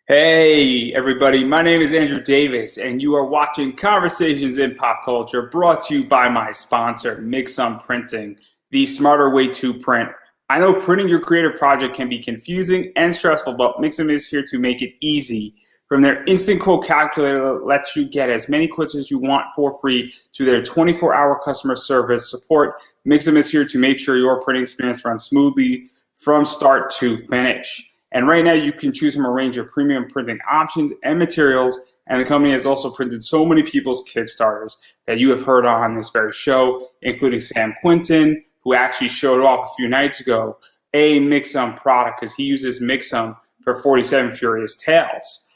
Hey, everybody, my name is Andrew Davis, and you are watching Conversations in Pop Culture, brought to you by my sponsor, Mixum Printing, the smarter way to print. I know printing your creative project can be confusing and stressful, but Mixum is here to make it easy. From their instant quote calculator that lets you get as many quotes as you want for free to their 24-hour customer service support, Mixum is here to make sure your printing experience runs smoothly from start to finish. And right now you can choose from a range of premium printing options and materials. And the company has also printed so many people's Kickstarters that you have heard on this very show, including Sam Quinton, who actually showed off a few nights ago a Mixum product because he uses Mixum for 47 Furious Tales.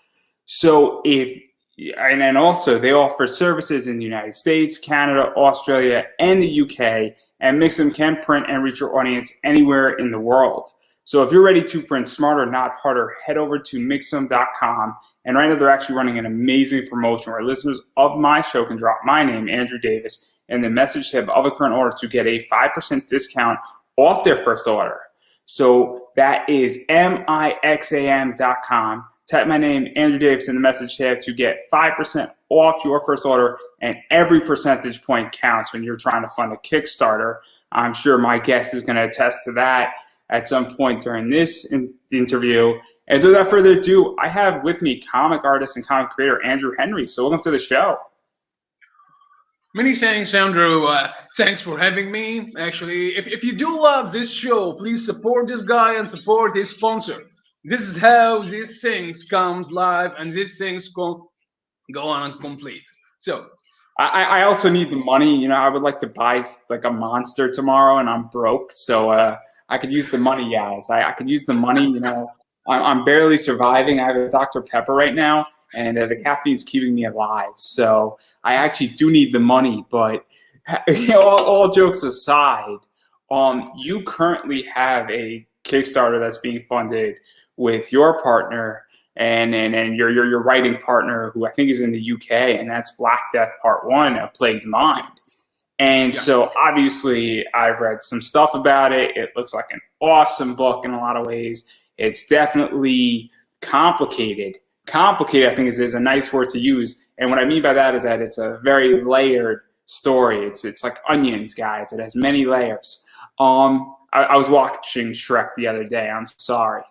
So and then also they offer services in the United States, Canada, Australia, and the UK. And Mixum can print and reach your audience anywhere in the world. So if you're ready to print smarter, not harder, head over to Mixum.com. And right now they're actually running an amazing promotion where listeners of my show can drop my name, Andrew Davis, in the message tab of a current order to get a 5% discount off their first order. So that is Mixam.com. Type my name, Andrew Davis, in the message tab to get 5% off your first order, and every percentage point counts when you're trying to fund a Kickstarter. I'm sure my guest is going to attest to that at some point during this interview. And so without further ado, I have with me comic artist and comic creator Andrew Henry. So welcome to the show. Many thanks, Andrew. Thanks for having me. Actually, if you do love this show, please support this guy and support his sponsor. This is how these things comes live and these things go on complete. So I also need the money. You know, I would like to buy like a monster tomorrow, and I'm broke. So I could use the money, guys. I could use the money. You know, I'm barely surviving. I have a Dr. Pepper right now, and the caffeine's keeping me alive. So I actually do need the money. But you know, all jokes aside, you currently have a Kickstarter that's being funded with your partner and your writing partner, who I think is in the UK, and that's Black Death Part 1, A Plagued Mind. And so obviously I've read some stuff about it. It looks like an awesome book in a lot of ways. It's definitely complicated. Complicated, I think, is a nice word to use. And what I mean by that is that it's a very layered story. It's like onions, guys. It has many layers. I was watching Shrek the other day. I'm sorry.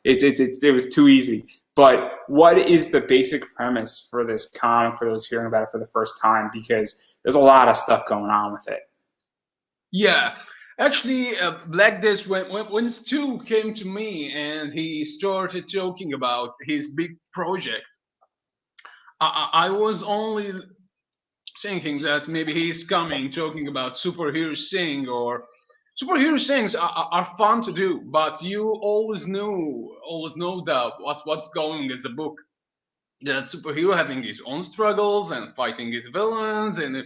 It was too easy. But what is the basic premise for this comic for those hearing about it for the first time? Because there's a lot of stuff going on with it. Yeah, actually, Black Death, when Stu came to me and he started talking about his big project, I was only thinking that maybe he's coming talking about superhero thing, or superhero things are fun to do, but you always know that what's going as a book, that superhero having his own struggles and fighting his villains, and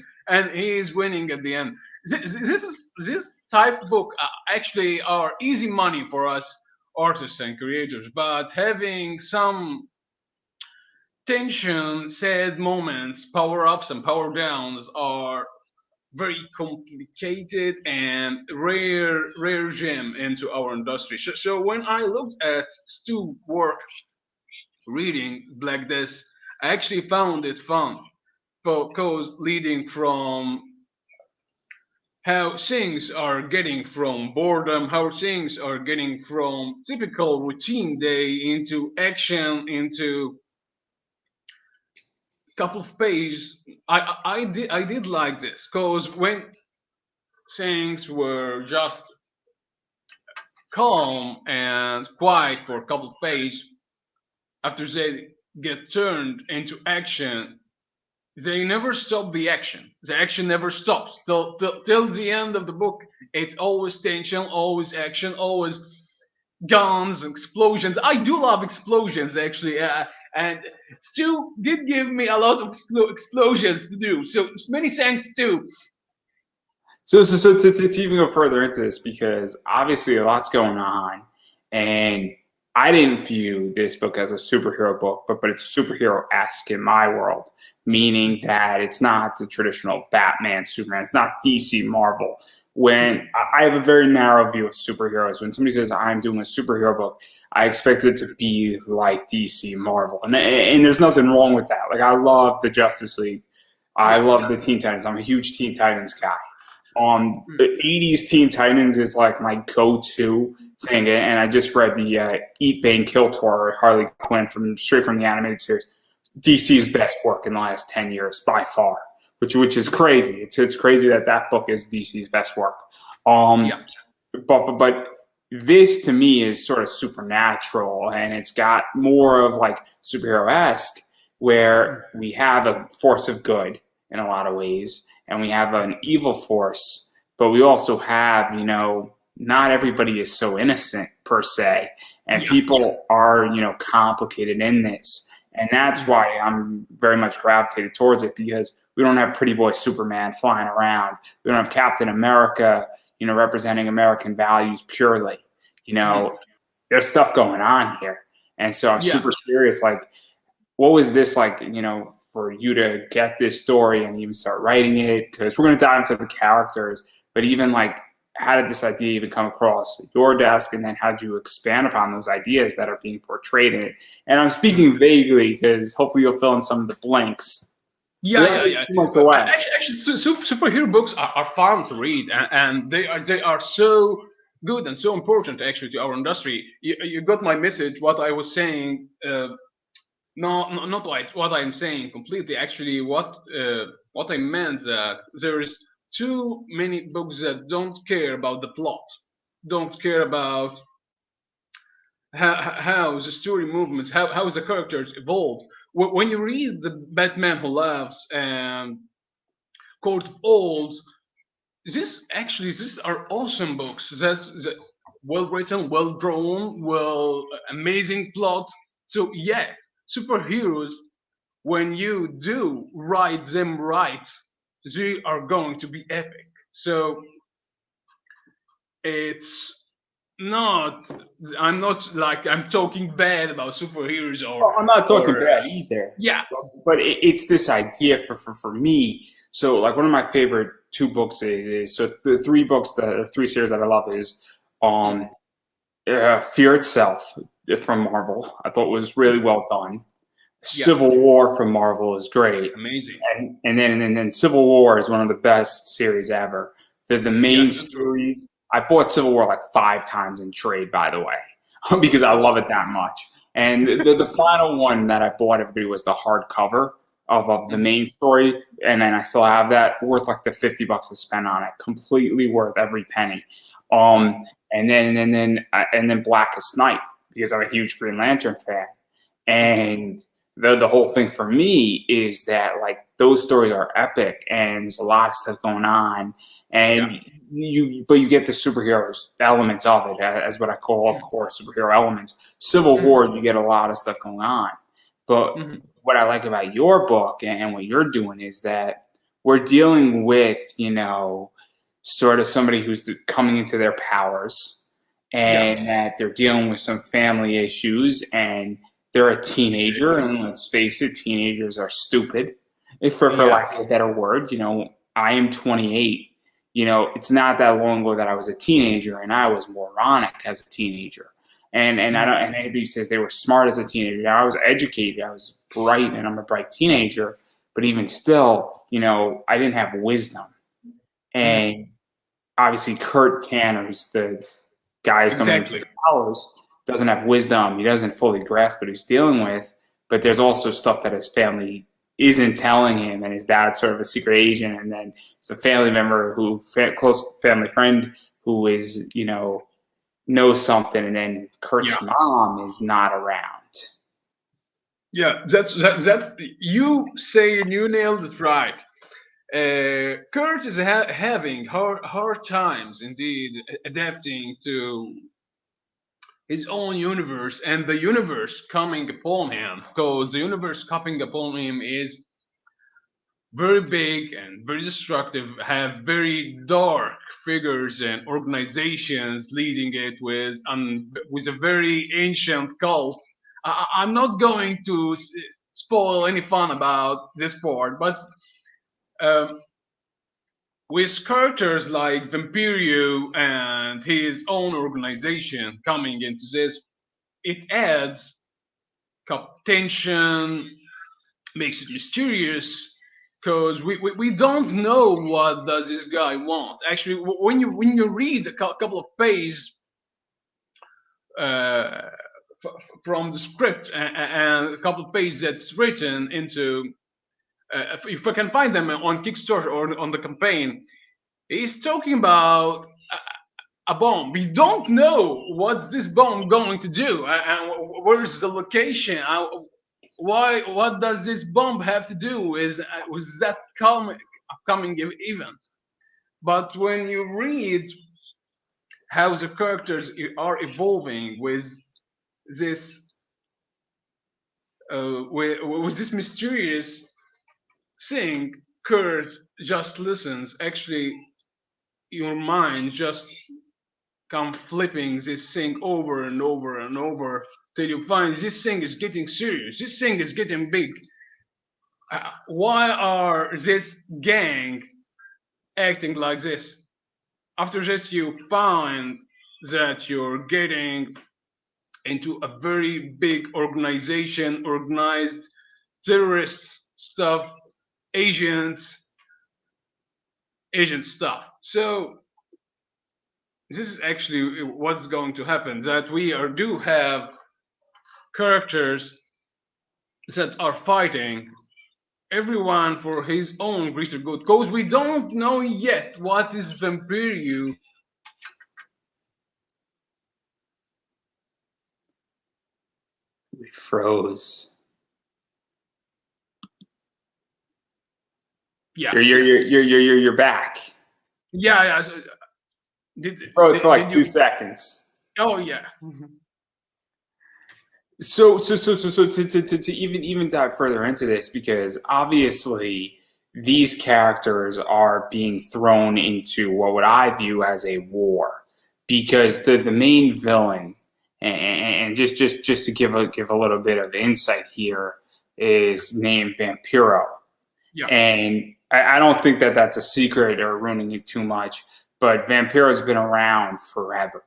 he is winning at the end. This type of book actually are easy money for us artists and creators, but having some tension, sad moments, power ups and power downs are very complicated and rare gem into our industry. So when I looked at Stu's work reading Black Death, I actually found it fun because leading from how things are getting from boredom, how things are getting from typical routine day into action, into couple of pages. I did like this because when things were just calm and quiet for a couple of pages, after they get turned into action, they never stop the action. The action never stops till the end of the book. It's always tension, always action, always guns, explosions. I do love explosions, actually, and Stu did give me a lot of explosions to do. So many thanks, Stu. So to even go further into this, because obviously a lot's going on, and I didn't view this book as a superhero book, but it's superhero-esque in my world, meaning that it's not the traditional Batman, Superman. It's not DC, Marvel. When I have a very narrow view of superheroes. When somebody says I'm doing a superhero book, I expect it to be like DC Marvel, and there's nothing wrong with that. Like I love the Justice League, I Yeah. love the Teen Titans. I'm a huge Teen Titans guy. Mm. 80s Teen Titans is like my go-to thing, and I just read the Eat, Bane, Kill tour, Harley Quinn straight from the animated series. DC's best work in the last 10 years by far, which is crazy. It's crazy that book is DC's best work. Yeah. But this to me is sort of supernatural, and it's got more of like superhero-esque, where we have a force of good in a lot of ways, and we have an evil force, but we also have, not everybody is so innocent per se, and Yeah. people are, complicated in this. And that's why I'm very much gravitated towards it, because we don't have pretty boy Superman flying around. We don't have Captain America, representing American values purely. There's stuff going on here. And so I'm Yeah. super curious, like, what was this like, for you to get this story and even start writing it? Because we're going to dive into the characters, but even like, how did this idea even come across your desk, and then how did you expand upon those ideas that are being portrayed in it? And I'm speaking vaguely because hopefully you'll fill in some of the blanks. Yeah. Too much away. Actually, superhero books are fun to read, and they are so good and so important actually to our industry. You got my message. What I was saying, no, not what I'm saying completely. Actually, what I meant that there is too many books that don't care about the plot, don't care about how the story movements, how the characters evolve. When you read the Batman Who Laughs and Court of Owls, these are awesome books. That's well written, well drawn, amazing plot. So yeah, superheroes, when you do write them right, they are going to be epic. So it's not. I'm not like I'm talking bad about superheroes Well, I'm not talking or bad either, yeah. but it's this idea for me. So, like, one of my favorite two books is so the three series that I love is um, Fear Itself from Marvel. I thought was really well done. Yeah, Civil War from Marvel is great, amazing. and then Civil War is one of the best series ever. The Yeah, main that's true. series, I bought Civil War like 5 times in trade, by the way, because I love it that much. And the final one that I bought everybody was the hardcover of the main story, and then I still have that, worth like the $50 I spent on it, completely worth every penny. And then Blackest Night, because I'm a huge Green Lantern fan, and the whole thing for me is that like those stories are epic, and there's a lot of stuff going on, and you get the superheroes elements of it as what I call core superhero elements. Civil War, you get a lot of stuff going on, but what I like about your book and what you're doing is that we're dealing with sort of somebody who's coming into their powers, and that they're dealing with some family issues, and they're a teenager, and let's face it, teenagers are stupid. For lack of a better word, I am 28. It's not that long ago that I was a teenager, and I was moronic as a teenager. And I don't. And anybody who says they were smart as a teenager, I was educated, I was bright, and I'm a bright teenager. But even still, I didn't have wisdom. And obviously, Kurt Tanner, who's the guy who's coming into his powers, doesn't have wisdom. He doesn't fully grasp what he's dealing with. But there's also stuff that his family isn't telling him, and his dad's sort of a secret agent, and then it's a family member close family friend who is, knows something, and then Kurt's mom is not around. Yeah, that's you nailed it right. Kurt is having hard times indeed adapting to his own universe and the universe coming upon him, because the universe coming upon him is very big and very destructive, have very dark figures and organizations leading it with a very ancient cult. I'm not going to spoil any fun about this part, but um, with characters like Vampirio and his own organization coming into this, it adds tension, makes it mysterious, because we don't know what does this guy want. Actually, when you read a couple of pages uh, from the script and a couple of pages that's written into, if I can find them on Kickstarter or on the campaign, he's talking about a bomb. We don't know what's this bomb going to do, and where is the location. Why? What does this bomb have to do with that upcoming event? But when you read how the characters are evolving with this with this mysterious thing, Kurt just listens. Actually, your mind just come flipping this thing over and over and over till you find this thing is getting serious. This thing is getting big. Why are this gang acting like this? After this, you find that you're getting into a very big organization, organized terrorist stuff, agent stuff. So this is actually what's going to happen, that we do have characters that are fighting everyone for his own greater good, because we don't know yet what is Vampiriu. We froze. Yeah, You're back. yeah. So, Froze for like 2 seconds. Oh yeah. So to even dive further into this, because obviously these characters are being thrown into what would I view as a war, because the main villain, and just to give a little bit of insight here, is named Vampiro. Yeah. And I don't think that that's a secret or ruining it too much, but Vampiro's been around forever,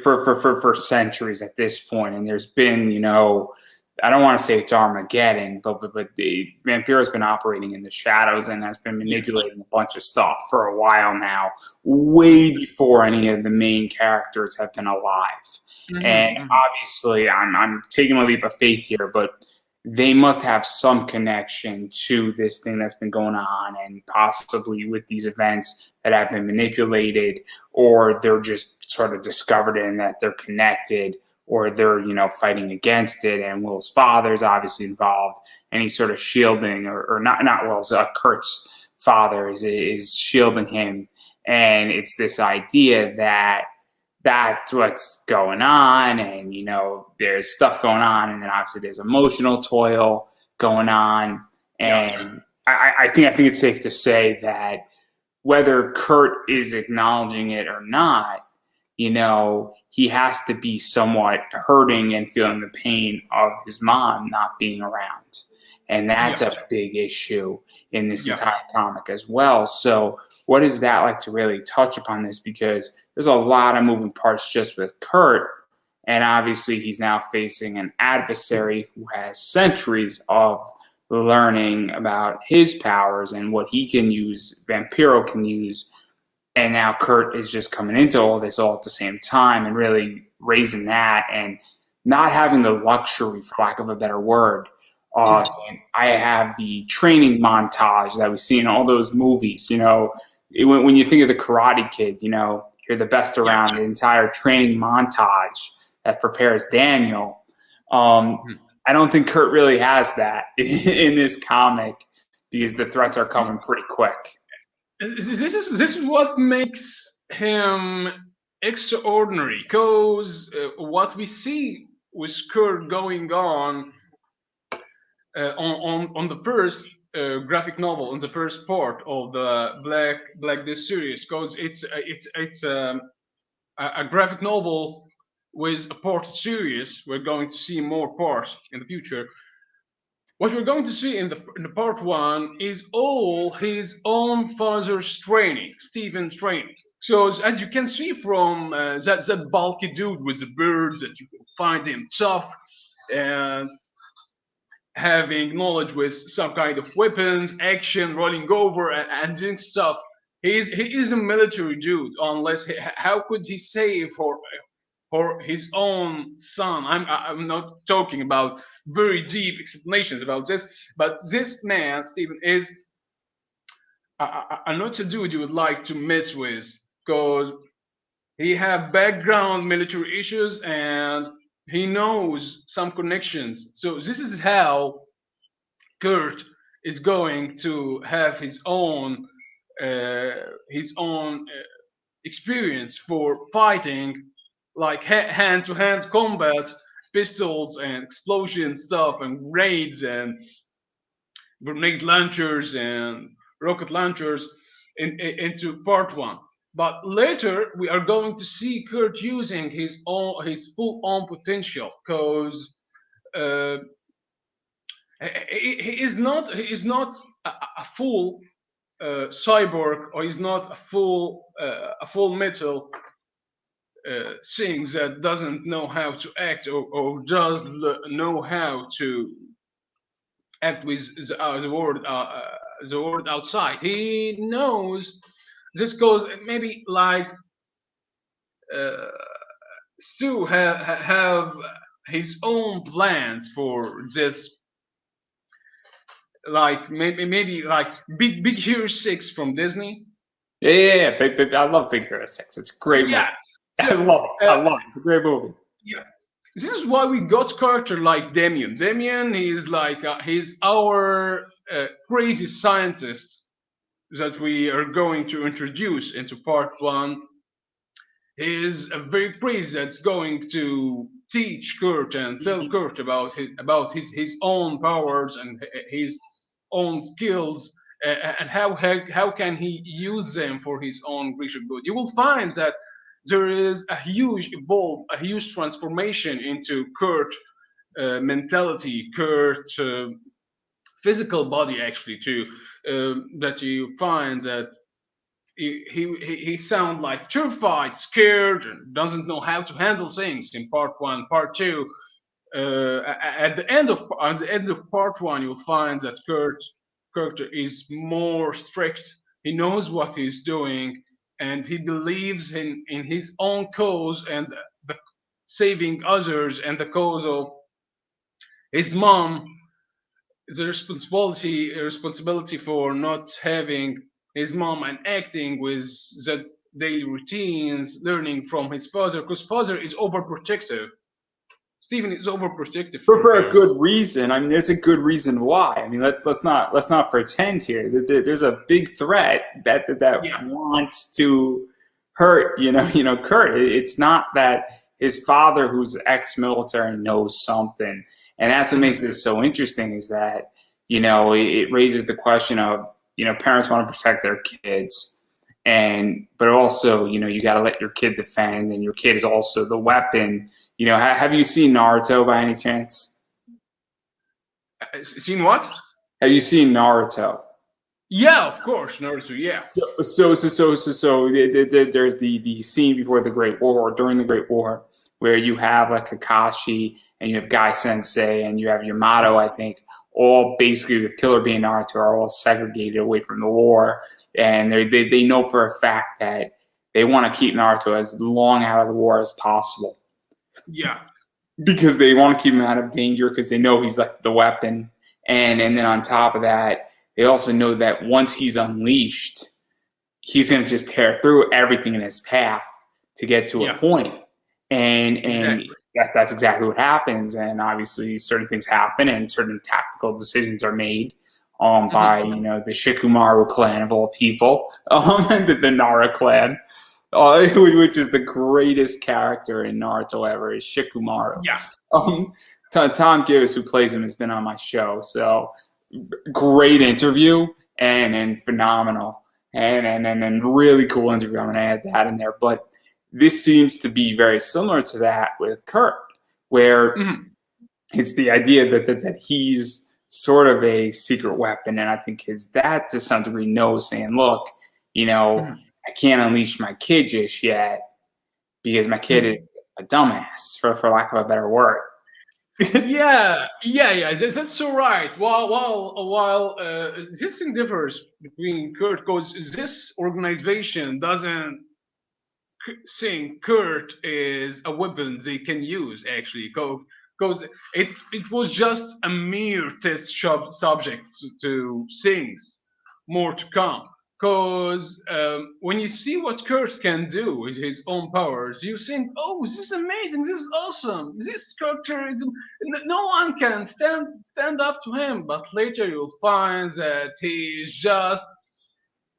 for centuries at this point. And there's been, I don't want to say it's Armageddon, but the Vampiro's been operating in the shadows and has been manipulating a bunch of stuff for a while now, way before any of the main characters have been alive. Mm-hmm. And obviously, I'm taking a leap of faith here, but they must have some connection to this thing that's been going on, and possibly with these events that have been manipulated, or they're just sort of discovered it and that they're connected, or they're, fighting against it. And Will's father's obviously involved, and he's sort of shielding, or not Will's, Kurt's father is shielding him. And it's this idea that that's what's going on, and there's stuff going on, and then obviously there's emotional toil going on. And I think it's safe to say that whether Kurt is acknowledging it or not, he has to be somewhat hurting and feeling the pain of his mom not being around. And that's a big issue in this entire comic as well. So what is that like to really touch upon this? Because there's a lot of moving parts just with Kurt. And obviously he's now facing an adversary who has centuries of learning about his powers and what he can use, Vampiro can use. And now Kurt is just coming into all this all at the same time and really raising that, and not having the luxury, for lack of a better word, of saying, I have the training montage that we see in all those movies. When you think of the Karate Kid, you're the best around, the entire training montage that prepares Daniel. I don't think Kurt really has that in this comic, because the threats are coming pretty quick. This is what makes him extraordinary, because what we see with Kurt going on the first graphic novel, on the first part of the Black Death series, because it's a graphic novel with a part series. We're going to see more parts in the future. what we're going to see in the part one is all his own father's training, Stephen's training. So as you can see from that bulky dude with the birds, that you can find him tough and having knowledge with some kind of weapons, action, rolling over, and doing stuff. He is a military dude. Unless how could he save for his own son? I'm not talking about very deep explanations about this, but this man Stephen is not a dude you would like to mess with, because he have background military issues and he knows some connections. So this is how Kurt is going to have his own experience for fighting, like hand-to-hand combat, pistols and explosion stuff and raids and grenade launchers and rocket launchers into part one. But later we are going to see Kurt using his full on potential, because uh, he is not a full cyborg, or he's not a full metal thing that doesn't know how to act, or does know how to act with the world outside. He knows this goes maybe like uh, Stu have his own plans for this, like maybe like Big Hero 6 from Disney. Yeah. I love Big Hero 6. It's a great movie. Yeah. I So love it. I love it. It's a great movie. yeah, this is why we got character like Damien. Damien is like he's our crazy scientist that we are going to introduce into part one. He is a very crazy that's going to teach Kurt and tell Kurt about his own powers and his own skills, and how can he use them for his own greater good. You will find that there is a huge transformation into Kurt mentality, Kurt physical body actually too. That you find that he sound like terrified, scared, and doesn't know how to handle things in part one. Part two, at the end of part one, you'll find that Kurt is more strict. He knows what he's doing, and he believes in his own cause and the saving others and the cause of his mom. The responsibility for not having his mom and acting with that daily routines, learning from his father, because father is overprotective. Stephen is overprotective For a him. good reason. I mean, there's a good reason why. I mean, let's not pretend here. There's a big threat that Yeah. wants to hurt. Kurt. It's not that his father, who's ex-military, knows something, and that's what makes this so interesting. Is that it raises the question of parents want to protect their kids, but also you got to let your kid defend, and your kid is also the weapon. Have you seen Naruto by any chance? Seen what? Have you seen Naruto? Yeah, of course, Naruto. Yeah. So there's the scene before the Great War, or during the Great War, where you have like Kakashi and you have Guy Sensei and you have Yamato, I think, all basically with Killer Bee and Naruto are all segregated away from the war, and they know for a fact that they want to keep Naruto as long out of the war as possible. Yeah. Because they want to keep him out of danger, because they know he's like the weapon. And then on top of that, they also know that once he's unleashed, he's going to just tear through everything in his path to get to a point. And Exactly. that's exactly what happens. And obviously certain things happen and certain tactical decisions are made by the Shikamaru clan of all people, the Nara clan. Which is the greatest character in Naruto ever, is Shikamaru. Yeah. Tom Gibbs, who plays him, has been on my show. So great interview and phenomenal and really cool interview. I'm going to add that in there. But this seems to be very similar to that with Kurt, where it's the idea that he's sort of a secret weapon. And I think his dad, to some degree, knows, saying, look, I can't unleash my kid just yet because my kid is a dumbass, for lack of a better word. Yeah, that's so right. While this thing differs between Kurt, because this organization doesn't think Kurt is a weapon they can use, actually, because it was just a mere test subject to things more to come. Because when you see what Kurt can do with his own powers, you think, "Oh, this is amazing! This is awesome! This character is no one can stand up to him." But later you'll find that he is just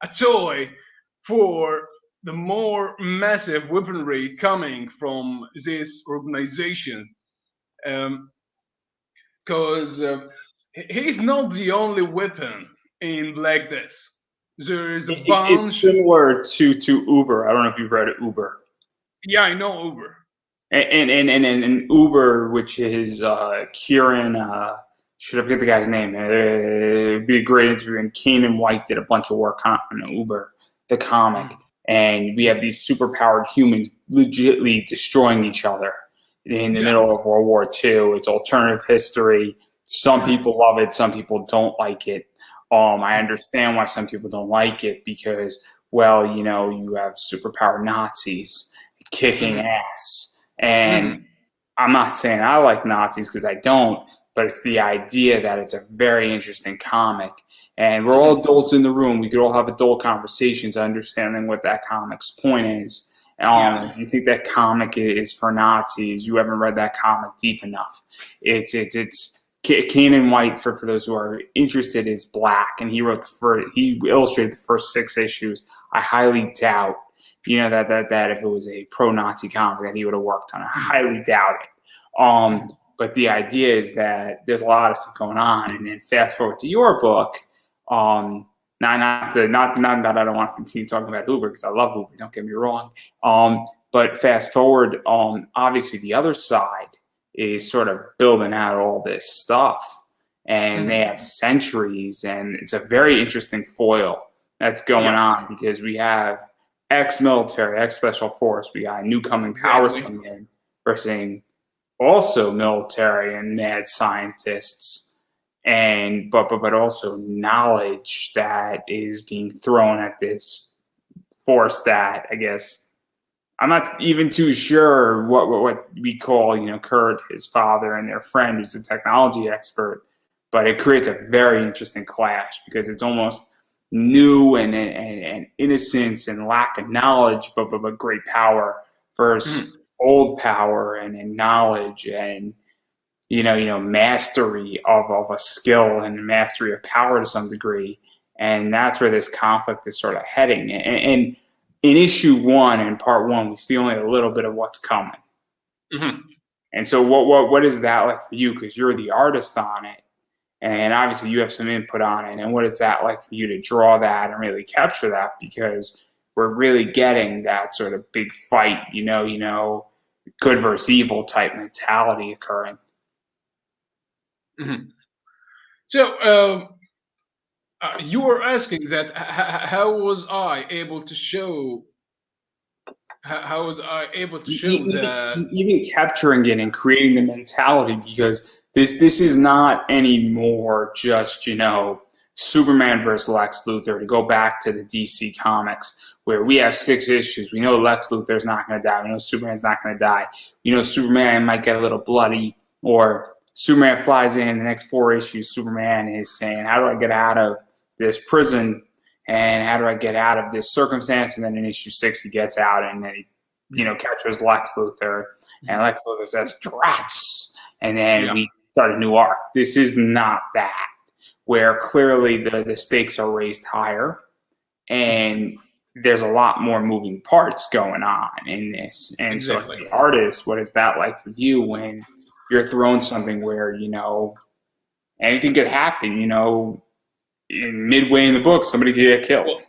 a toy for the more massive weaponry coming from these organizations. Because he's not the only weapon in Black Death. There is a It's bunch. similar to Uber. I don't know if you've read Uber. Yeah, I know Uber. And Uber, which is Kieran, should I forget the guy's name? It'd be a great interview. And Kane White did a bunch of work on Uber, the comic. And we have these superpowered humans legitimately destroying each other in the middle of World War II. It's alternative history. Some people love it. Some people don't like it. I understand why some people don't like it because, well, you have superpowered Nazis kicking ass. And I'm not saying I like Nazis because I don't, but it's the idea that it's a very interesting comic. And we're all adults in the room. We could all have adult conversations understanding what that comic's point is. If you think that comic is for Nazis, you haven't read that comic deep enough. It's Kane White, for those who are interested, is black, and he illustrated the first 6 issues. I highly doubt, that if it was a pro-Nazi comic that he would have worked on it. I highly doubt it. But the idea is that there's a lot of stuff going on, and then fast forward to your book. Not that I don't want to continue talking about Uber because I love Uber. Don't get me wrong. But fast forward, obviously the other side is sort of building out all this stuff, and they have centuries, and it's a very interesting foil that's going on because we have ex-military, ex-special force. We got new coming powers coming in versus also military and mad scientists, and but also knowledge that is being thrown at this force that I guess I'm not even too sure what we call, Kurt, his father, and their friend who's a technology expert, but it creates a very interesting clash because it's almost new and innocence and lack of knowledge, but great power versus old power and knowledge and mastery of a skill and mastery of power to some degree. And that's where this conflict is sort of heading. And in issue 1 and part 1, we see only a little bit of what's coming. And so what is that like for you? Because you're the artist on it, and obviously you have some input on it. And what is that like for you to draw that and really capture that? Because we're really getting that sort of big fight, good versus evil type mentality occurring. So you were asking that how was I able to show? How was I able to show that? Even capturing it and creating the mentality, because this is not anymore just Superman versus Lex Luthor. To go back to the DC comics, where we have 6 issues, we know Lex Luthor's not going to die. We know Superman's not going to die. Superman might get a little bloody, or Superman flies in the next 4 issues. Superman is saying, "How do I get out of this prison? And how do I get out of this circumstance?" And then in issue 6, he gets out, and then he, captures Lex Luthor, and Lex Luthor says, "Drats!" And then we start a new arc. This is not that, where clearly the stakes are raised higher, and there's a lot more moving parts going on in this. And so, as the artist, what is that like for you when you're thrown something where anything could happen? Midway in the book, somebody could get killed.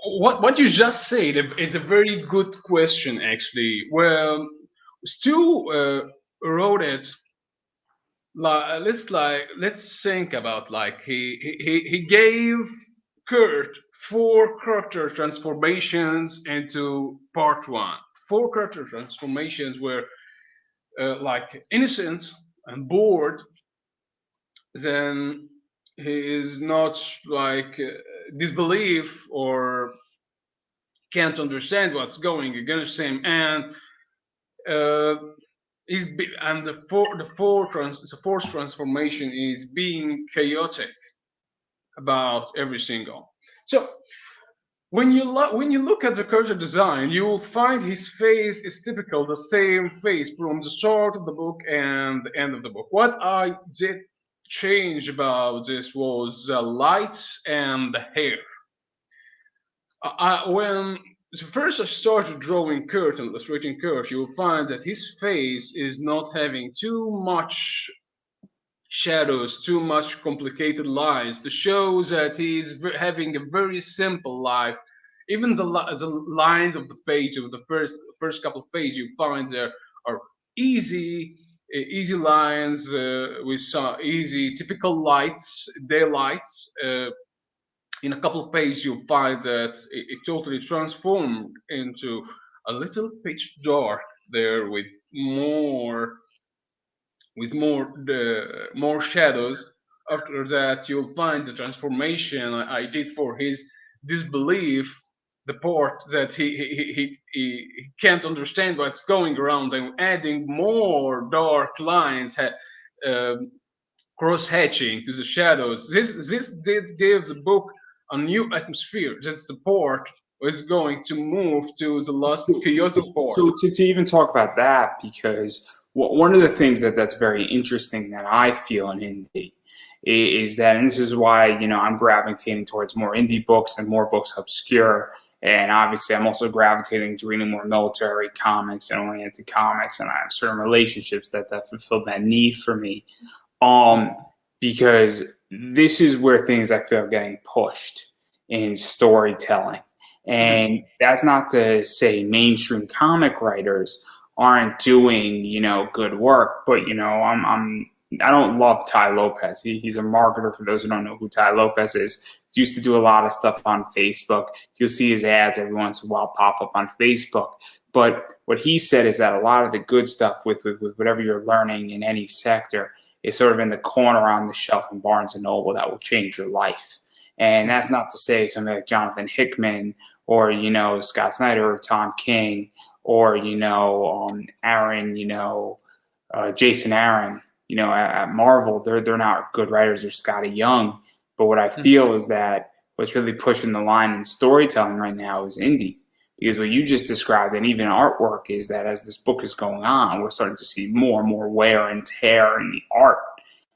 What you just said, it's a very good question, actually. Well, Stu wrote it let's think about like he gave Kurt four character transformations into part one. Four character transformations were like innocent and bored, then he is not like disbelief or can't understand what's going against him, and uh, and the fourth transformation is being chaotic about every single. So when you look at the character design, you will find his face is typical, the same face from the start of the book and the end of the book. What I did change about this was the lights and the hair. When first I started drawing Kurt and illustrating Kurt, you will find that his face is not having too much shadows, too much complicated lines to show that he's having a very simple life. Even the lines of the page of the first couple of pages you find there are easy lines with some easy typical lights, daylights. In a couple of pages you'll find that it totally transformed into a little pitch dark there with more shadows. After that, you'll find the transformation I did for his disbelief, the part that he can't understand what's going around, and adding more dark lines, cross hatching to the shadows. This did give the book a new atmosphere. That's the part was going to move to the last chaotic part. So to even talk about that, because one of the things that's very interesting that I feel in indie is that, and this is why I'm gravitating towards more indie books and more books obscure, and obviously I'm also gravitating to reading more military comics and oriented comics, and I have certain relationships that fulfill that need for me, because this is where things I feel are getting pushed in storytelling. And that's not to say mainstream comic writers aren't doing, good work, but I don't love Ty Lopez. He's a marketer. For those who don't know who Ty Lopez is, he used to do a lot of stuff on Facebook. You'll see his ads every once in a while pop up on Facebook. But what he said is that a lot of the good stuff with whatever you're learning in any sector is sort of in the corner on the shelf in Barnes and Noble that will change your life. And that's not to say something like Jonathan Hickman or, Scott Snyder or Tom King or, Aaron, Jason Aaron, at Marvel, they're not good writers, or Scotty Young. But what I feel is that what's really pushing the line in storytelling right now is indie. Because what you just described, and even artwork, is that as this book is going on, we're starting to see more and more wear and tear in the art.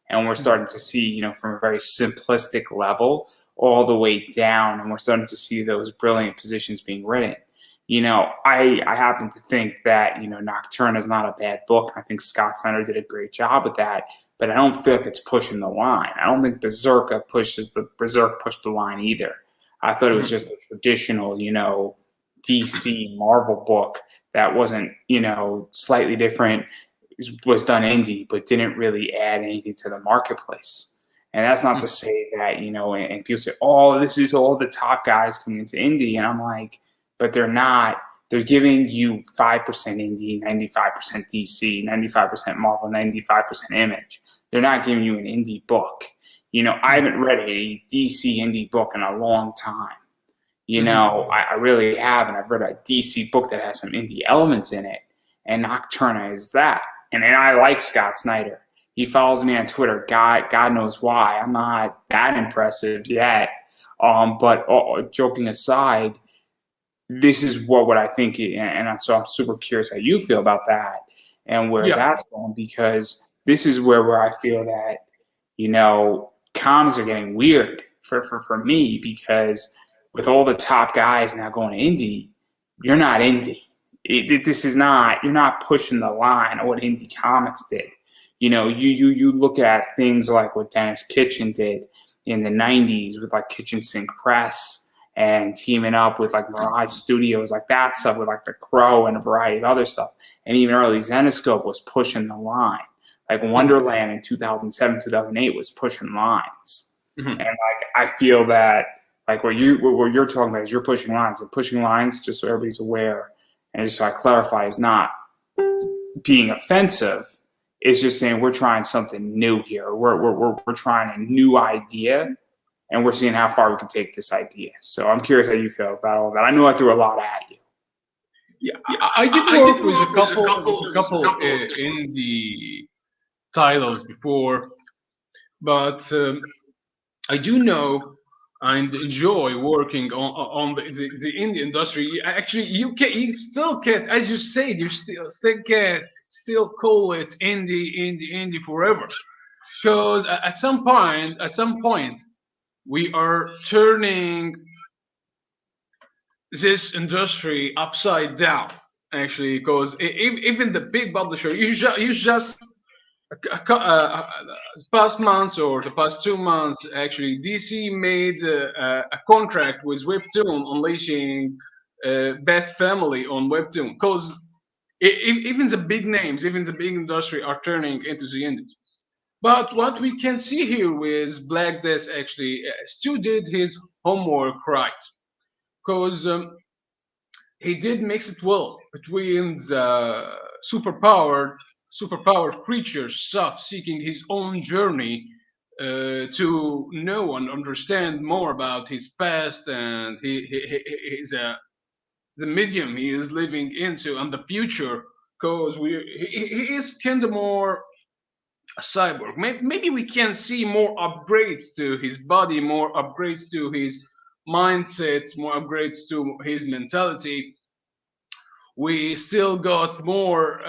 And we're starting to see, from a very simplistic level all the way down, and we're starting to see those brilliant positions being written. I happen to think that, Nocturne is not a bad book. I think Scott Snyder did a great job with that, but I don't feel like it's pushing the line. I don't think Berserk pushed the line either. I thought it was just a traditional, DC Marvel book that wasn't, slightly different, was done indie, but didn't really add anything to the marketplace. And that's not to say that, and people say, oh, this is all the top guys coming into indie. And I'm like, but they're not. They're giving you 5% indie, 95% DC, 95% Marvel, 95% Image. They're not giving you an indie book. I haven't read a DC indie book in a long time. I really haven't. I've read a DC book that has some indie elements in it, and Nocturna is that. And I like Scott Snyder. He follows me on Twitter. God knows why. I'm not that impressive yet. But joking aside, this is what I think, and so I'm super curious how you feel about that and where that's going, because this is where I feel that, comics are getting weird for me, because with all the top guys now going to indie, you're not indie. You're not pushing the line of what indie comics did. You look at things like what Dennis Kitchen did in the 90s with like Kitchen Sink Press and teaming up with like Mirage Studios, like that stuff with like The Crow and a variety of other stuff. And even early Zenescope was pushing the line. Like Wonderland in 2007, 2008 was pushing lines. Mhm. And like I feel that like what you're talking about is you're pushing lines, and pushing lines, just so everybody's aware, and just so I clarify, is not being offensive. It's just saying we're trying something new here. We're trying a new idea, and we're seeing how far we can take this idea. So I'm curious how you feel about all that. I know I threw a lot at you. Yeah, I did work with a couple indie titles before, but I do know and enjoy working on the indie industry. Actually, you still can't, as you said, you still call it indie forever, because at some point we are turning this industry upside down. Actually, because even the big publisher, you just past months or the past 2 months, actually, DC made a contract with Webtoon, unleashing Bat Family on Webtoon. Because even the big names, even the big industry, are turning into the indies. But what we can see here with Black Death, actually, Stu did his homework right. Because he did mix it well between the superpowered creature stuff, seeking his own journey to know and understand more about his past and his the medium he is living into and the future. Because he is kind of more a cyborg. Maybe we can see more upgrades to his body, more upgrades to his mindset, more upgrades to his mentality. We still got more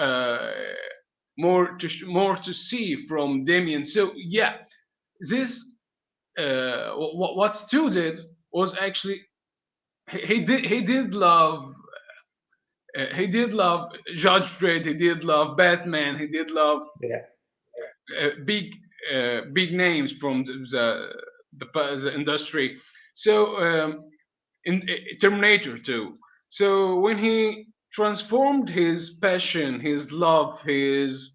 to see from Damien. So yeah, this what Stu did was actually he did love Judge Dredd, he did love Batman, he did love Yeah. big big names from the industry. So in Terminator 2. So when he transformed his passion, his love, his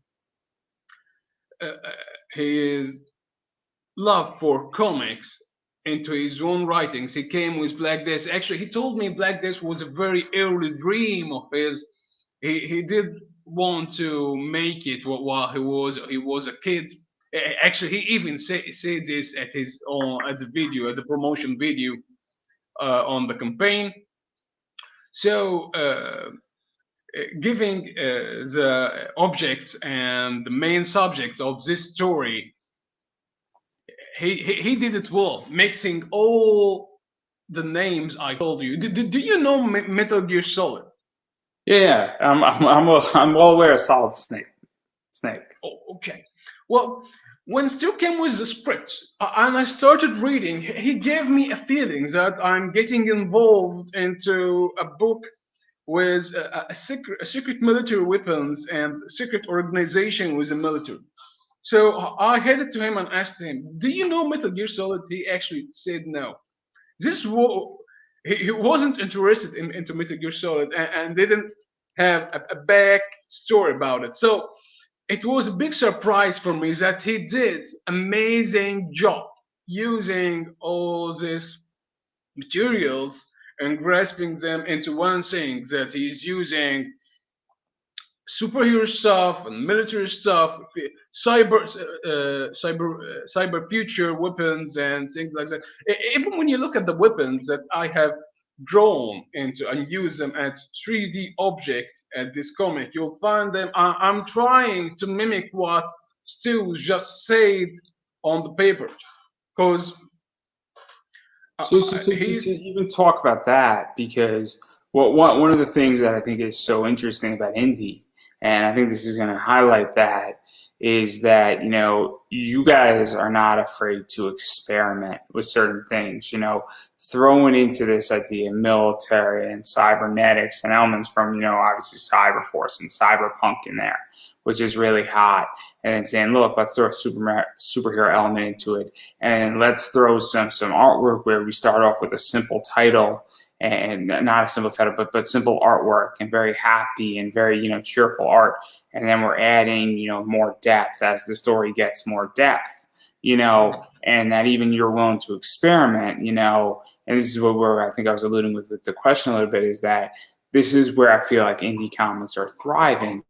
love for comics into his own writings, he came with Black Death. Actually, he told me Black Death was a very early dream of his. He did want to make it while he was a kid. Actually, he even said this at his own at the promotion video on the campaign. So giving the objects and the main subjects of this story, he did it well, mixing all the names I told you. Do you know Metal Gear Solid? Yeah, I'm well aware of Solid Snake. Oh, okay. Well, when Stu came with the script and I started reading, he gave me a feeling that I'm getting involved into a book with a secret military weapons and secret organization with the military. So I headed to him and asked him, "Do you know Metal Gear Solid?" He actually said no. This he wasn't interested into Metal Gear Solid and didn't have a back story about it. So it was a big surprise for me that he did amazing job using all these materials and grasping them into one thing, that he's using superhero stuff and military stuff, cyber future weapons and things like that. Even when you look at the weapons that I have drawn into and use them as 3D objects at this comic, you'll find them. I'm trying to mimic what Stu just said on the paper, because So to even talk about that, because one of the things that I think is so interesting about indie, and I think this is going to highlight that, is that you guys are not afraid to experiment with certain things. Throwing into this idea military and cybernetics and elements from obviously Cyberforce and Cyberpunk in there, which is really hot, and then saying, look, let's throw a superhero element into it, and let's throw some artwork where we start off with a simple title and not a simple title, but simple artwork and very happy and very, cheerful art. And then we're adding, more depth as the story gets more depth, and that even you're willing to experiment, and this is where I think I was alluding with the question a little bit, is that this is where I feel like indie comics are thriving,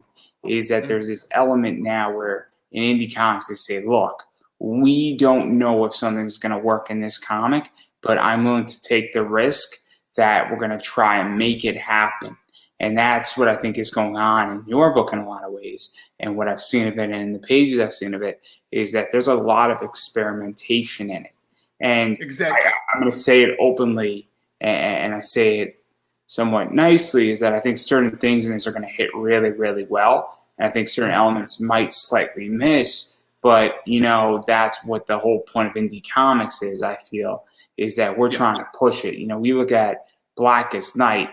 is that there's this element now where in indie comics they say, look, we don't know if something's going to work in this comic, but I'm willing to take the risk that we're going to try and make it happen. And that's what I think is going on in your book in a lot of ways. And what I've seen of it and in the pages I've seen of it is that there's a lot of experimentation in it. And Exactly. I'm going to say it openly, and I say it somewhat nicely, is that I think certain things in this are going to hit really, really well. And I think certain elements might slightly miss, but, that's what the whole point of indie comics is, I feel, is that we're trying to push it. We look at Blackest Night,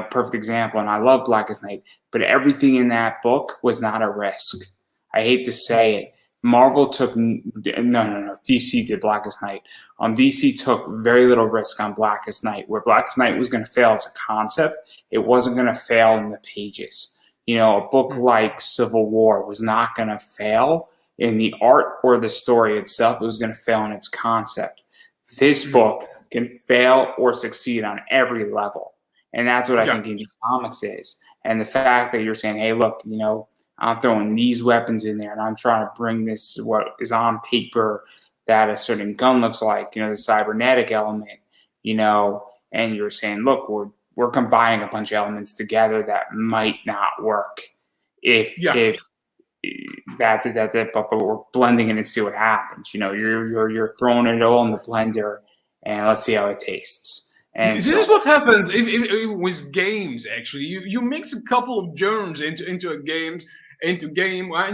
perfect example, and I love Blackest Night, but everything in that book was not a risk. I hate to say it. Marvel took no. DC did Blackest Night. DC took very little risk on Blackest Night. Where Blackest Night was going to fail as a concept, it wasn't going to fail in the pages. A book like Civil War was not going to fail in the art or the story itself. It was going to fail in its concept. This book can fail or succeed on every level, and that's what I think indie comics is. And the fact that you're saying, "Hey, look, I'm throwing these weapons in there, and I'm trying to bring this what is on paper that a certain gun looks like, the cybernetic element, and you're saying, look, we're combining a bunch of elements together that might not work if but we're blending it and see what happens. You're throwing it all in the blender, and let's see how it tastes." And this is what happens with games. Actually, you mix a couple of germs into a game, and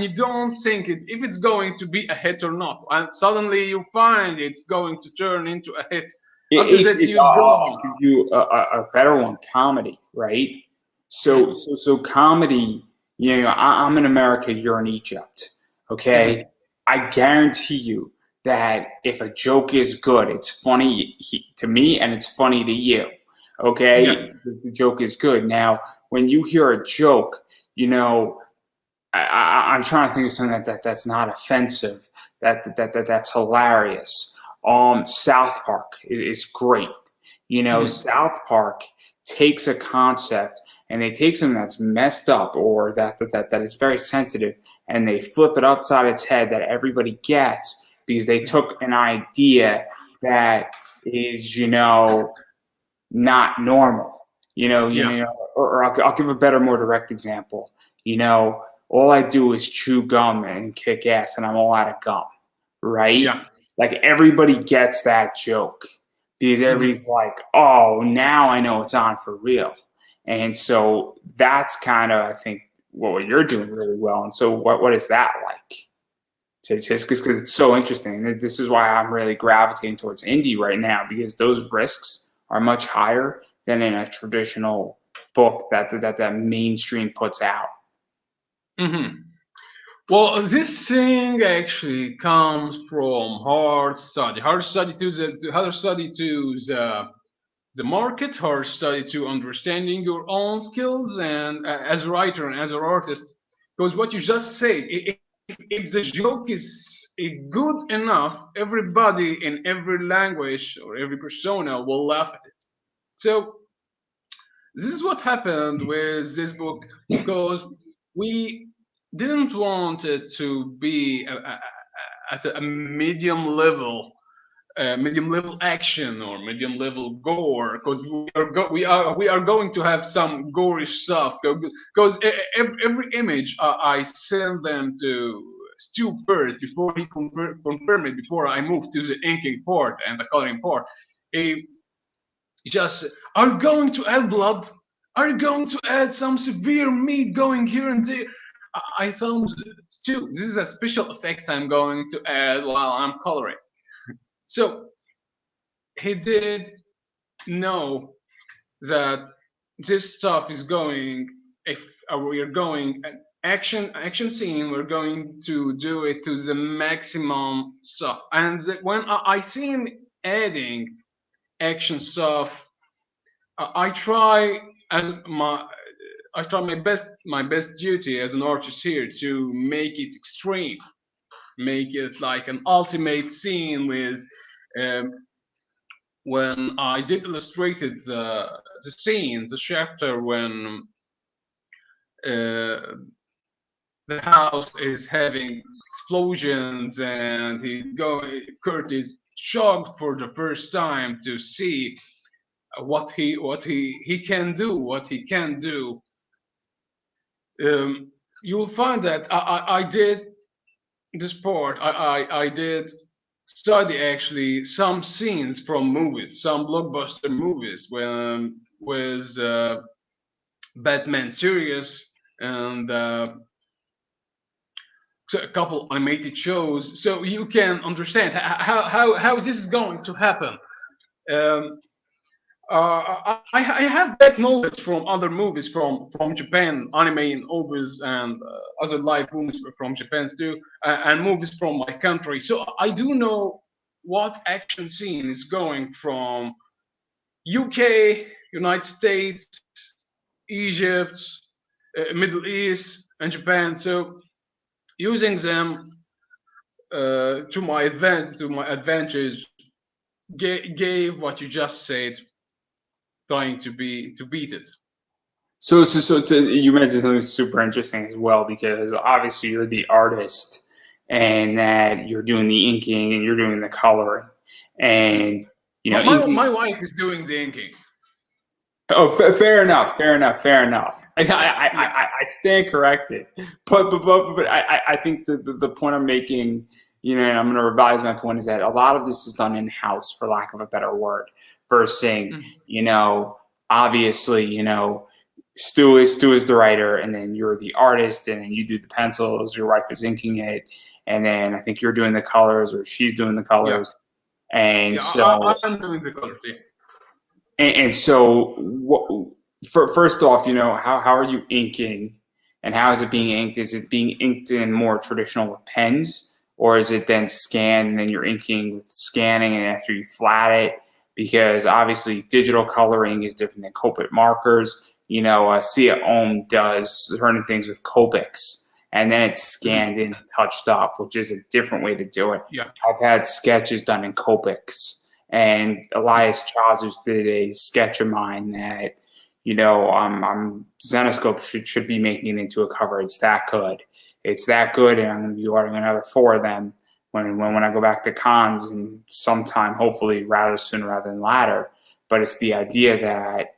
you don't think if it's going to be a hit or not, and suddenly you find it's going to turn into a hit. I'll give you a better one, comedy, right? So comedy, I'm in America, you're in Egypt, okay? I guarantee you that if a joke is good, it's funny to me and it's funny to you, okay? The joke is good. Now, when you hear a joke, I'm trying to think of something that's not offensive, that's hilarious. South Park is great. South Park takes a concept and they take something that's messed up or that is very sensitive, and they flip it upside its head that everybody gets because they took an idea that is, not normal. Or I'll give a better, more direct example. All I do is chew gum and kick ass, and I'm all out of gum, right? Yeah. Like everybody gets that joke because everybody's like, oh, now I know it's on for real. And so that's kind of, I think, what you're doing really well. And so what is that like? Just because it's so interesting. This is why I'm really gravitating towards indie right now, because those risks are much higher than in a traditional book that mainstream puts out. Well, this thing actually comes from hard study to the market, hard study to understanding your own skills, and as a writer and as an artist. Because what you just said, if the joke is good enough, everybody in every language or every persona will laugh at it. So this is what happened with this book, because we didn't want it to be at a medium level action or medium level gore, because we are going to have some gory stuff, because every image I send them to Stu first before he confirm it, before I move to the inking part and the coloring part. Just, are you going to add blood? Are you going to add some severe meat going here and there? I thought, Stu, this is a special effects I'm going to add while I'm coloring. So he did know that this stuff is going, if we are going an action scene, we're going to do it to the maximum stuff. And when I see him adding action stuff, I try as I try my best duty as an artist here to make it extreme, make it like an ultimate scene with. Um, when I did illustrated the scenes, the chapter when uh, the house is having explosions and Kurt is shocked for the first time to see what he can do, what he can do. You'll find that I did this part. I did study actually some scenes from movies, some blockbuster movies, when with Batman series and a couple animated shows, so you can understand how this is going to happen. Um, I have that knowledge from other movies from Japan, anime movies, and other live movies from Japan too, and movies from my country. So I do know what action scene is going from UK, United States, Egypt, Middle East, and Japan. So using them to my advantage, gave what you just said, trying to beat it. You mentioned something super interesting as well, because obviously you're the artist and that you're doing the inking and you're doing the coloring, and inking. My wife is doing the inking. Oh, fair enough. I stand corrected, but I think the point I'm making, and I'm going to revise my point, is that a lot of this is done in house, for lack of a better word, versus saying, obviously, Stu is the writer, and then you're the artist, and then you do the pencils. Your wife is inking it, and then I think you're doing the colors, or she's doing the colors, and so I'm doing the colors. Yeah. And so, first off, how are you inking, and how is it being inked? Is it being inked in more traditional with pens, or is it then scanned and then you're inking with scanning and after you flat it? Because obviously digital coloring is different than Copic markers. Sia Ohm does certain things with Copics, and then it's scanned in and touched up, which is a different way to do it. Yeah. I've had sketches done in Copics. And Elias Chazus did a sketch of mine that, I'm Zenoscope should be making it into a cover. It's that good. And I'm going to be ordering another 4 of them when I go back to cons, and sometime, hopefully, rather soon rather than later. But it's the idea that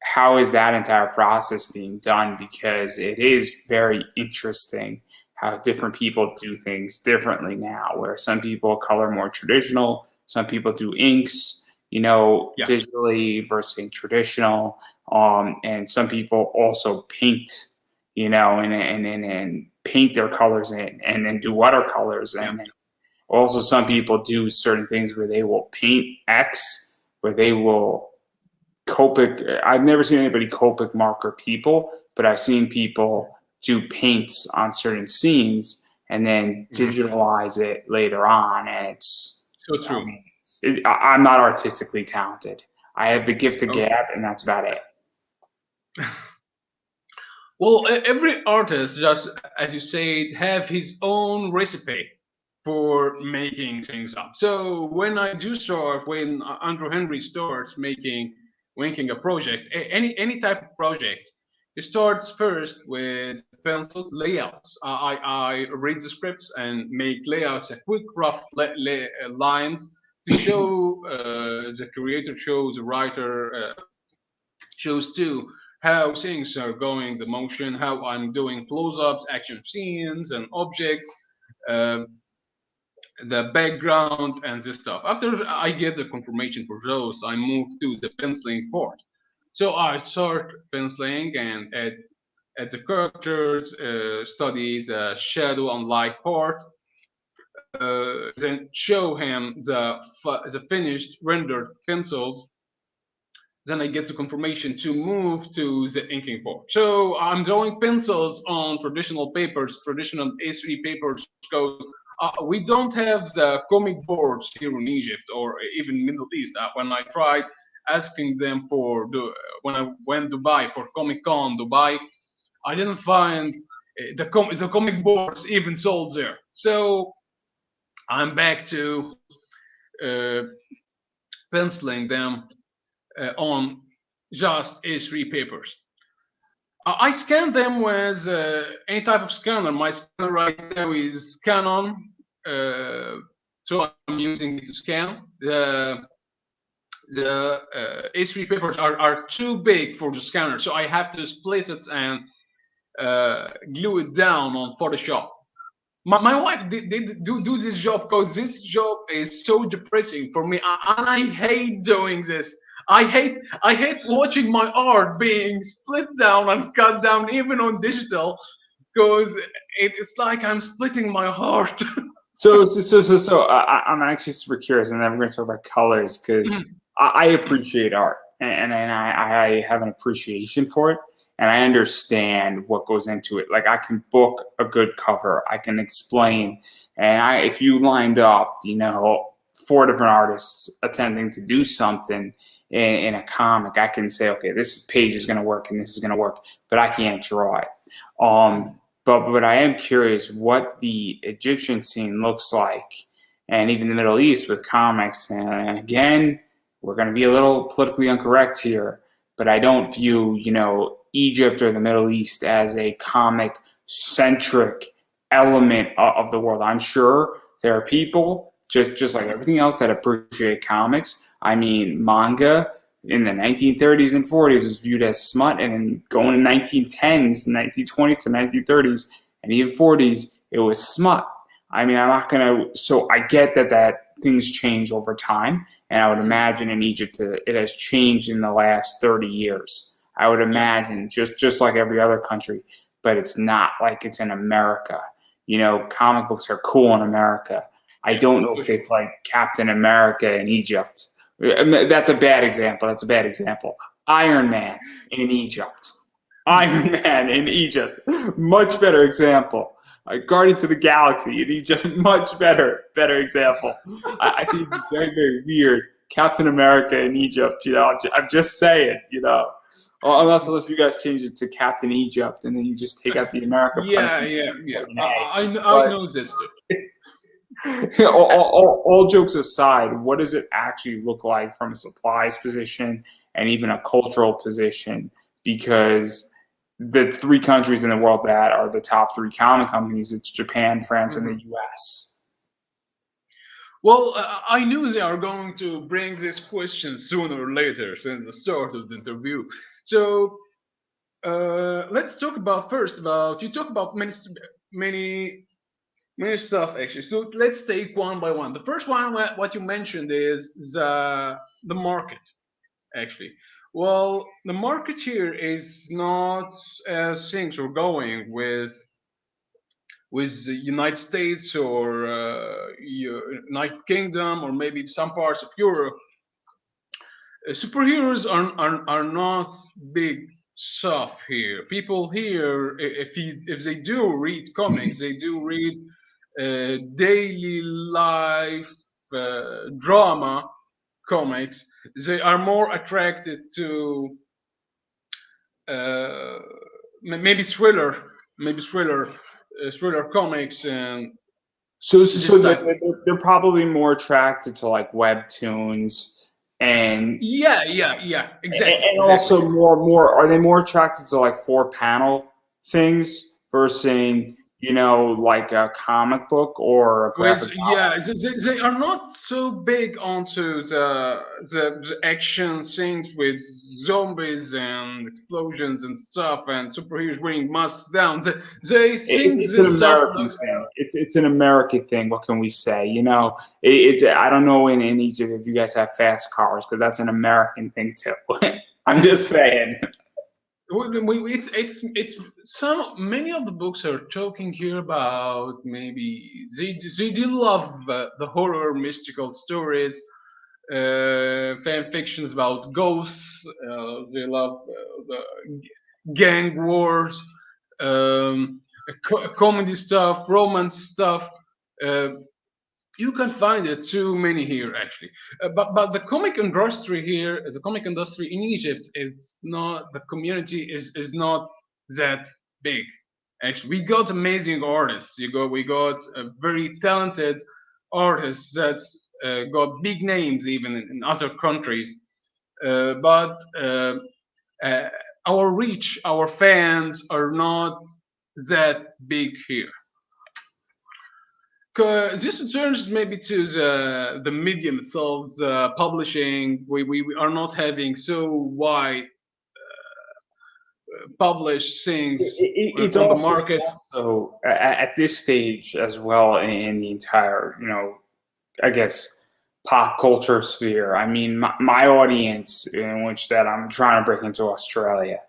how is that entire process being done? Because it is very interesting how different people do things differently now, where some people color more traditional, some people do inks, digitally versus traditional, and some people also paint, and paint their colors in, and then do watercolors, and then also some people do certain things where they will paint X, where they will Copic. I've never seen anybody Copic marker people, but I've seen people do paints on certain scenes and then digitalize it later on, and it's so true. I'm not artistically talented. I have the gift of gab, and that's about it. Well, every artist, just as you say, have his own recipe for making things up. So when Andrew Henry starts making a project, any type of project, he starts first with pencils, layouts. I read the scripts and make layouts, a quick rough lines to show the creator, shows the writer, shows too how things are going, the motion, how I'm doing close-ups, action scenes, and objects, the background, and this stuff. After I get the confirmation for those, I move to the penciling part. So I start penciling and at the characters, study the shadow and light part, then show him the finished rendered pencils. Then I get the confirmation to move to the inking part. So I'm drawing pencils on traditional papers, traditional A3 papers. We don't have the comic boards here in Egypt or even Middle East. When I tried, asking them for when I went Dubai for Comic Con Dubai, I didn't find the comic books even sold there. So I'm back to uh, penciling them on just A3 papers. I scan them with any type of scanner. My scanner right now is Canon, so I'm using it to scan. The A3 papers are too big for the scanner, so I have to split it and glue it down on Photoshop. My wife did do this job because this job is so depressing for me, and I hate doing this. I hate watching my art being split down and cut down, even on digital, because it's like I'm splitting my heart. I'm actually super curious, and then we're going to talk about colors because I appreciate art, and I have an appreciation for it, and I understand what goes into it. Like I can book a good cover, I can explain, and if you lined up, four different artists attempting to do something in a comic, I can say, okay, this page is going to work and this is going to work, but I can't draw it. But I am curious what the Egyptian scene looks like, and even the Middle East with comics. And again, we're going to be a little politically incorrect here, but I don't view, Egypt or the Middle East as a comic-centric element of the world. I'm sure there are people, just like everything else, that appreciate comics. I mean, manga in the 1930s and 40s was viewed as smut, and in going in 1910s, 1920s to 1930s, and even 40s, it was smut. I mean, so I get that things change over time, and I would imagine in Egypt it has changed in the last 30 years. I would imagine just like every other country, but it's not like it's in America. Comic books are cool in America. I don't know if they play Captain America in Egypt. That's a bad example. Iron Man in Egypt. Much better example. Guardians of the Galaxy in Egypt. Much better example. I think it's very, very weird. Captain America in Egypt. I'm just saying. Unless you guys change it to Captain Egypt and then you just take out the America. Yeah. I know this too. all jokes aside, what does it actually look like from a supplies position and even a cultural position? Because the three countries in the world that are the top three comic companies, it's Japan, France, and the US. Well, I knew they are going to bring this question sooner or later since the start of the interview. So let's talk you talk about many stuff actually. So let's take one by one. The first one, what you mentioned, is the market actually. Well, the market here is not as things are going with the United States or United Kingdom or maybe some parts of Europe. Superheroes are not big stuff here. People here, if they do read comics, they do read daily life drama comics. They are more attracted to maybe thriller comics and so they're probably more attracted to like webtoons and exactly. And also more are they more attracted to like 4-panel things versus like a comic book or a graphic novel? They are not so big onto the action things with zombies and explosions and stuff and superheroes wearing masks down. They think It's an this stuff American looks. thing. It's an American thing. What can we say? I don't know in Egypt if you guys have fast cars because that's an American thing too. I'm just saying. It's many of the books are talking here about maybe they do love the horror mystical stories, fan fictions about ghosts. They love the gang wars, comedy stuff, romance stuff. you can find it too many here actually. But the comic industry here, the comic industry in Egypt, it's not, the community is not that big. Actually, we got amazing artists. We got very talented artists that got big names even in other countries. But uh, our reach, our fans are not that big here. This returns maybe to the medium itself, the publishing. We are not having so wide published things It's on the also market. at this stage as well in the entire, I guess, pop culture sphere. I mean, my audience in which that I'm trying to break into Australia.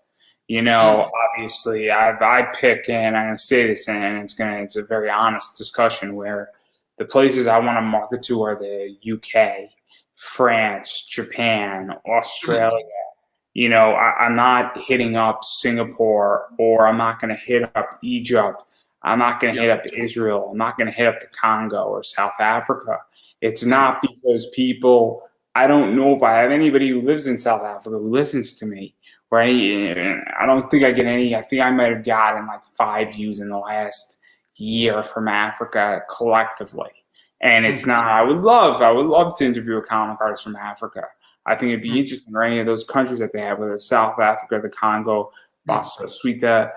Mm, Obviously, I pick, and I'm gonna say this, and it's a very honest discussion where the places I want to market to are the UK, France, Japan, mm, Australia. I'm not hitting up Singapore, or I'm not going to hit up Egypt. I'm not going to yeah. hit up Israel. I'm not going to hit up the Congo or South Africa. It's Mm, not because people, I don't know if I have anybody who lives in South Africa who listens to me, right? I don't think I get any. I think I might have gotten like 5 views in the last year from Africa collectively. And it's mm, not, I would love to interview a comic artist from Africa. I think it'd be mm, interesting, or any of those countries that they have, whether it's South Africa, the Congo, mm. Botswana,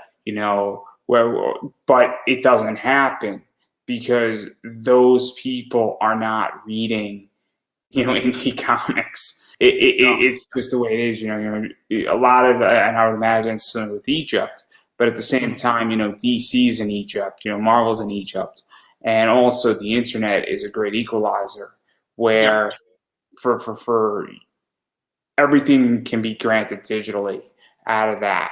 where, but it doesn't happen because those people are not reading, indie comics. Yeah. It's just the way it is, a lot of, and I would imagine similar with Egypt, but at the same Mm, time, DC's in Egypt, Marvel's in Egypt, and also the internet is a great equalizer yeah. where for everything can be granted digitally out of that.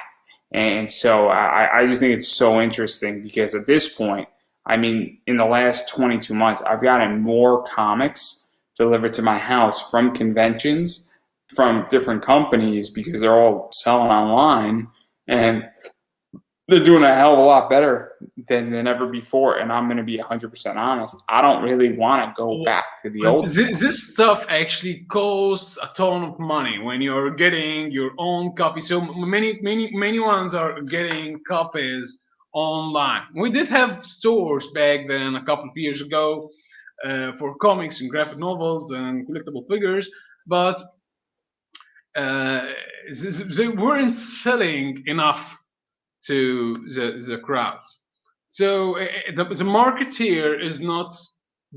And so I just think it's so interesting because at this point, I mean, in the last 22 months, I've gotten more comics delivered to my house from conventions, from different companies, because they're all selling online. And they're doing a hell of a lot better than ever before. And I'm going to be 100% honest. I don't really want to go Well, back to the old stuff. this stuff actually costs a ton of money when you're getting your own copy. So many ones are getting copies online. We did have stores back then a couple of years ago for comics and graphic novels and collectible figures, but uh, they weren't selling enough to the crowds. So the market here is not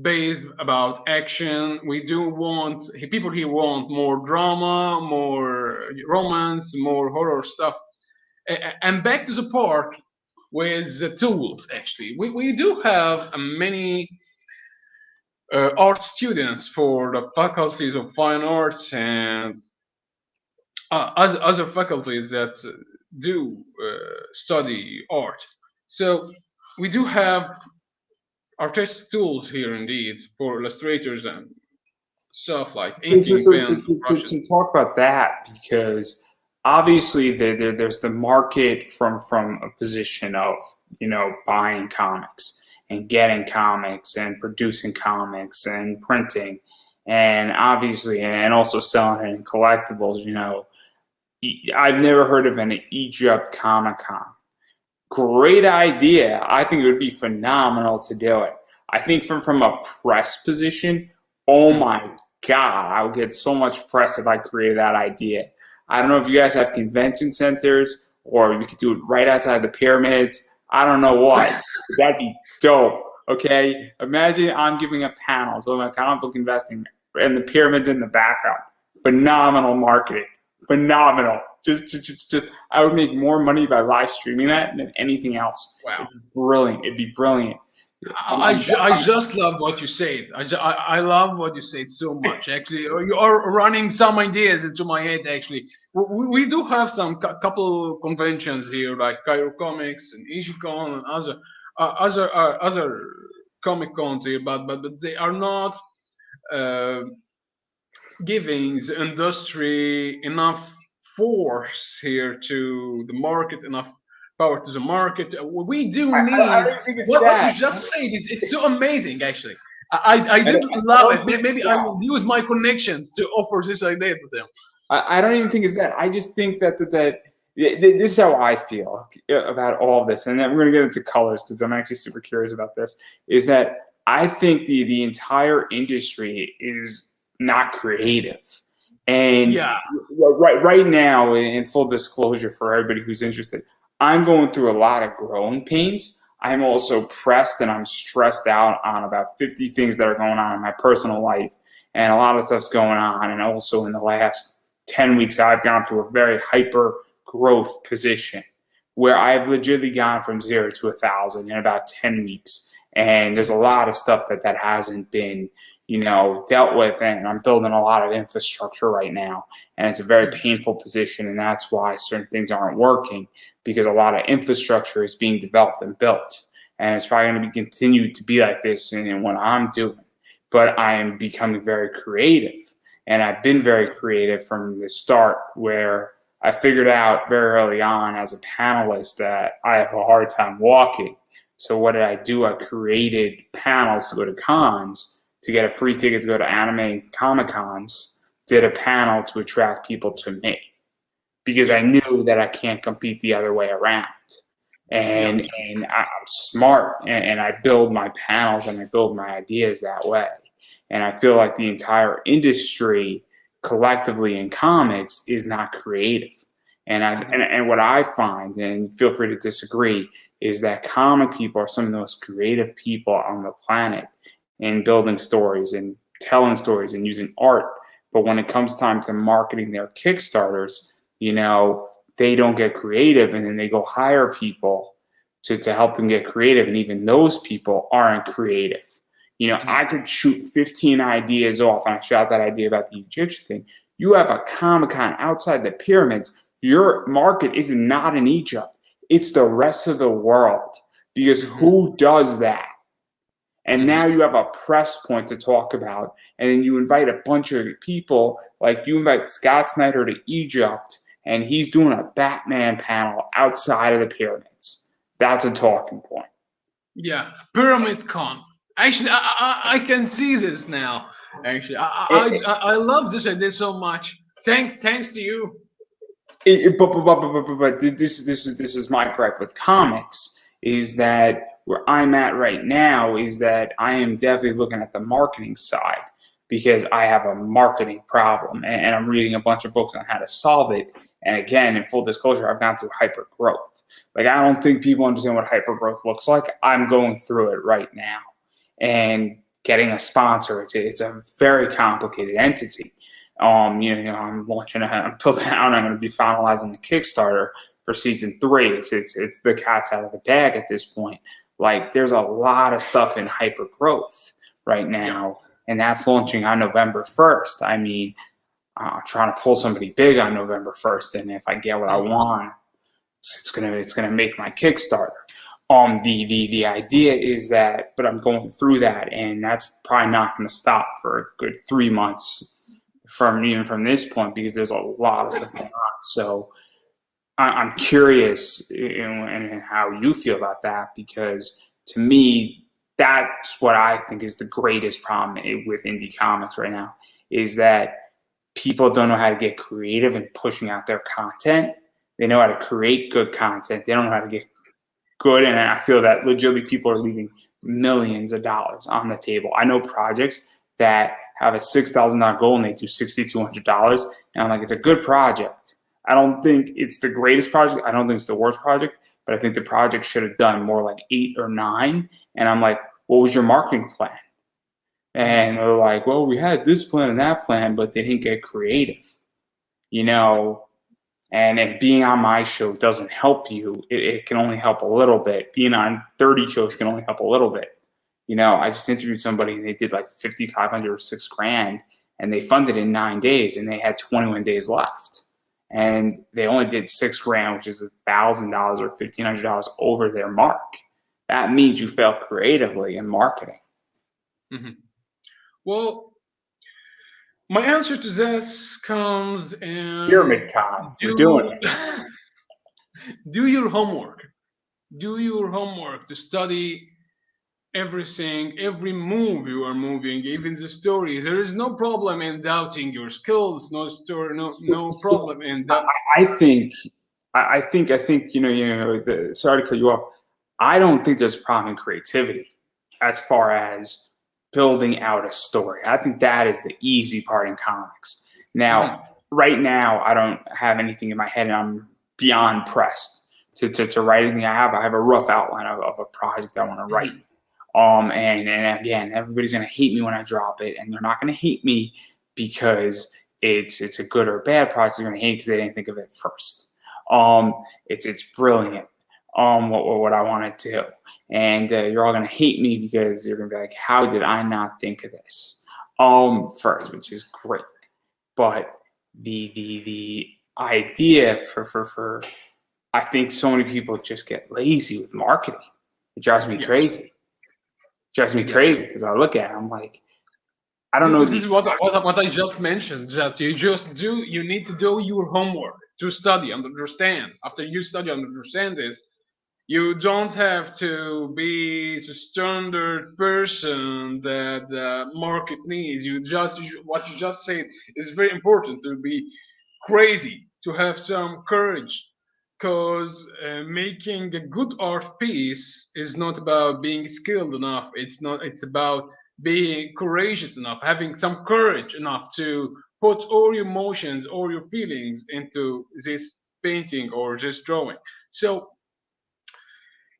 based about action. We do want, people here want more drama, more romance, more horror stuff. And back to the part with the tools. Actually, we do have many art students for the faculties of fine arts and other faculties that do study art. So we do have artistic tools here indeed for illustrators and stuff like inking, So pens, brushes. to talk about that, because obviously there's the market from a position of buying comics and getting comics and producing comics and printing, and obviously and also selling it in collectibles. I've never heard of an Egypt Comic Con. Great idea. I think it would be phenomenal to do it. I think from a press position, oh Mm. my God, I would get so much press if I created that idea. I don't know if you guys have convention centers or we could do it right outside the pyramids. I don't know what. That'd be dope. Okay? Imagine I'm giving a panel talking about comic book investing and the pyramids in the background. Phenomenal marketing. Phenomenal. Just I would make more money by live streaming that than anything else. Wow. It'd be brilliant. It'd be brilliant. I just love what you said. I love what you said so much. Actually, you are running some ideas into my head. Actually, we do have some couple conventions here, like Cairo Comics and Ishicon and other comic cons here, but they are not uh, giving the industry enough force here to the market, enough power to the market. We do I need don't think it's what you that. just said is it's so amazing actually. I And did I love don't it. think it's Maybe I that. will use my connections to offer this idea to them. I don't even think it's that. I just think that this is how I feel about all of this, and then we're going to get into colors because I'm actually super curious about this. Is that I think the entire industry is not creative, and Yeah. right now, in full disclosure for everybody who's interested, I'm going through a lot of growing pains. I'm also pressed and I'm stressed out on about 50 things that are going on in my personal life, and a lot of stuff's going on, and also in the last 10 weeks, I've gone through a very hyper growth position where I've legitimately gone from 0 to 1,000 in about 10 weeks. And there's a lot of stuff that hasn't been, dealt with. And I'm building a lot of infrastructure right now. And it's a very painful position. And that's why certain things aren't working, because a lot of infrastructure is being developed and built. And it's probably going to be continued to be like this in what I'm doing. But I am becoming very creative. And I've been very creative from the start, where I figured out very early on as a panelist that I have a hard time walking. So what did I do? I created panels to go to cons, to get a free ticket to go to anime and comic cons, did a panel to attract people to me, because I knew that I can't compete the other way around. Yeah. And I'm smart, and I build my panels and I build my ideas that way. And I feel like the entire industry collectively in comics is not creative. And what I find, and feel free to disagree, is that comic people are some of the most creative people on the planet in building stories and telling stories and using art. But when it comes time to marketing their Kickstarters, they don't get creative, and then they go hire people to help them get creative. And even those people aren't creative. I could shoot 15 ideas off, and I shot that idea about the Egyptian thing. You have a Comic-Con outside the pyramids. Your market is not in Egypt. It's the rest of the world, because who does that? And now you have a press point to talk about, and then you invite a bunch of people, like you invite Scott Snyder to Egypt, and he's doing a Batman panel outside of the pyramids. That's a talking point. Yeah. Pyramid Con. Actually, I can see this now. Actually, I love this idea so much. Thanks to you. But this is my gripe with comics, is that where I'm at right now is that I am definitely looking at the marketing side, because I have a marketing problem, and I'm reading a bunch of books on how to solve it. And again, in full disclosure, I've gone through hyper growth. Like, I don't think people understand what hyper growth looks like. I'm going through it right now, and getting a sponsor. It's a very complicated entity. I'm launching. I'm building out. I'm going to be finalizing the Kickstarter for season 3. It's the cat's out of the bag at this point. Like, there's a lot of stuff in hyper growth right now, and that's launching on November 1st. I mean, I'm trying to pull somebody big on November 1st, and if I get what I want, it's gonna make my Kickstarter. The idea is that, but I'm going through that, and that's probably not going to stop for a good 3 months from this point, because there's a lot of stuff going on. So I'm curious in how you feel about that, because to me, that's what I think is the greatest problem with indie comics right now, is that people don't know how to get creative in pushing out their content. They know how to create good content. They don't know how to get good. And I feel that legitimately people are leaving millions of dollars on the table. I know projects that have a $6,000 goal and they do $6,200. And I'm like, it's a good project. I don't think it's the greatest project. I don't think it's the worst project, but I think the project should have done more like 8 or 9. And I'm like, what was your marketing plan? And they're like, well, we had this plan and that plan, but they didn't get creative, and if being on my show doesn't help you, it can only help a little bit. Being on 30 shows can only help a little bit. I just interviewed somebody and they did like 5,500 or $6,000, and they funded in 9 days, and they had 21 days left. And they only did $6,000, which is $1,000 or $1,500 over their mark. That means you failed creatively in marketing. Well, my answer to this comes in Pyramid Con. We're doing it. Do your homework. Do your homework to study everything, every move you are moving, even the story. There is no problem in doubting your skills. No story, no problem in that. I think, sorry to cut you off. I don't think there's a problem in creativity as far as building out a story. I think that is the easy part in comics. Now, right now, I don't have anything in my head, and I'm beyond pressed to write anything. I have a rough outline of a project I want to write. And again, everybody's gonna hate me when I drop it, and they're not gonna hate me because it's a good or bad project. They're gonna hate because they didn't think of it first. It's brilliant. What I want to do, and you're all gonna hate me because you're gonna be like, how did I not think of this first? Which is great, but the idea for I think so many people just get lazy with marketing. It drives me crazy. Because I look at it, I'm like, I don't know. This is what I just mentioned. That you need to do your homework, to study and understand. After you study and understand this, you don't have to be the standard person that the market needs. What you just said is very important, to be crazy, to have some courage, because making a good art piece is not about being skilled enough. It's about being courageous enough, having some courage enough to put all your emotions, all your feelings into this painting or this drawing. So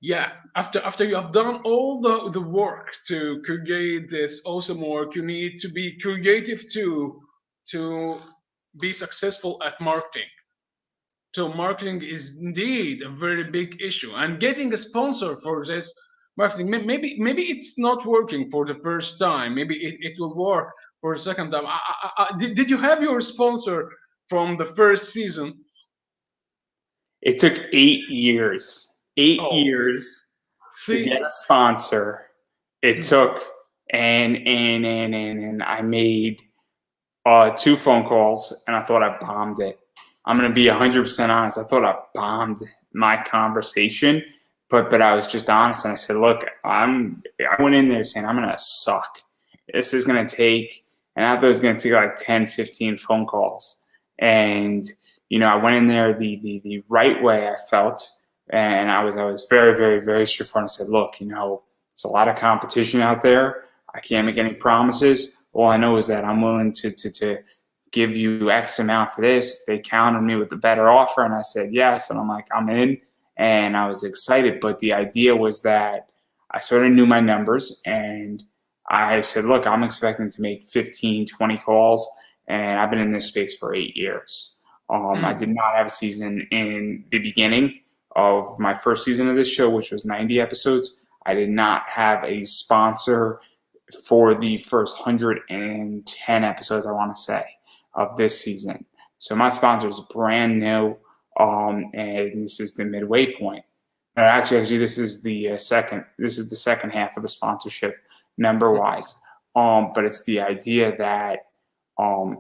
yeah, after you have done all the work to create this awesome work, you need to be creative too, to be successful at marketing. So marketing is indeed a very big issue, and getting a sponsor for this marketing, maybe it's not working for the first time. Maybe it will work for the second time. Did you have your sponsor from the first season? It took 8 years. 8 years to See, get a sponsor. It took, and I made 2 phone calls, and I thought I bombed it. I'm gonna be 100% honest. I thought I bombed my conversation, but I was just honest, and I said, look, I went in there saying I'm gonna suck. This is gonna take, and I thought it was gonna take like 10, 15 phone calls, and I went in there the right way, I felt, and I was very, very, very straightforward and said, look, there's a lot of competition out there. I can't make any promises. All I know is that I'm willing to give you X amount for this. They countered me with a better offer, and I said yes, and I'm like, I'm in, and I was excited. But the idea was that I sort of knew my numbers, and I said, look, I'm expecting to make 15, 20 calls, and I've been in this space for 8 years. I did not have a season in the beginning of my first season of this show, which was 90 episodes. I did not have a sponsor for the first 110 episodes, I want to say, of this season. So my sponsor is brand new, and this is the midway point. Actually, this is the second. This is the second half of the sponsorship, number wise. But it's the idea that I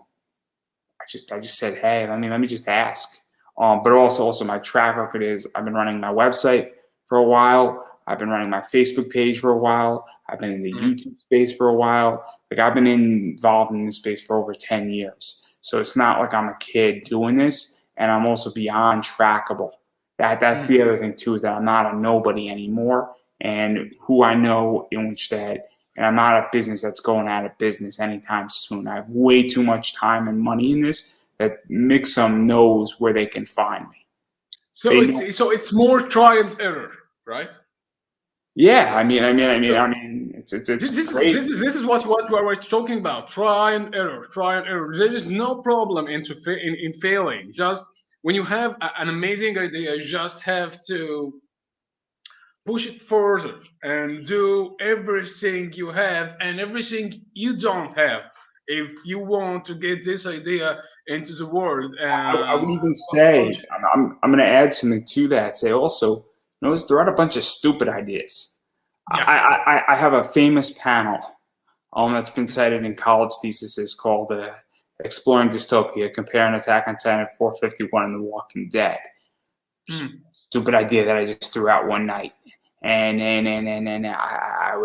just said, hey, let me just ask. But also my track record is I've been running my website for a while. I've been running my Facebook page for a while. I've been in the YouTube space for a while. Like, I've been involved in this space for over 10 years. So it's not like I'm a kid doing this, and I'm also beyond trackable. That's the other thing too, is that I'm not a nobody anymore, and who I know in which that, and I'm not a business that's going out of business anytime soon. I have way too much time and money in this that Mixum knows where they can find me. So it's more trial and error, right? Yeah, I mean, it's crazy. This is what we're talking about. Try and error. There is no problem in failing. Just when you have an amazing idea, you just have to push it further and do everything you have and everything you don't have if you want to get this idea into the world. I would even say, I'm going to add something to that. Say also, notice there are a bunch of stupid ideas. Yeah. I have a famous panel that's been cited in college theses called Exploring Dystopia, Comparing Attack on Titan, 451, and The Walking Dead. Stupid idea that I just threw out one night. and I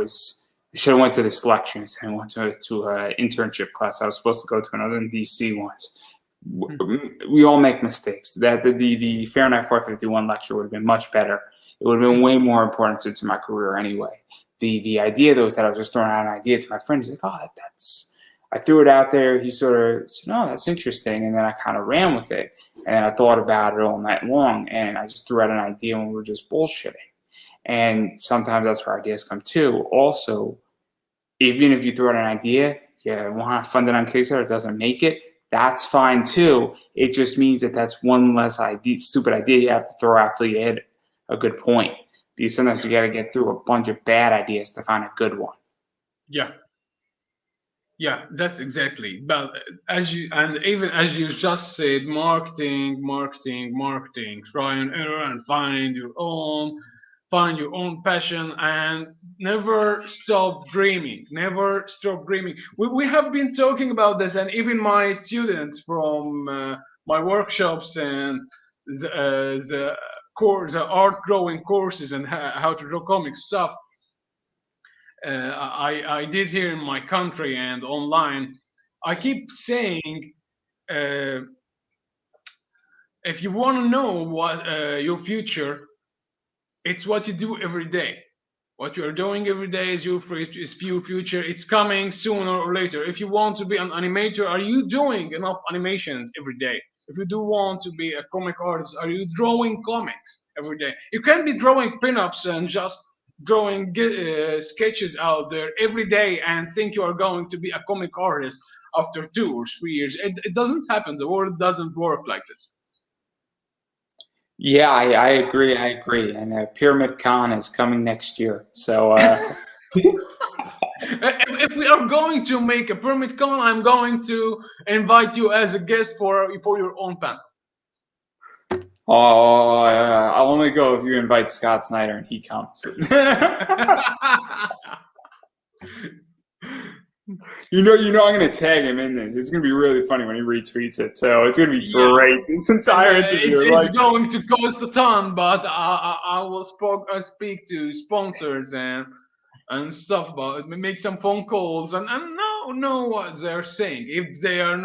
should have went to the selections and went to an internship class. I was supposed to go to another in DC once. We all make mistakes. That the Fahrenheit 451 lecture would have been much better. It would have been way more important to my career anyway. The idea though is that I was just throwing out an idea to my friend. He's like, "Oh, that's." I threw it out there. He sort of said, "Oh, that's interesting," and then I kind of ran with it. And then I thought about it all night long, and I just threw out an idea when we were just bullshitting. And sometimes that's where ideas come too. Also, even if you throw out an idea, you want to fund it on Kickstarter, it doesn't make it, that's fine too. It just means that that's one less stupid idea you have to throw out till you hit a good point. Because sometimes you got to get through a bunch of bad ideas to find a good one. Yeah. Yeah, that's exactly. But even as you just said, marketing, try and error and find your own passion, and never stop dreaming. Never stop dreaming. We have been talking about this, and even my students from my workshops and the art drawing courses and how to draw comics stuff. I did here in my country and online. I keep saying, if you want to know what your future, it's what you do every day. What you are doing every day is your future. It's coming sooner or later. If you want to be an animator, are you doing enough animations every day? If you do want to be a comic artist, are you drawing comics every day? You can't be drawing pinups and just drawing sketches out there every day and think you are going to be a comic artist after 2 or 3 years. It doesn't happen. The world doesn't work like this. Yeah, I agree. And Pyramid Con is coming next year. So if we are going to make a Pyramid Con, I'm going to invite you as a guest for your own panel. Oh, I'll only go if you invite Scott Snyder and he comes. You know, I'm going to tag him in this. It's going to be really funny when he retweets it. So it's going to be great. This entire interview. It's going to cost a ton, but I will speak to sponsors and stuff about it. Make some phone calls and know what they're saying. If they're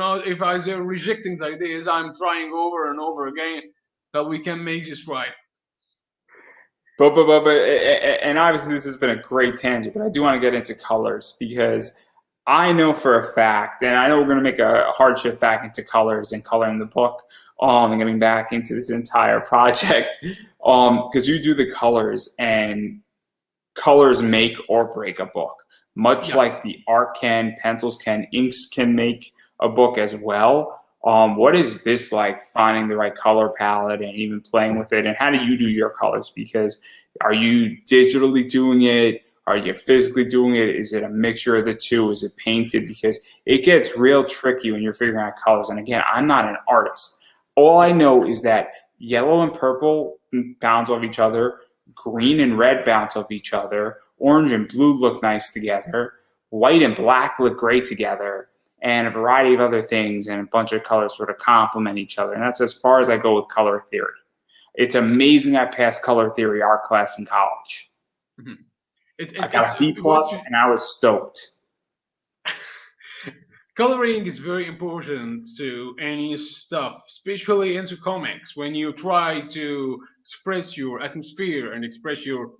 rejecting the ideas, I'm trying over and over again that we can make this right. But and obviously this has been a great tangent, but I do want to get into colors because I know for a fact, and I know we're going to make a hard shift back into colors and coloring the book, and getting back into this entire project, because you do the colors, and colors make or break a book. Much like the art can, pencils can, inks can make a book as well. What is this like, finding the right color palette and even playing with it? And how do you do your colors? Because are you digitally doing it? Are you physically doing it? Is it a mixture of the two? Is it painted? Because it gets real tricky when you're figuring out colors. And again, I'm not an artist. All I know is that yellow and purple bounce off each other. Green and red bounce off each other. Orange and blue look nice together. White and black look great together. And a variety of other things and a bunch of colors sort of complement each other. And that's as far as I go with color theory. It's amazing I passed color theory art class in college. Mm-hmm. I got a B+, and I was stoked. Coloring is very important to any stuff, especially into comics. When you try to express your atmosphere and express your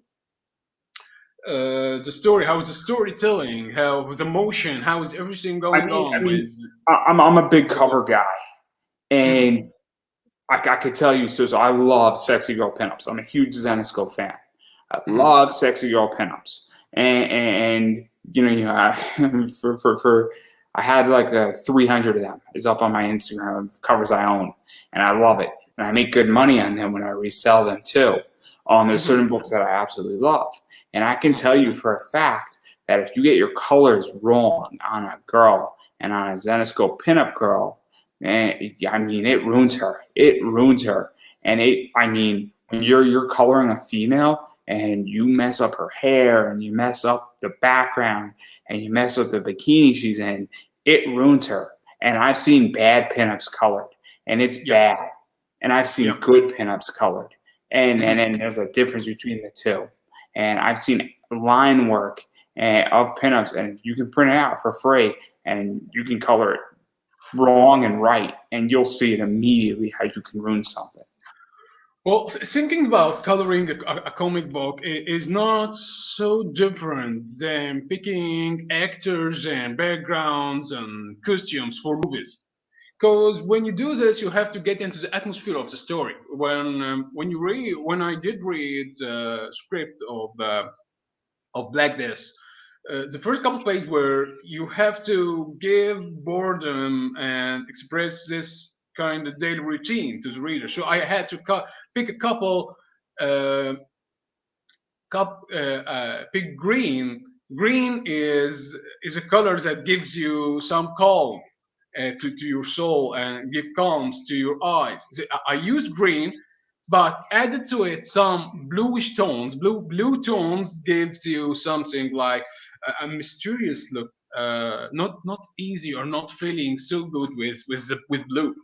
the story, how is the storytelling, how is the motion, how is everything going on? I'm a big cover guy, and I could tell you, so I love sexy girl pinups. I'm a huge Zenescope fan. I love sexy girl pinups, and I had like 300 of them. It's up on my Instagram of covers I own, and I love it, and I make good money on them when I resell them too. There's certain books that I absolutely love. And I can tell you for a fact that if you get your colors wrong on a girl and on a Zenescope pinup girl, it ruins her. It ruins her. And when you're coloring a female and you mess up her hair and you mess up the background and you mess up the bikini she's in, it ruins her. And I've seen bad pinups colored, and it's bad. And I've seen good pinups colored. And there's a difference between the two. and I've seen line work of pinups, and you can print it out for free, and you can color it wrong and right, and you'll see it immediately how you can ruin something. Well, thinking about coloring a comic book is not so different than picking actors and backgrounds and costumes for movies. Because when you do this, you have to get into the atmosphere of the story. When I did read the script of Black Death, the first couple of pages where you have to give boredom and express this kind of daily routine to the reader. So I had to pick a couple, uh, pick green. Green is a color that gives you some calm to your soul and give calms to your eyes. I used green, but added to it some bluish tones. Blue tones gives you something like a mysterious look, not easy or not feeling so good with blue.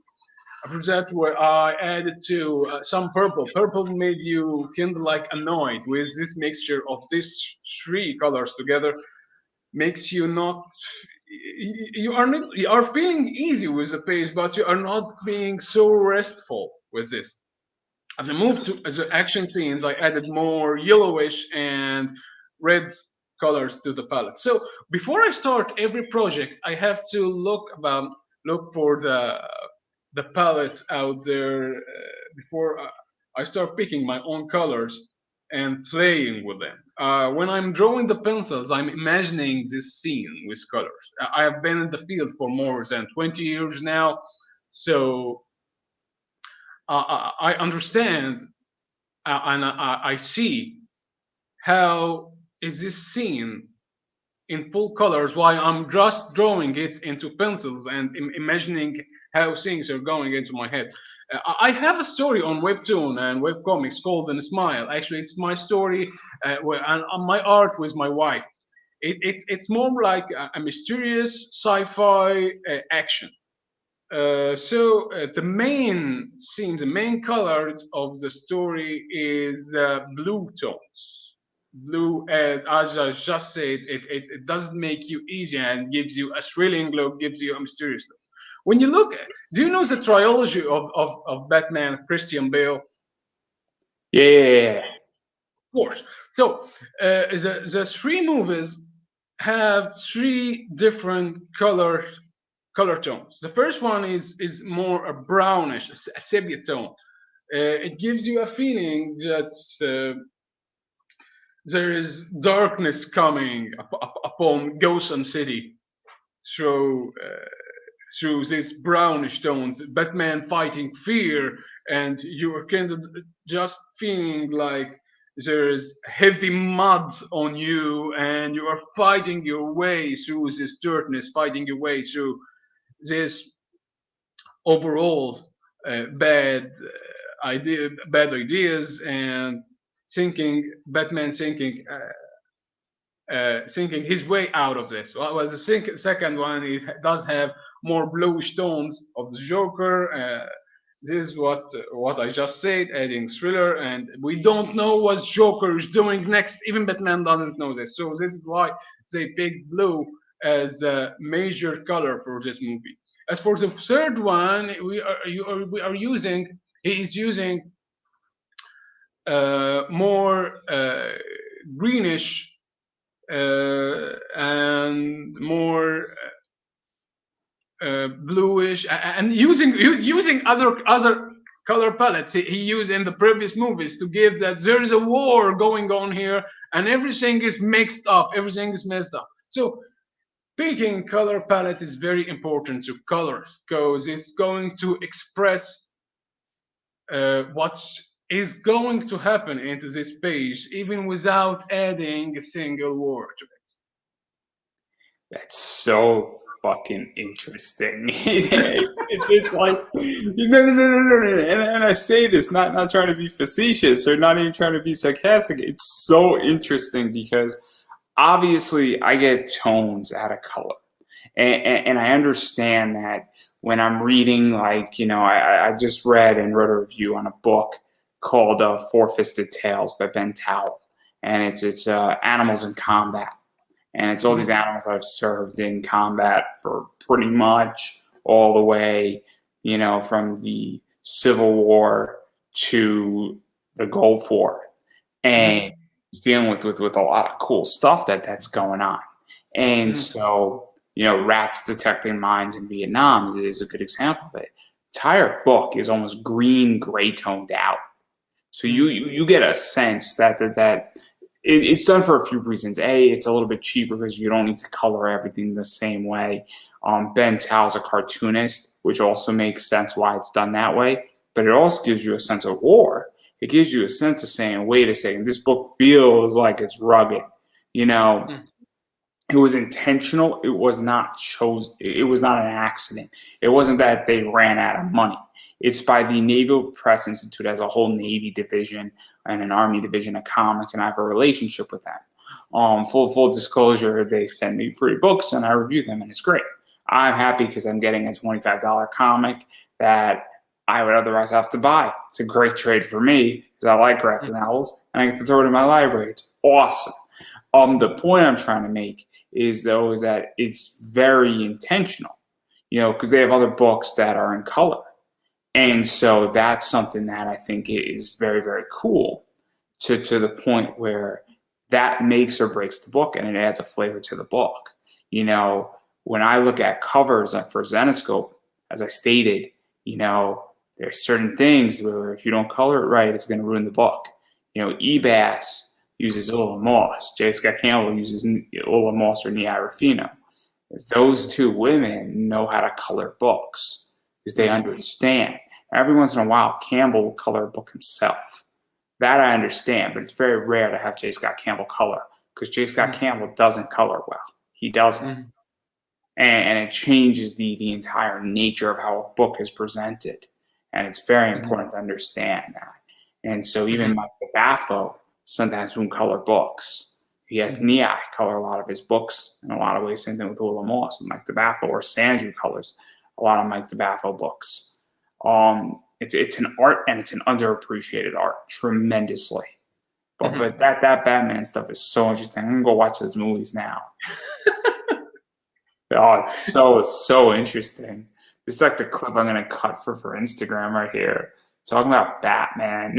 After that, where I added to some purple. Purple made you kind of like annoyed with this mixture of these three colors together. Makes you not. You are feeling easy with the pace, but you are not being so restful with this. As I moved to the action scenes, I added more yellowish and red colors to the palette. So before I start every project, I have to look for the palettes out there before I start picking my own colors and playing with them. When I'm drawing the pencils, I'm imagining this scene with colors. I have been in the field for more than 20 years now, so I understand and I see how is this scene in full colors while I'm just drawing it into pencils and imagining how things are going into my head. I have a story on Webtoon and webcomics called "The Smile." Actually, it's my story and my art with my wife. It's more like a mysterious sci-fi action. The main theme, the main color of the story is blue tones. Blue, as I just said, it doesn't make you easy and gives you a thrilling look, gives you a mysterious look. When you look, do you know the trilogy of Batman, Christian Bale? Yeah. Of course. So the three movies have three different color tones. The first one is more a brownish, a sepia tone. It gives you a feeling that there is darkness coming upon Gotham City through these brownish tones. Batman fighting fear, and you are kind of just feeling like there is heavy mud on you, and you are fighting your way through this dirtness, fighting your way through this overall bad ideas, and Batman thinking his way out of this. Well, the second one does have more bluish tones of the Joker. This is what I just said, adding thriller, and we don't know what Joker is doing next. Even Batman doesn't know this, so this is why they picked blue as a major color for this movie. As for the third one, he is using more greenish and more bluish, and using other color palettes he used in the previous movies to give that there is a war going on here and everything is mixed up, everything is messed up. So picking color palette is very important to colors because it's going to express what is going to happen into this page even without adding a single word to it. That's so fucking interesting. It's like no. And I say this not trying to be facetious or not even trying to be sarcastic. It's so interesting because obviously I get tones out of color, and I understand that when I'm reading, like, I just read and wrote a review on a book called Four Fisted Tales by Ben Towell. and it's animals in combat, and it's all these animals that have served in combat for pretty much all the way, from the Civil War to the Gulf War, and it's dealing with a lot of cool stuff that's going on. And so, rats detecting mines in Vietnam is a good example of it. The entire book is almost green, gray toned out. So you get a sense that it's done for a few reasons. A, it's a little bit cheaper because you don't need to color everything the same way. Ben Tao's a cartoonist, which also makes sense why it's done that way. But it also gives you a sense of war. It gives you a sense of saying, wait a second, this book feels like it's rugged. It was intentional. It was not chosen. It was not an accident. It wasn't that they ran out of money. It's by the Naval Press Institute as a whole Navy division and an Army division of comics, and I have a relationship with them. Full disclosure, they send me free books and I review them, and it's great. I'm happy because I'm getting a $25 comic that I would otherwise have to buy. It's a great trade for me because I like graphic novels and I get to throw it in my library. It's awesome. The point I'm trying to make is that it's very intentional, because they have other books that are in color. And so that's something that I think is very, very cool to the point where that makes or breaks the book and it adds a flavor to the book. When I look at covers for Zenescope, as I stated, there's certain things where if you don't color it right, it's going to ruin the book. Ebass uses Ulla Moss. J. Scott Campbell uses Ulla Moss or Nia Rufino. Those two women know how to color books because they understand. Every once in a while, Campbell will color a book himself. That I understand, but it's very rare to have J. Scott Campbell color because J. Scott Campbell doesn't color well. He doesn't. And it changes the entire nature of how a book is presented. And it's very important to understand that. And so even Mike DeBaffo sometimes won't color books. He has Nia color a lot of his books in a lot of ways. Same thing with Ulla Moss and Mike DeBaffo, or Sanju colors a lot of Mike DeBaffo books. It's an art, and it's an underappreciated art tremendously. But that Batman stuff is so interesting. I'm gonna go watch those movies now. It's so interesting. It's like the clip I'm gonna cut for Instagram right here, talking about Batman.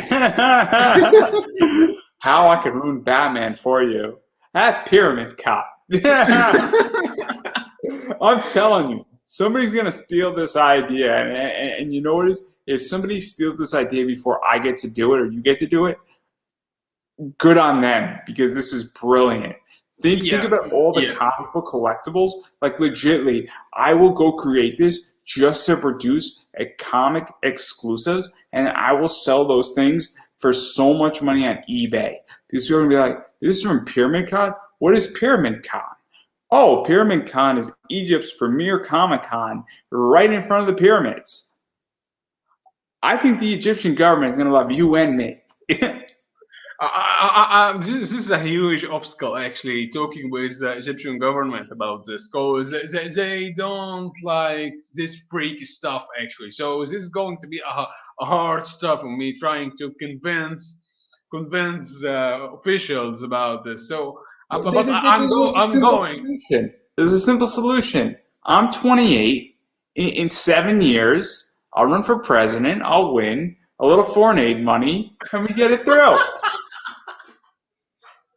How I could ruin Batman for you. That Pyramid Cop. I'm telling you, somebody's gonna steal this idea, and you know what it is? If somebody steals this idea before I get to do it or you get to do it, good on them, because this is brilliant. Think about all the comic book collectibles. Like, legitly, I will go create this just to produce a comic exclusives, and I will sell those things for so much money on eBay. Because people are going to be like, this is from Pyramid Con? What is Pyramid Con? Oh, Pyramid Con is Egypt's premier Comic-Con right in front of the pyramids. I think the Egyptian government is going to love you and me. This is a huge obstacle, actually, talking with the Egyptian government about this, because they don't like this freaky stuff, actually. So this is going to be a hard stuff for me trying to convince officials about this. So, I'm going. There's a simple solution. I'm 28. In 7 years, I'll run for president. I'll win a little foreign aid money, and we get it through.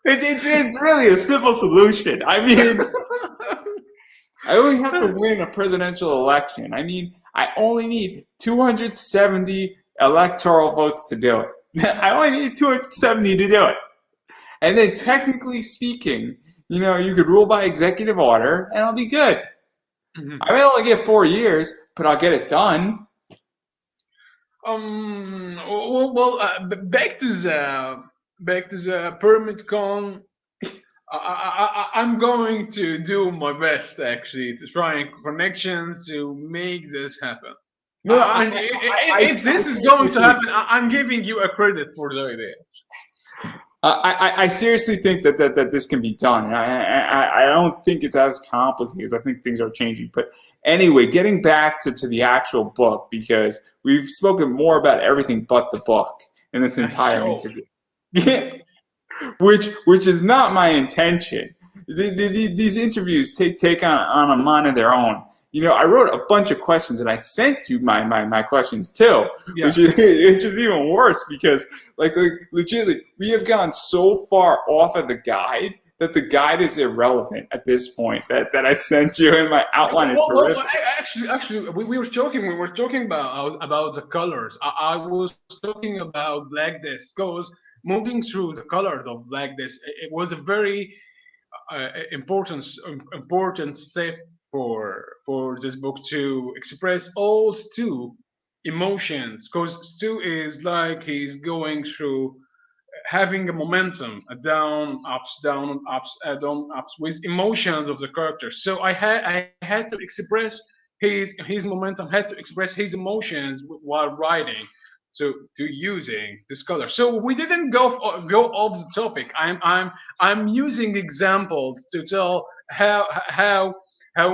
It's really a simple solution. I mean, I only have to win a presidential election. I mean, I only need 270 electoral votes to do it. I only need 270 to do it. And then, technically speaking, you could rule by executive order, and I'll be good. I may only get 4 years, but I'll get it done. Back to the Pyramid Con. I'm going to do my best, actually, to try and connections to make this happen. No, if this is going to happen, I'm giving you a credit for the idea. I seriously think that this can be done. I don't think it's as complicated as I think things are changing. But anyway, getting back to the actual book, because we've spoken more about everything but the book in this entire interview. which is not my intention. These interviews take on a mind of their own. I wrote a bunch of questions and I sent you my questions too, Yeah. which is even worse because like legitimately we have gone so far off of the guide that the guide is irrelevant at this point. That I sent you and my outline is horrific. Actually, we were talking. We were talking about the colors. I was talking about Black Death because moving through the colors of Black Death, it was a very important step for this book to express all Stu emotions. Because Stu is like he's going through having a momentum, a down, ups, down, ups with emotions of the character. So I had to express his momentum, had to express his emotions while writing. So to using this color. So we didn't go off the topic. I'm using examples to tell how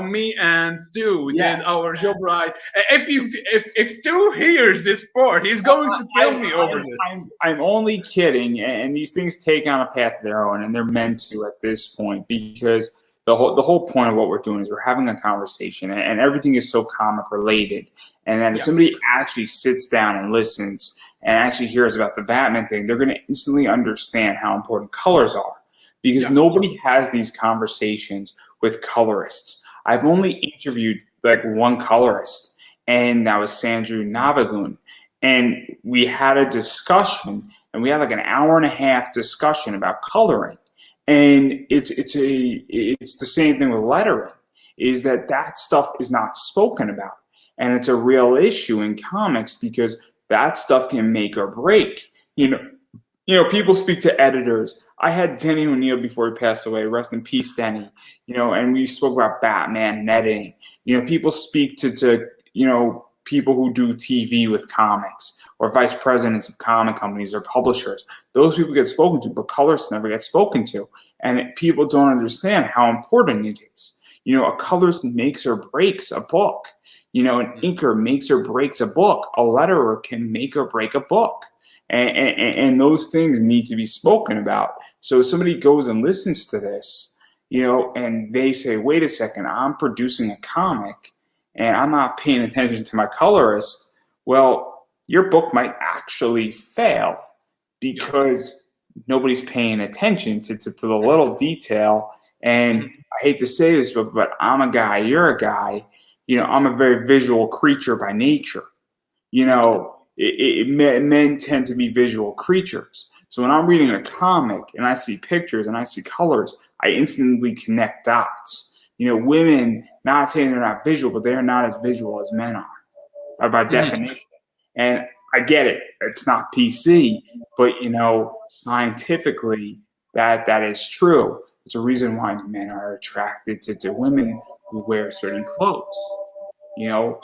me and Stu did Yes. our job right. If Stu hears this part, he's going to kill me over this. I'm only kidding, and these things take on a path of their own, and they're meant to at this point because the whole point of what we're doing is we're having a conversation, and everything is so comic related, and then if Yeah. somebody actually sits down and listens and actually hears about the Batman thing, they're going to instantly understand how important colors are because Yeah. nobody has these conversations with colorists. I've only interviewed like one colorist, and that was Sandru Navagun. And we had a discussion, and we had like an hour and a half discussion about coloring. And it's the same thing with lettering, is that stuff is not spoken about. And it's a real issue in comics because that stuff can make or break. People speak to editors. I had Denny O'Neil before he passed away. Rest in peace, Denny. And we spoke about Batman and editing. People speak to people who do TV with comics or vice presidents of comic companies or publishers. Those people get spoken to, but colorists never get spoken to. And people don't understand how important it is. A colorist makes or breaks a book. An inker makes or breaks a book. A letterer can make or break a book. And those things need to be spoken about. So if somebody goes and listens to this, and they say, wait a second, I'm producing a comic and I'm not paying attention to my colorist, well, your book might actually fail because nobody's paying attention to the little detail. And I hate to say this, but I'm a guy, you're a guy. I'm a very visual creature by nature. Men tend to be visual creatures. So when I'm reading a comic and I see pictures and I see colors, I instantly connect dots. Women, not saying they're not visual, but they're not as visual as men are by definition. And I get it. It's not PC, but scientifically that is true. It's a reason why men are attracted to women who wear certain clothes. Here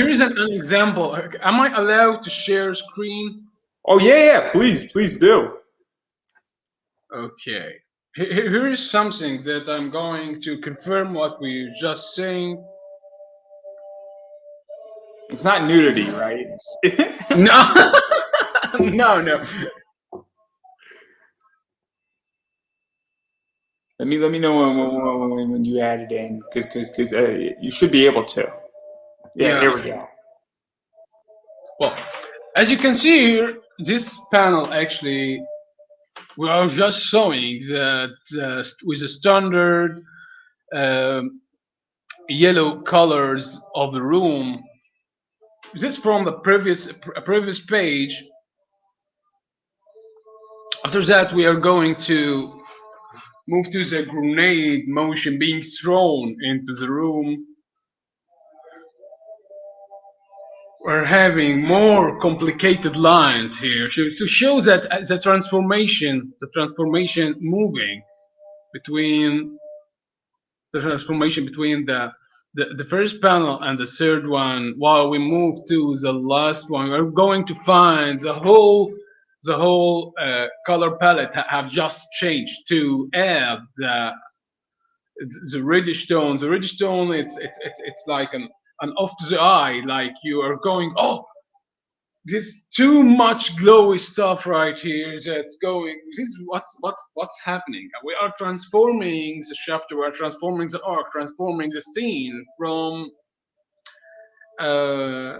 is an example. Am I allowed to share screen? Oh yeah, please do. Okay. Here is something that I'm going to confirm what we just saying. It's not nudity, right? No, no. Let me know when you add it in, because you should be able to. Yeah, here we go. Well, as you can see here, this panel actually, we are just showing that with the standard yellow colors of the room. This from the previous page. After that, we are going to move to the grenade motion being thrown into the room. We're having more complicated lines here to show that the transformation moving between the first panel and the third one. While we move to the last one, we're going to find the whole color palette have just changed to add the reddish tone. The reddish tone, it's like an off to the eye, like you are going, oh, this too much glowy stuff right here that's going. This is what's happening. We are transforming the chapter, we are transforming the arc, transforming the scene from uh,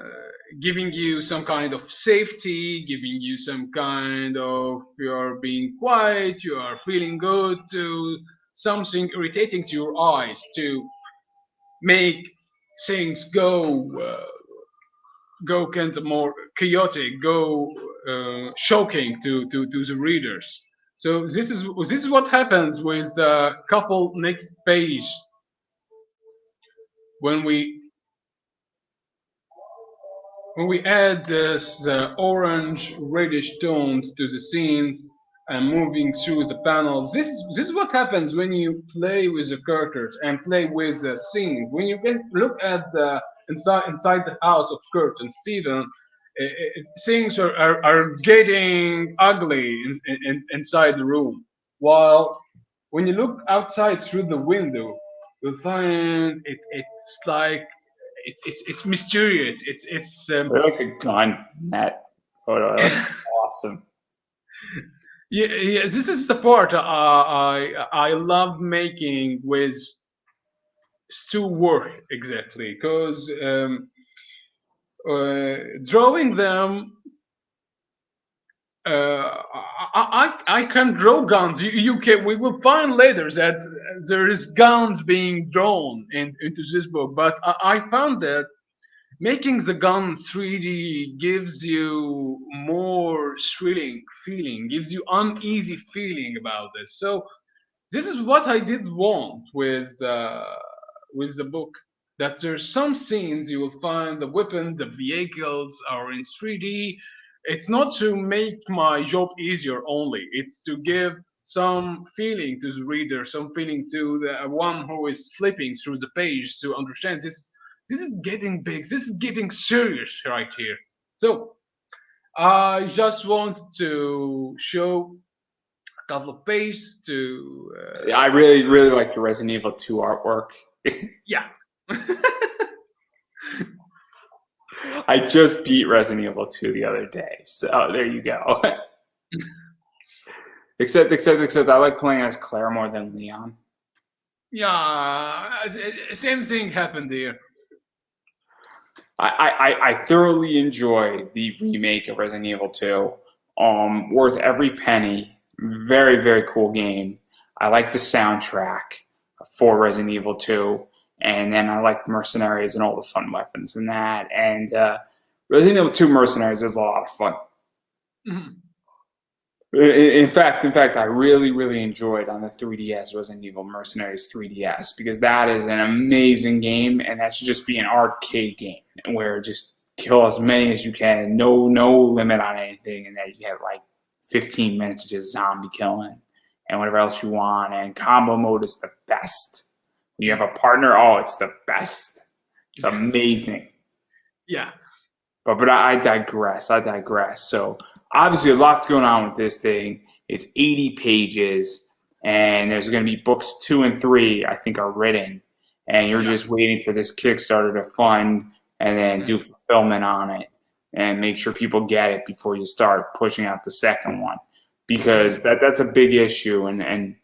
giving you some kind of safety, giving you some kind of you are being quiet, you are feeling good, to something irritating to your eyes, to make things go kind of more chaotic, go shocking to the readers. So this is what happens with the couple next page when we add this orange reddish tones to the scenes and moving through the panels. This is what happens when you play with the characters and play with the scenes. When you can look at inside the house of Kurt and Steven, things are getting ugly inside the room. While when you look outside through the window, you'll find it's like it's mysterious. I like the gun in that photo. That looks awesome. Yeah. This is the part I love making with Stu work exactly because drawing them. I can draw guns. You can. We will find later that there is guns being drawn into this book. But I found that making the gun 3D gives you more thrilling feeling, gives you uneasy feeling about this. So this is what I did want with the book. That there's some scenes you will find the weapon, the vehicles are in 3D. It's not to make my job easier only. It's to give some feeling to the reader, some feeling to the one who is flipping through the page to understand this. This is getting big. This is getting serious right here. So I just want to show a couple of pages to. I really, really like your Resident Evil 2 artwork. Yeah. I just beat Resident Evil 2 the other day, so there you go. except I like playing as Claire more than Leon. Yeah, same thing happened here. I thoroughly enjoy the remake of Resident Evil 2. Worth every penny. Very, very cool game. I like the soundtrack for Resident Evil 2. And then I like Mercenaries and all the fun weapons in that. And Resident Evil 2 Mercenaries is a lot of fun. Mhm. In fact, I really, really enjoyed on the 3DS Resident Evil Mercenaries 3DS because that is an amazing game, and that should just be an arcade game where just kill as many as you can, no limit on anything, and that you have like 15 minutes of just zombie killing and whatever else you want. And combo mode is the best. When you have a partner, oh, it's the best. It's amazing. Yeah. But I digress. So obviously a lot's going on with this thing. It's 80 pages, and there's going to be books 2 and 3, I think, are written. And you're just waiting for this Kickstarter to fund and then do fulfillment on it and make sure people get it before you start pushing out the second one. Because that's a big issue. And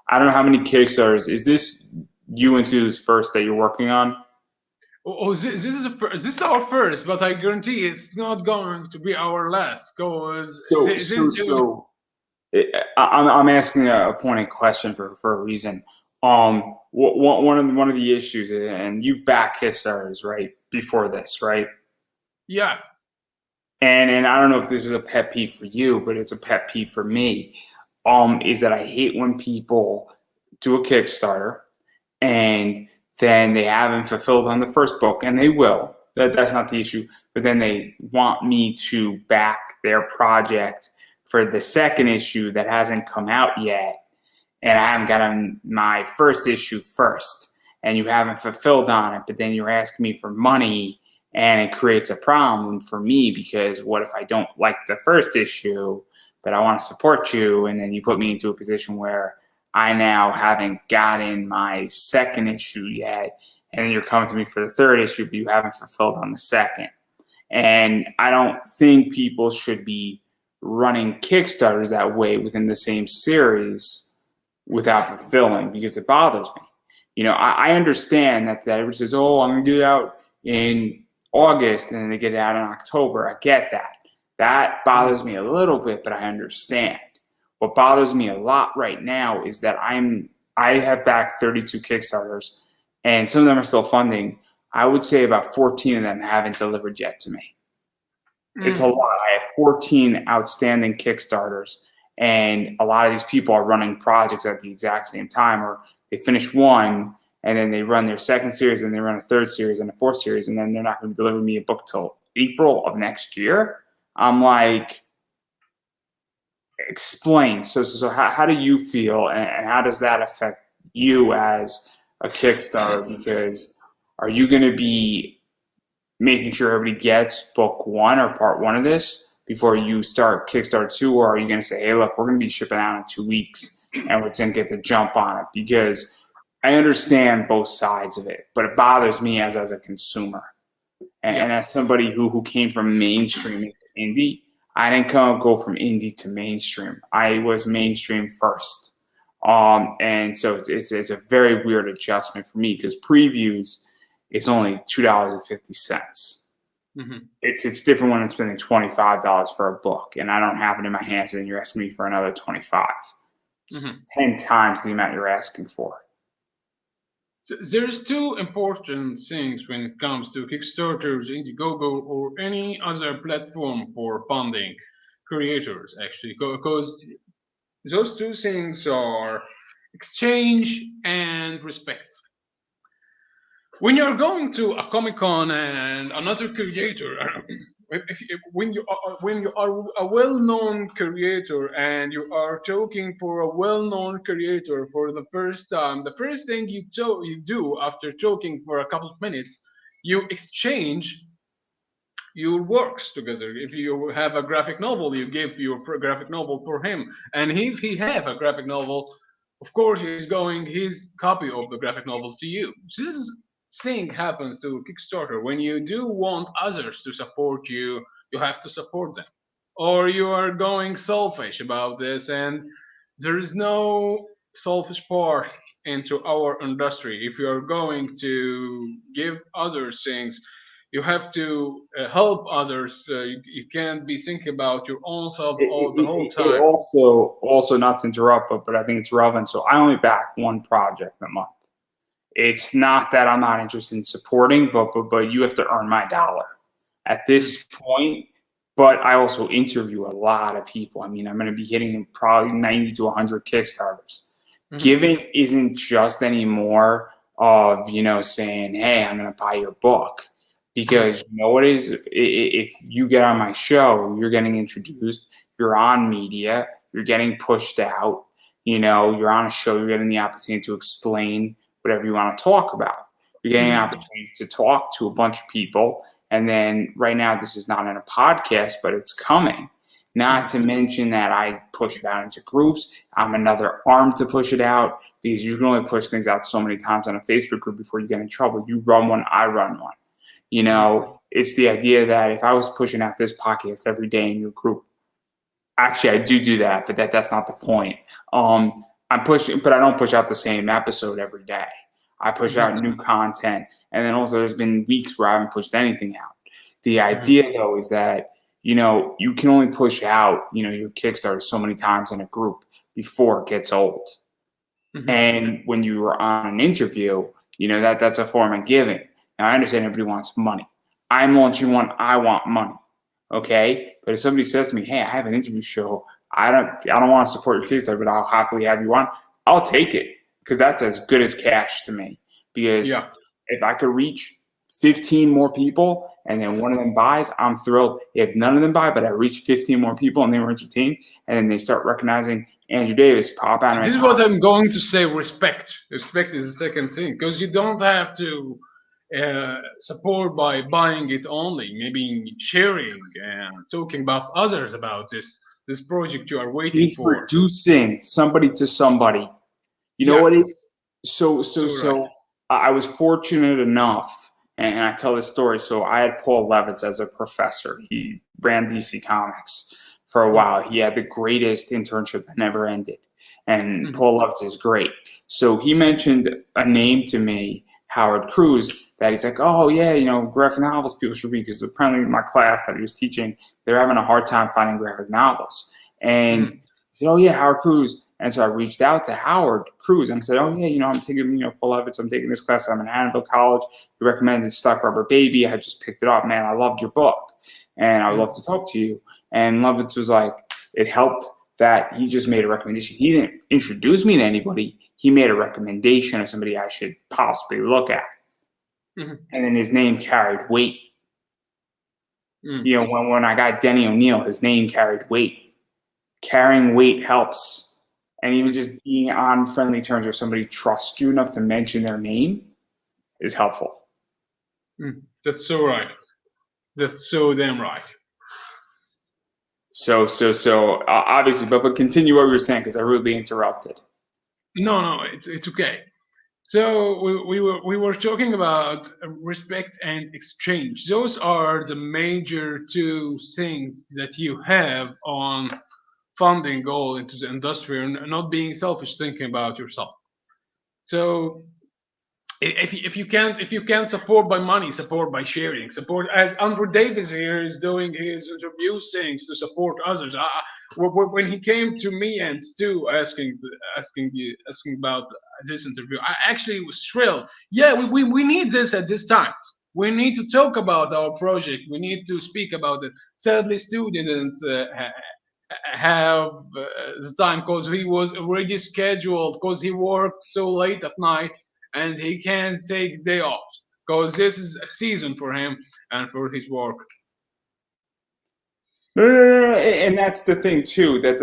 I don't know how many Kickstarters. Is this you and Sue's first that you're working on? This is our first, but I guarantee it's not going to be our last. Because I'm asking a pointed question for a reason. One of the issues, and you've backed Kickstarters right before this, right? Yeah. And I don't know if this is a pet peeve for you, but it's a pet peeve for me. Is that I hate when people do a Kickstarter and then they haven't fulfilled on the first book, and they will. That's not the issue. But then they want me to back their project for the second issue that hasn't come out yet, and I haven't gotten my first issue first, and you haven't fulfilled on it, but then you're asking me for money, and it creates a problem for me because what if I don't like the first issue, but I want to support you, and then you put me into a position where I now haven't gotten my second issue yet, and then you're coming to me for the third issue, but you haven't fulfilled on the second. And I don't think people should be running Kickstarters that way within the same series without fulfilling, because it bothers me. I understand that everybody says, oh, I'm going to get it out in August and then they get it out in October. I get that. That bothers me a little bit, but I understand. What bothers me a lot right now is that I have backed 32 Kickstarters, and some of them are still funding. I would say about 14 of them haven't delivered yet to me. It's a lot. I have 14 outstanding Kickstarters, and a lot of these people are running projects at the exact same time, or they finish one and then they run their second series and they run a third series and a fourth series, and then they're not going to deliver me a book till April of next year. I'm like, explain. So how do you feel, and how does that affect you as a Kickstarter? Because are you going to be making sure everybody gets book one or part one of this before you start Kickstarter 2, or are you going to say, hey, look, we're going to be shipping out in 2 weeks and we're going to get the jump on it? Because I understand both sides of it, but it bothers me as a consumer. And as somebody who came from mainstream into indie, I didn't go from indie to mainstream. I was mainstream first. And so it's a very weird adjustment for me, because previews is only $2.50. Mm-hmm. It's different when I'm spending $25 for a book and I don't have it in my hands and you're asking me for another 25. It's 10 times the amount you're asking for. So there's two important things when it comes to Kickstarters, Indiegogo, or any other platform for funding creators, actually, because those two things are exchange and respect. When you're going to a Comic-Con and another creator, when you are a well-known creator and you are talking for a well-known creator for the first time, the first thing you do after talking for a couple of minutes, you exchange your works together. If you have a graphic novel, you give your graphic novel for him, and if he have a graphic novel, of course he's going his copy of the graphic novel to you. This thing happens to Kickstarter. When you do want others to support you, you have to support them, or you are going selfish about this, and there is no selfish part into our industry. If you are going to give others things, you have to help others. You can't be thinking about your own self the whole time. Also, not to interrupt, but I think it's relevant. So I only back one project a month. It's not that I'm not interested in supporting, but you have to earn my dollar at this point. But I also interview a lot of people. I mean, I'm going to be hitting probably 90 to 100 Kickstarters. Giving isn't just anymore of, saying, hey, I'm going to buy your book. Because what is, if you get on my show, you're getting introduced, you're on media, you're getting pushed out, you're on a show, you're getting the opportunity to explain whatever you want to talk about. You're getting an opportunity to talk to a bunch of people. And then right now, this is not in a podcast, but it's coming. Not to mention that I push it out into groups. I'm another arm to push it out, because you can only push things out so many times on a Facebook group before you get in trouble. You run one, I run one. It's the idea that if I was pushing out this podcast every day in your group, actually I do that, but that's not the point. I'm pushing, but I don't push out the same episode every day. I push out new content, and then also there's been weeks where I haven't pushed anything out. The idea though is that you can only push out your Kickstarter so many times in a group before it gets old. And when you are on an interview, that's a form of giving. Now, I understand everybody wants money. I'm launching one. I want money. Okay? But if somebody says to me, hey, I have an interview show, I don't want to support your Kickstarter, but I'll happily have you on, I'll take it, because that's as good as cash to me. Because if I could reach 15 more people and then one of them buys, I'm thrilled. If none of them buy, but I reach 15 more people and they were entertained, and then they start recognizing Andrew Davis pop out. This is what I'm going to say. Respect. Respect is the second thing, because you don't have to support by buying it only. Maybe sharing and talking about others about this project you are waiting for. Introducing somebody to somebody. You know what it is? So I was fortunate enough And I tell this story. So I had Paul Levitz as a professor. He ran DC Comics for a while. He had the greatest internship that never ended. And Paul Levitz is great. So he mentioned a name to me, Howard Cruz, that he's like, oh, yeah, graphic novels people should read, because apparently my class that he was teaching, they're having a hard time finding graphic novels. And he said, oh, yeah, Howard Cruz. And so I reached out to Howard Cruz and I said, oh, yeah, I'm taking, Paul Levitz, I'm taking this class. I'm in Annabelle College. You recommended Stuck Rubber Baby. I just picked it up. Man, I loved your book. And I would love to talk to you. And Levitz was like, it helped that he just made a recommendation. He didn't introduce me to anybody. He made a recommendation of somebody I should possibly look at. And then his name carried weight. When I got Denny O'Neil, his name carried weight. Carrying weight helps. And even just being on friendly terms where somebody trusts you enough to mention their name is helpful. That's so right. That's so damn right. So obviously, but continue what you were saying, because I rudely interrupted. No, it's okay. So we were talking about respect and exchange. Those are the major two things that you have on funding goal into the industry, and not being selfish, thinking about yourself. So if you can't support by money, support by sharing, support, as Andrew Davis here is doing his interviews things to support others. When he came to me and Stu asking about this interview, I actually was thrilled. Yeah, we need this at this time. We need to talk about our project. We need to speak about it. Sadly, Stu didn't have the time, because he was already scheduled, because he worked so late at night and he can't take day off, because this is a season for him and for his work. No, and that's the thing too, that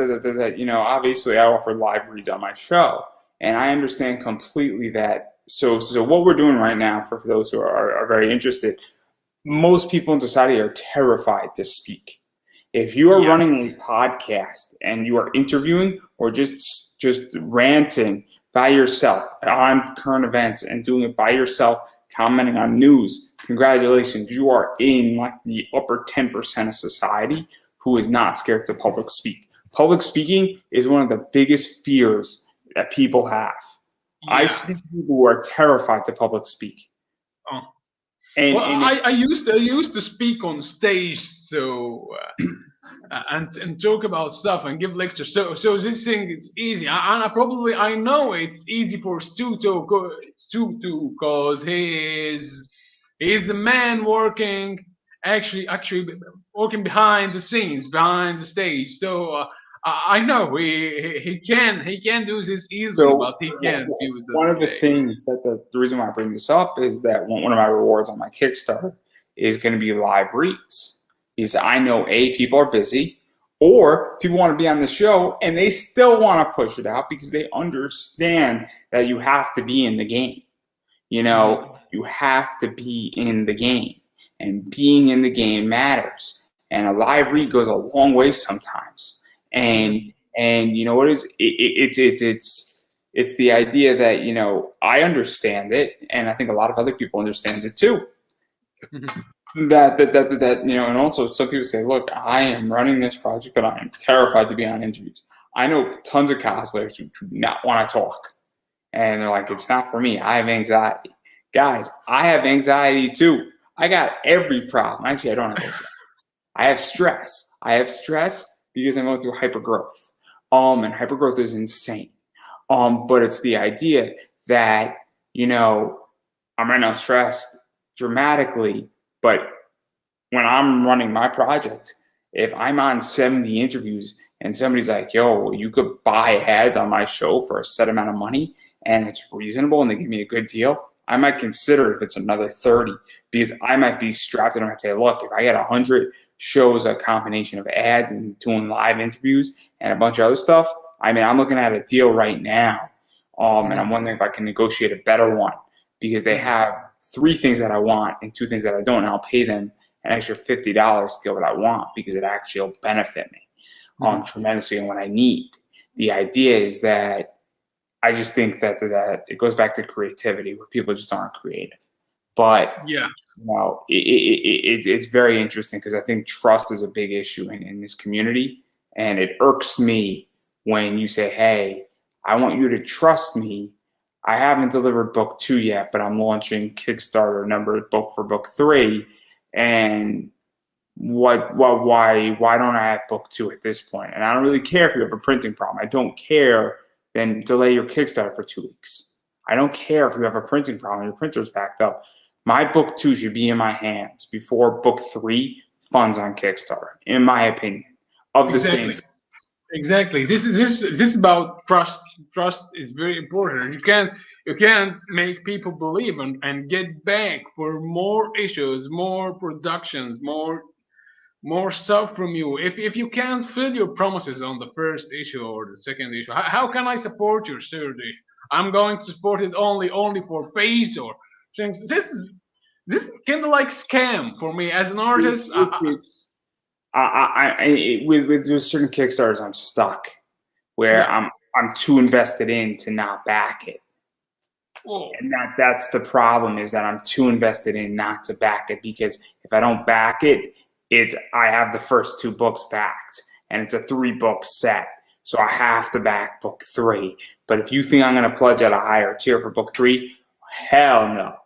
obviously I offer live reads on my show, and I understand completely that. So what we're doing right now, for those who are very interested, most people in society are terrified to speak. If you are running a podcast and you are interviewing or just ranting by yourself on current events and doing it by yourself, commenting on news, congratulations, you are in like the upper 10% of society who is not scared to public speak. Public speaking is one of the biggest fears that people have. I speak to people who are terrified to public speak. I used to speak on stage, so and talk about stuff and give lectures. So this thing is easy. I know it's easy for Stu because he's a man working actually working behind the scenes, behind the stage. So I know he can do this easily, but he can't do this. One of the things that the reason why I bring this up is that one of my rewards on my Kickstarter is going to be live reads. Because I know people are busy, or people want to be on the show and they still want to push it out because they understand that you have to be in the game. You have to be in the game, and being in the game matters. And a live read goes a long way sometimes. And you know what it is? It's the idea that I understand it, and I think a lot of other people understand it too. That and also some people say, look, I am running this project, but I am terrified to be on interviews. I know tons of cosplayers who do not want to talk, and they're like, it's not for me. I have anxiety. Guys, I have anxiety too. I got every problem. Actually, I don't have anxiety. I have stress. I have stress because I'm going through hypergrowth. And hypergrowth is insane. But it's the idea that, I'm right now stressed dramatically, but when I'm running my project, if I'm on 70 interviews and somebody's like, yo, you could buy ads on my show for a set amount of money and it's reasonable and they give me a good deal, I might consider if it's another 30, because I might be strapped and I might say, look, if I get 100 shows, a combination of ads and doing live interviews and a bunch of other stuff, I'm looking at a deal right now. And I'm wondering if I can negotiate a better one, because they have 3 things that I want and 2 things that I don't, and I'll pay them an extra $50 to get what I want because it actually will benefit me tremendously and what I need. The idea is that I just think that it goes back to creativity, where people just aren't creative. But Yeah. it's very interesting because I think trust is a big issue in this community, and it irks me when you say, "Hey, I want you to trust me. I haven't delivered book 2 yet, but I'm launching Kickstarter number book for book 3, and why don't I have book 2 at this point?" And I don't really care if you have a printing problem. I don't care. Then delay your Kickstarter for 2 weeks. I don't care if you have a printing problem, your printer's backed up. My book 2 should be in my hands before book 3 funds on Kickstarter, in my opinion. Of the same. Exactly. Exactly. This is about trust. Trust is very important. You can't make people believe and get back for more issues, more productions, more stuff from you. If you can't fill your promises on the first issue or the second issue, how can I support your third issue? I'm going to support it only for face or things. This kind of like scam for me as an artist. With certain Kickstarters, I'm stuck where Yeah. I'm too invested in to not back it. Oh, And that's the problem, is that I'm too invested in not to back it, because if I don't back it, I have the first 2 books backed, and it's a 3-book set. So I have to back book 3. But if you think I'm going to pledge at a higher tier for book 3, hell no,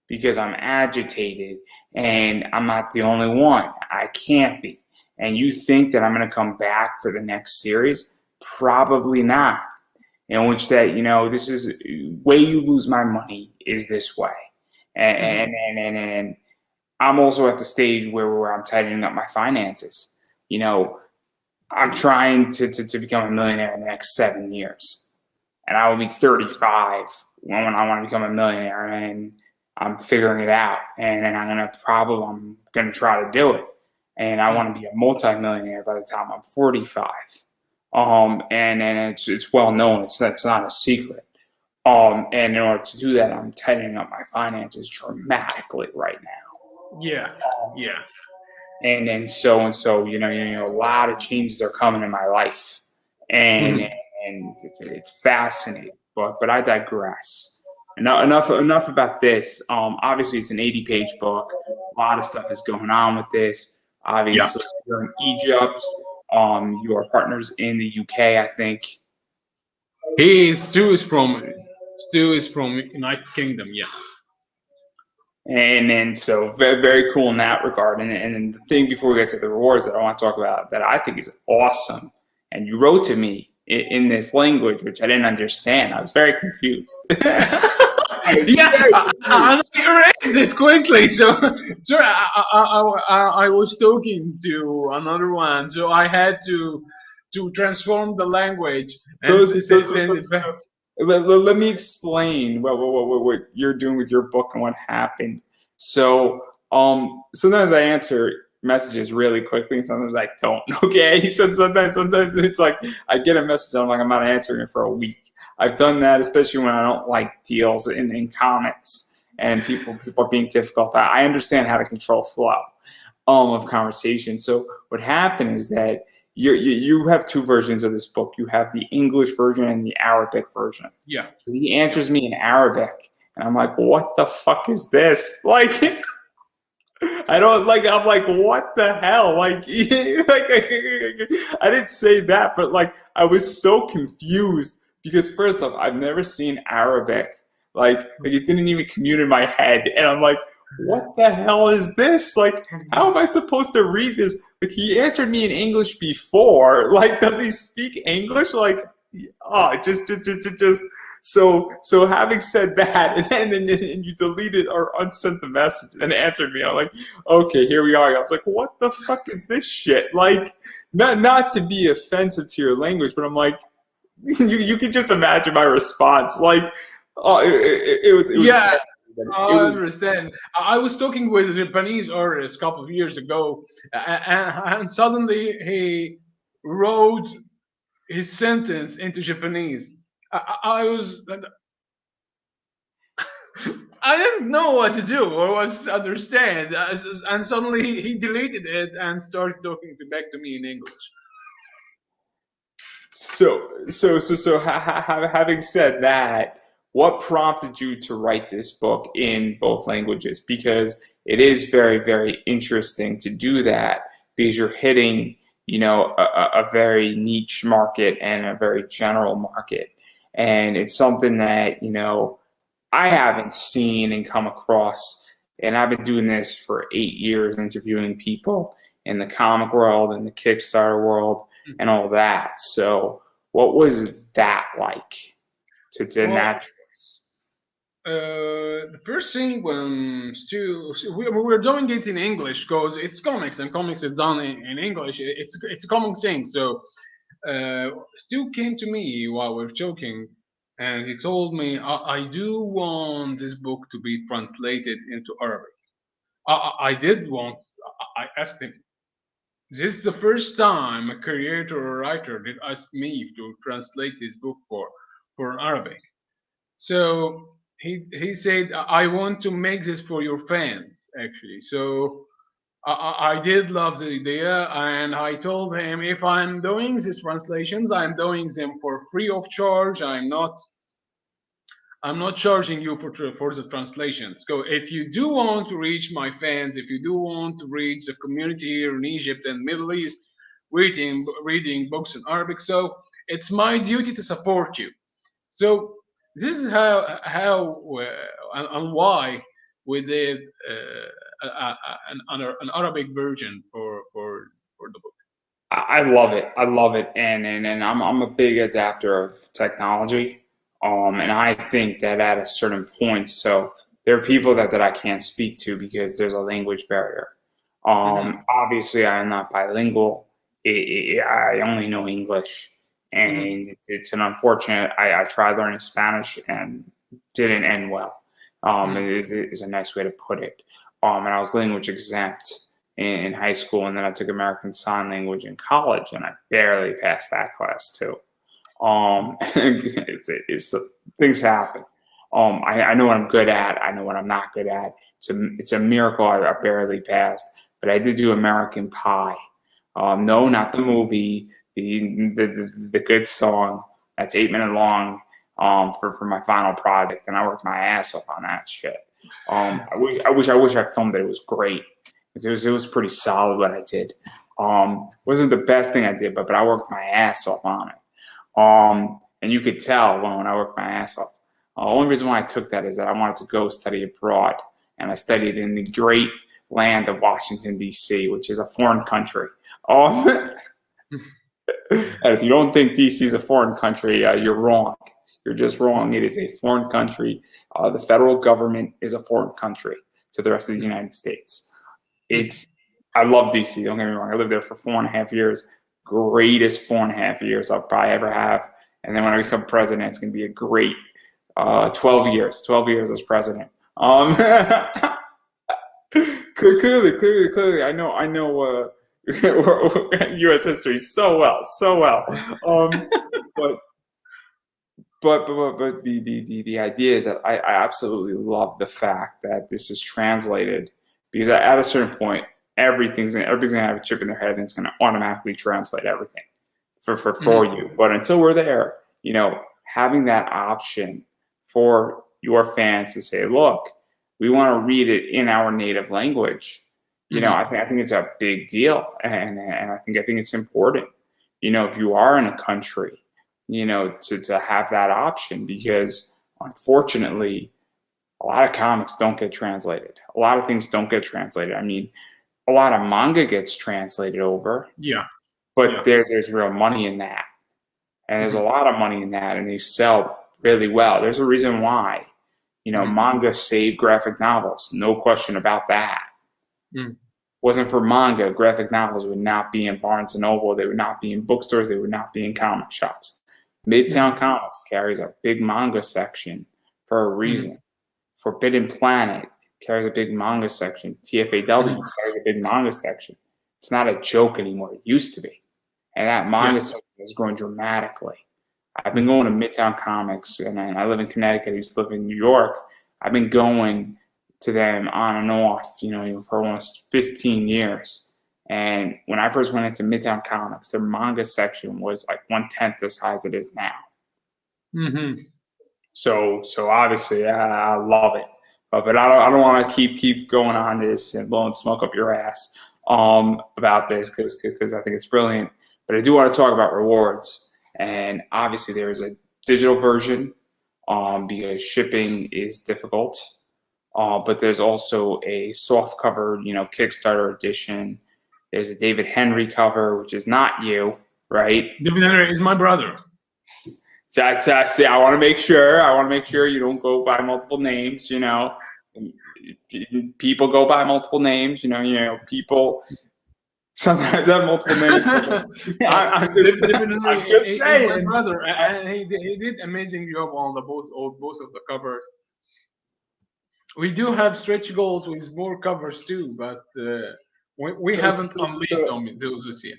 because I'm agitated and I'm not the only one. I can't be. And you think that I'm going to come back for the next series? Probably not. In which that, this is way you lose my money is this way. And I'm also at the stage where I'm tightening up my finances. I'm trying to become a millionaire in the next 7 years. And I will be 35 when I want to become a millionaire, and I'm figuring it out. And I'm going to try to do it. And I want to be a multimillionaire by the time I'm 45. And it's well known. It's not a secret. And in order to do that, I'm tightening up my finances dramatically right now. yeah, yeah. And so a lot of changes are coming in my life, and it's fascinating. But I digress. Enough about this. Obviously, it's an 80-page book. A lot of stuff is going on with this. Obviously, you're in Egypt. You are partners in the UK, I think. Stu is from United Kingdom. Yeah. And then so very, very cool in that regard. And then the thing before we get to the rewards that I want to talk about that I think is awesome, and you wrote to me in this language which I didn't understand. I was very confused. Yeah, I erased it quickly. So I was talking to another one, so I had to transform the language and send it back. Let me explain what you're doing with your book and what happened. So sometimes I answer messages really quickly, and sometimes I don't. Okay, sometimes it's like I get a message, and I'm like, I'm not answering it for a week. I've done that, especially when I don't like deals in comics and people are being difficult. I understand how to control flow of conversation. So what happened is that you have 2 versions of this book. You have the English version and the Arabic version. Yeah. So he answers me in Arabic, and I'm like, what the fuck is this? Like, I don't like. I'm like, what the hell? Like, I didn't say that, but like, I was so confused because first off, I've never seen Arabic. Like it didn't even commute in my head, and I'm like, what the hell is this? Like, how am I supposed to read this? Like, he answered me in English before. Like, does he speak English? Like, just. So having said that, and then you deleted or unsent the message and answered me, I'm like, okay, here we are. I was like, what the fuck is this shit? Like, not to be offensive to your language, but I'm like, you can just imagine my response. Like, it was Yeah. I understand. I was talking with a Japanese artist a couple of years ago, and suddenly he wrote his sentence into Japanese. I was, I didn't know what to do or what to understand, and suddenly he deleted it and started talking back to me in English. So having said that, what prompted you to write this book in both languages? Because it is very, very interesting to do that because you're hitting, a very niche market and a very general market. And it's something that, I haven't seen and come across. And I've been doing this for 8 years, interviewing people in the comic world and the Kickstarter world and all that. So what was that like to Well, that choice? the first thing when Stu, we're doing it in English because it's comics and comics is done in English. It's a common thing. So Stu came to me while we were joking, and he told me, I do want this book to be translated into Arabic. I did want. I asked him. This is the first time a creator or writer did ask me to translate his book for Arabic. So he said, I want to make this for your fans, actually. So I did love the idea, and I told him if I'm doing these translations, I'm doing them for free of charge. I'm not charging you for the translations. So if you do want to reach my fans, if you do want to reach the community here in Egypt and Middle East, reading books in Arabic, so it's my duty to support you. So this is and why we did an Arabic version for the book. I love it. I love it, and I'm a big adapter of technology, and I think that at a certain point, so there are people that I can't speak to because there's a language barrier. Hmm. Obviously, I'm not bilingual. I only know English, Hmm. and it's an unfortunate. I tried learning Spanish and didn't end well. Hmm. Is a nice way to put it. And I was language exempt in high school, and then I took American Sign Language in college, and I barely passed that class too. It's things happen. I know what I'm good at. I know what I'm not good at. It's a miracle I barely passed, but I did do American Pie. No, Hmm. not the movie. The good song that's 8 minutes long. For my final project, and I worked my ass off on that shit. I wish I filmed it. It was great. It was pretty solid what I did. Wasn't the best thing I did, but I worked my ass off on it. And you could tell when I worked my ass off. The only reason why I took that is that I wanted to go study abroad, and I studied in the great land of Washington D.C., which is a foreign country. Um, and if you don't think DC is a foreign country, you're wrong. You're just wrong. It is a foreign country. The federal government is a foreign country to the rest of the United States. It's I love DC. Don't get me wrong. I lived there for 4.5 years. Greatest 4.5 years I'll probably ever have. And then when I become president, it's going to be a great 12 years. 12 years as president. Clearly. I know. U.S. history so well, so well. But but the idea is that I absolutely love the fact that this is translated because at a certain point everything's gonna have a chip in their head and it's gonna automatically translate everything for Hmm. you. But until we're there, having that option for your fans to say, look, we want to read it in our native language. Hmm. I think it's a big deal, and I think it's important. If you are in a country to have that option because unfortunately, a lot of comics don't get translated. A lot of things don't get translated. I mean, a lot of manga gets translated over, Yeah. but Yeah. there's real money in that. And there's a Hmm. lot of money in that, and they sell really well. There's a reason why. Hmm. Manga saved graphic novels. No question about that. Hmm. Wasn't for manga, graphic novels would not be in Barnes and Noble. They would not be in bookstores. They would not be in comic shops. Midtown Hmm. Comics carries a big manga section for a Hmm. reason. Forbidden Planet carries a big manga section. TFAW Hmm. carries a big manga section. It's not a joke anymore. It used to be. And that Yeah. manga section is growing dramatically. I've been going to Midtown Comics, and I live in Connecticut. I used to live in New York. I've been going to them on and off, for almost 15 years. And when I first went into Midtown Comics, their manga section was like 1/10 the size it is now. Hmm. So obviously I love it, but I don't want to keep going on this and blowing smoke up your ass about this because I think it's brilliant. But I do want to talk about rewards, and obviously there is a digital version because shipping is difficult. But there's also a soft cover, Kickstarter edition. There's a David Henry cover, which is not you, right? David Henry is my brother. So I want to make sure. I want to make sure you don't go by multiple names. People go by multiple names. People sometimes have multiple names. I'm just saying. My brother, and he did amazing job on both of the covers. We do have stretch goals with more covers too, but we haven't unleashed on those yet.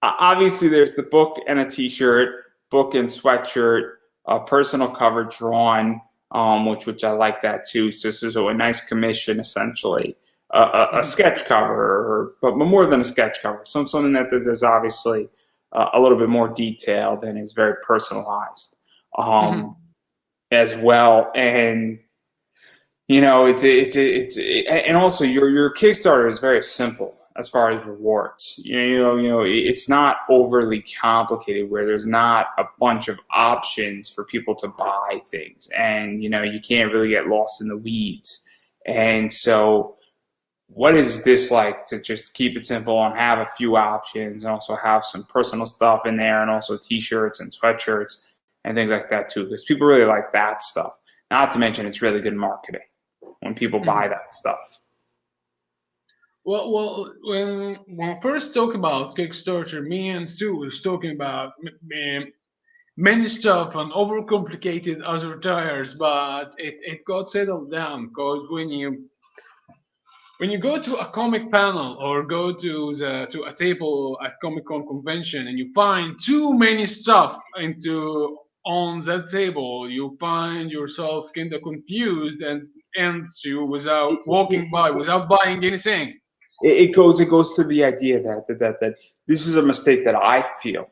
Obviously, there's the book and a T-shirt, book and sweatshirt, a personal cover drawn, which I like that too. So a nice commission, essentially, a sketch cover, but more than a sketch cover, something that there's obviously a little bit more detailed and is very personalized as well. And it's and also your Kickstarter is very simple as far as rewards. It's not overly complicated where there's not a bunch of options for people to buy things, and you can't really get lost in the weeds. And so what is this like to just keep it simple and have a few options and also have some personal stuff in there and also T-shirts and sweatshirts and things like that too, because people really like that stuff. Not to mention it's really good marketing when people buy that stuff. Well, when we first talk about Kickstarter, me and Stu was talking about many stuff and overcomplicated other tires, but it got settled down because when you go to a comic panel or go to a table at Comic-Con convention and you find too many stuff on that table, you find yourself kind of confused and ends you without walking by, without buying anything. It goes to the idea that this is a mistake that I feel,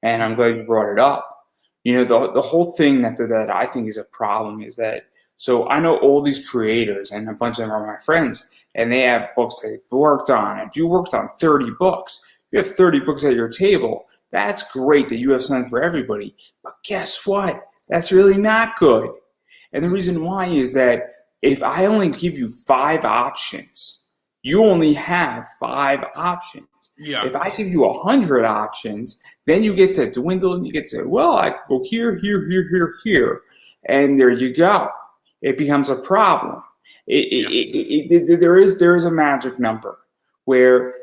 and I'm glad you brought it up. The whole thing that I think is a problem is that, so I know all these creators and a bunch of them are my friends, and they have books they've worked on. If you worked on 30 books, you have 30 books at your table. That's great that you have something for everybody. But guess what? That's really not good. And the reason why is that if I only give you 5 options, you only have 5 options. Yeah. If I give you 100 options, then you get to dwindle and you get to say, well, I could go here, here, here, here, here. And there you go. It becomes a problem. There is a magic number where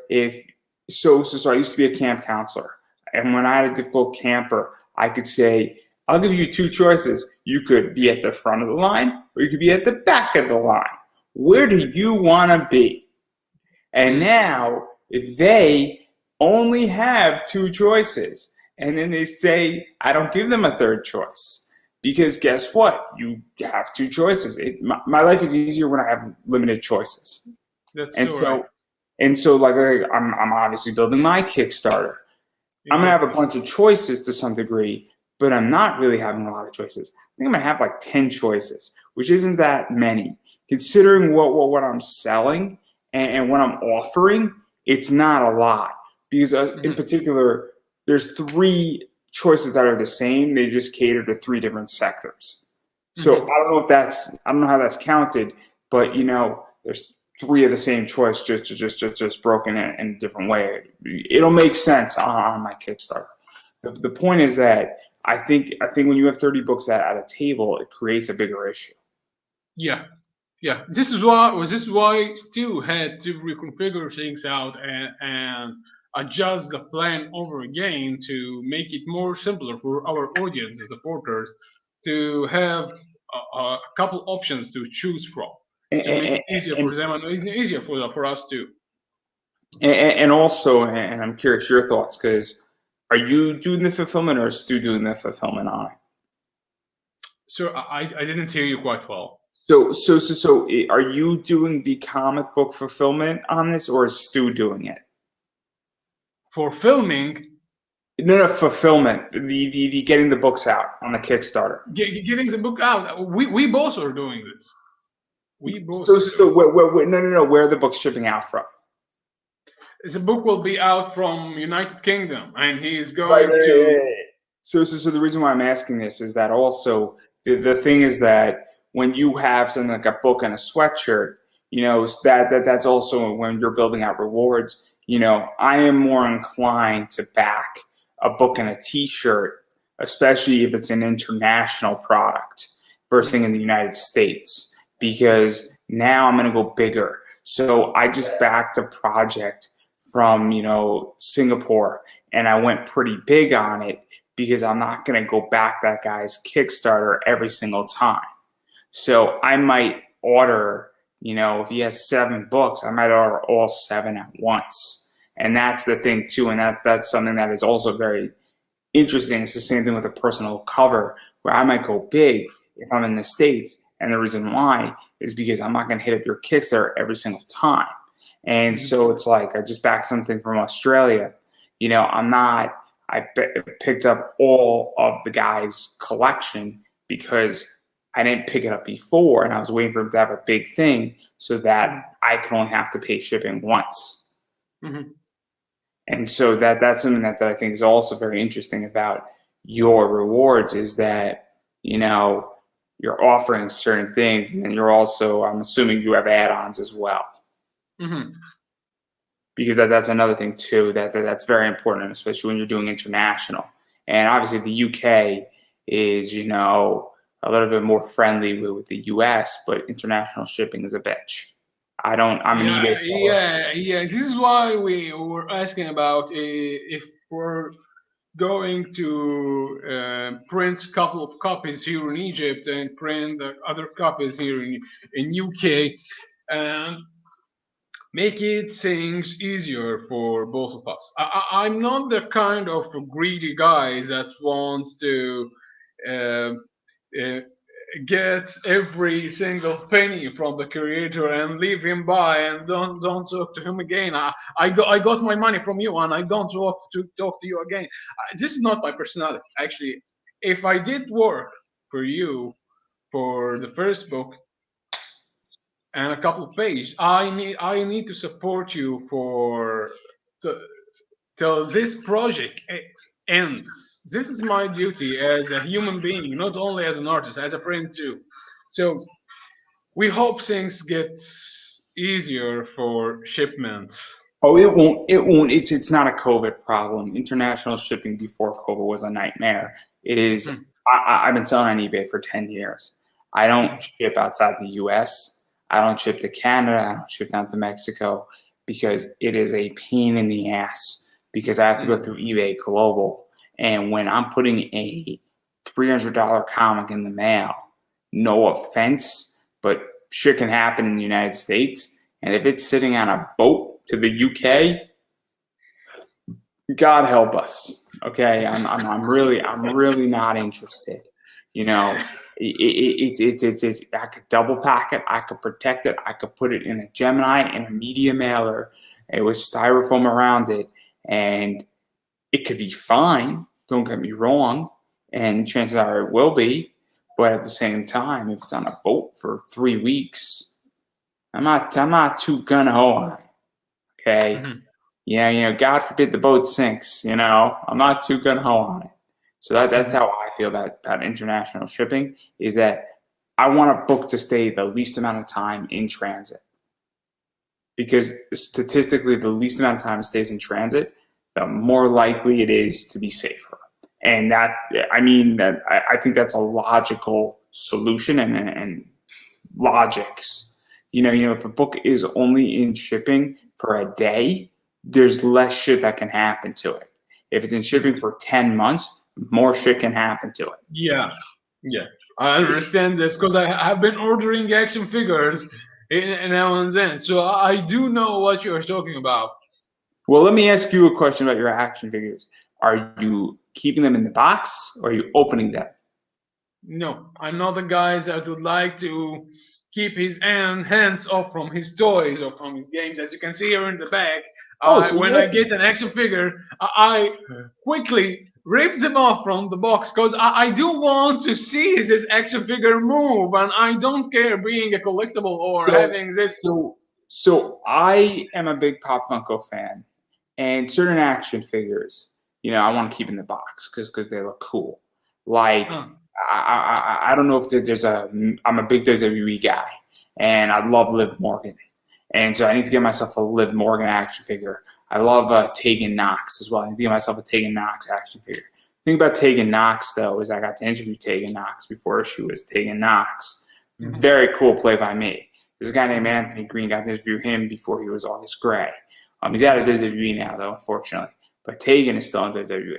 so I used to be a camp counselor. And when I had a difficult camper, I could say, I'll give you 2 choices. You could be at the front of the line or you could be at the back of the line. Where do you want to be? And now they only have 2 choices. And then they say, I don't give them a 3rd choice. Because guess what? You have 2 choices. My life is easier when I have limited choices. That's right. And so like I'm obviously building my Kickstarter. Exactly. I'm going to have a bunch of choices to some degree, but I'm not really having a lot of choices. I think I'm going to have like 10 choices, which isn't that many. Considering what I'm selling, and what I'm offering, it's not a lot. Because in particular, there's 3 choices that are the same. They just cater to 3 different sectors. So I don't know how that's counted, but there's 3 of the same choice, just broken in a different way. It'll make sense on my Kickstarter. The point is that I think when you have 30 books at a table, it creates a bigger issue. Yeah. Yeah, this is why Stu had to reconfigure things out and adjust the plan over again to make it more simpler for our audience and supporters to have a couple options to choose from to make it easier for them and easier for us too. And also, and I'm curious your thoughts, because are you doing the fulfillment or is Stu doing the fulfillment on it? So I didn't hear you quite well. So, are you doing the comic book fulfillment on this, or is Stu doing it? For filming, No, fulfillment, the getting the books out on the Kickstarter. Getting the book out. We both are doing this. We both So, are doing it. no. Where are the books shipping out from? The book will be out from United Kingdom, and he is Right, going right, to. right. So the reason why I'm asking this is that also the thing is that when you have something like a book and a sweatshirt, that's also when you're building out rewards. I am more inclined to back a book and a T-shirt, especially if it's an international product versus in the United States, because now I'm going to go bigger. So I just backed a project from Singapore, and I went pretty big on it because I'm not going to go back that guy's Kickstarter every single time. So I might order, if he has 7 books, I might order all 7 at once. And that's the thing too. And that's something that is also very interesting. It's the same thing with a personal cover where I might go big if I'm in the States. And the reason why is because I'm not going to hit up your Kickstarter every single time. And so it's like I just backed something from Australia. I picked up all of the guy's collection because I didn't pick it up before, and I was waiting for him to have a big thing so that I could only have to pay shipping once. Mm-hmm. And so that's something that I think is also very interesting about your rewards is that, you're offering certain things, and then you're also, I'm assuming you have add-ons as well. Mm-hmm. Because that's another thing too that's very important, especially when you're doing international. And obviously the UK is a little bit more friendly with the US, but international shipping is a bitch. I'm an eBay seller. Yeah. This is why we were asking about if we're going to print a couple of copies here in Egypt and print the other copies here in UK, and make it things easier for both of us. I'm not the kind of greedy guy that wants to uh, uh, get every single penny from the creator and leave him by and don't talk to him again. I got my money from you and I don't want to talk to you again. This is not my personality. Actually, if I did work for you for the first book and a couple of pages, I need to support you till this project ends. This is my duty as a human being, not only as an artist, as a friend too. So we hope things get easier for shipments. Oh, it won't. It won't. It's not a COVID problem. International shipping before COVID was a nightmare. It is. Hmm. I've been selling on eBay for 10 years. I don't ship outside the US. I don't ship to Canada. I don't ship down to Mexico because it is a pain in the ass because I have to go through eBay Global. And when I'm putting a $300 comic in the mail, no offense, but shit can happen in the United States. And if it's sitting on a boat to the UK, God help us. Okay, I'm really not interested. It's I could double pack it, I could protect it, I could put it in a Gemini in a media mailer, it was styrofoam around it, and it could be fine. Don't get me wrong, and chances are it will be. But at the same time, if it's on a boat for 3 weeks, I'm not too gung ho on it. Okay. Mhm. Yeah, God forbid the boat sinks, I'm not too gung ho on it. So that's how I feel about international shipping, is that I want a book to stay the least amount of time in transit. Because statistically, the least amount of time it stays in transit, the more likely it is to be safer. And I think that's a logical solution and logics. If a book is only in shipping for a day, there's less shit that can happen to it. If it's in shipping for 10 months, more shit can happen to it. Yeah, I understand this because have been ordering action figures now and then, so I do know what you're talking about. Well, let me ask you a question about your action figures. Are you keeping them in the box or are you opening them? No, I'm not the guy that would like to keep his hands off from his toys or from his games. As you can see here in the back, Oh, so when I get an action figure, I quickly rip them off from the box because I do want to see this action figure move, and I don't care being a collectible or having this. So I am a big Pop Funko fan, and certain action figures, I want to keep in the box because they look cool. Like I don't know if there's I'm a big WWE guy, and I love Liv Morgan, and so I need to get myself a Liv Morgan action figure. I love Tegan Knox as well. I need to get myself a Tegan Knox action figure. The thing about Tegan Knox, though, is I got to interview Tegan Knox before she was Tegan Knox. Very cool play by me. There's a guy named Anthony Green, got to interview him before he was August Gray. He's out of WWE now, though, unfortunately. But Tegan is still in WWE.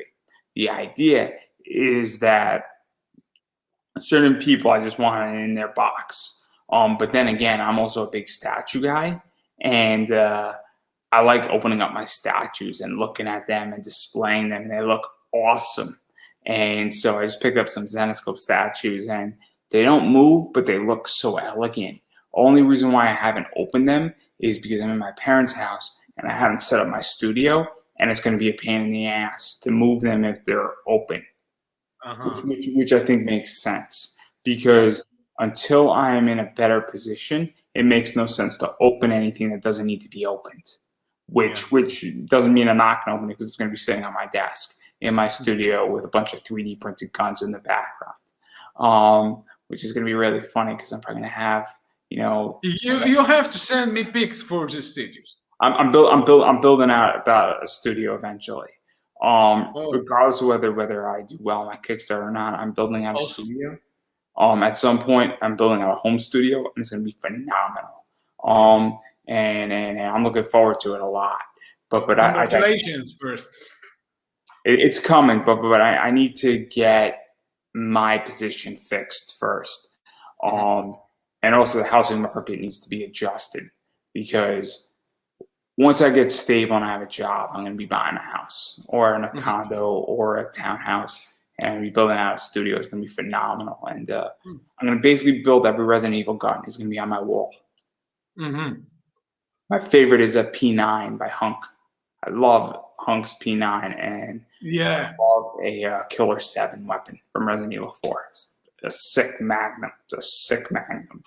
The idea is that certain people I just want in their box. But then again, I'm also a big statue guy. And I like opening up my statues and looking at them and displaying them. And they look awesome. And so I just picked up some Zenescope statues. And they don't move, but they look so elegant. Only reason why I haven't opened them is because I'm in my parents' house and I haven't set up my studio, and it's going to be a pain in the ass to move them if they're open, which I think makes sense, because until I am in a better position, it makes no sense to open anything that doesn't need to be opened, which doesn't mean I'm not going to open it because it's going to be sitting on my desk in my studio with a bunch of 3D printed guns in the background, which is going to be really funny because I'm probably going to have you have to send me pics for the studios. I'm building out about a studio eventually. Regardless of whether I do well on my Kickstarter or not, I'm building out a studio. At some point, I'm building out a home studio, and it's going to be phenomenal. And I'm looking forward to it a lot. But Congratulations first. It's coming, but I need to get my position fixed first. And also the housing market needs to be adjusted, because once I get stable and I have a job, I'm going to be buying a house or in a condo or a townhouse, and I'm going to be building out a studio. It's going to be phenomenal. And I'm going to basically build every Resident Evil gun. It's going to be on my wall. My favorite is a P9 by Hunk. I love Hunk's P9, and I love a Killer 7 weapon from Resident Evil 4. It's a sick Magnum. It's a sick Magnum.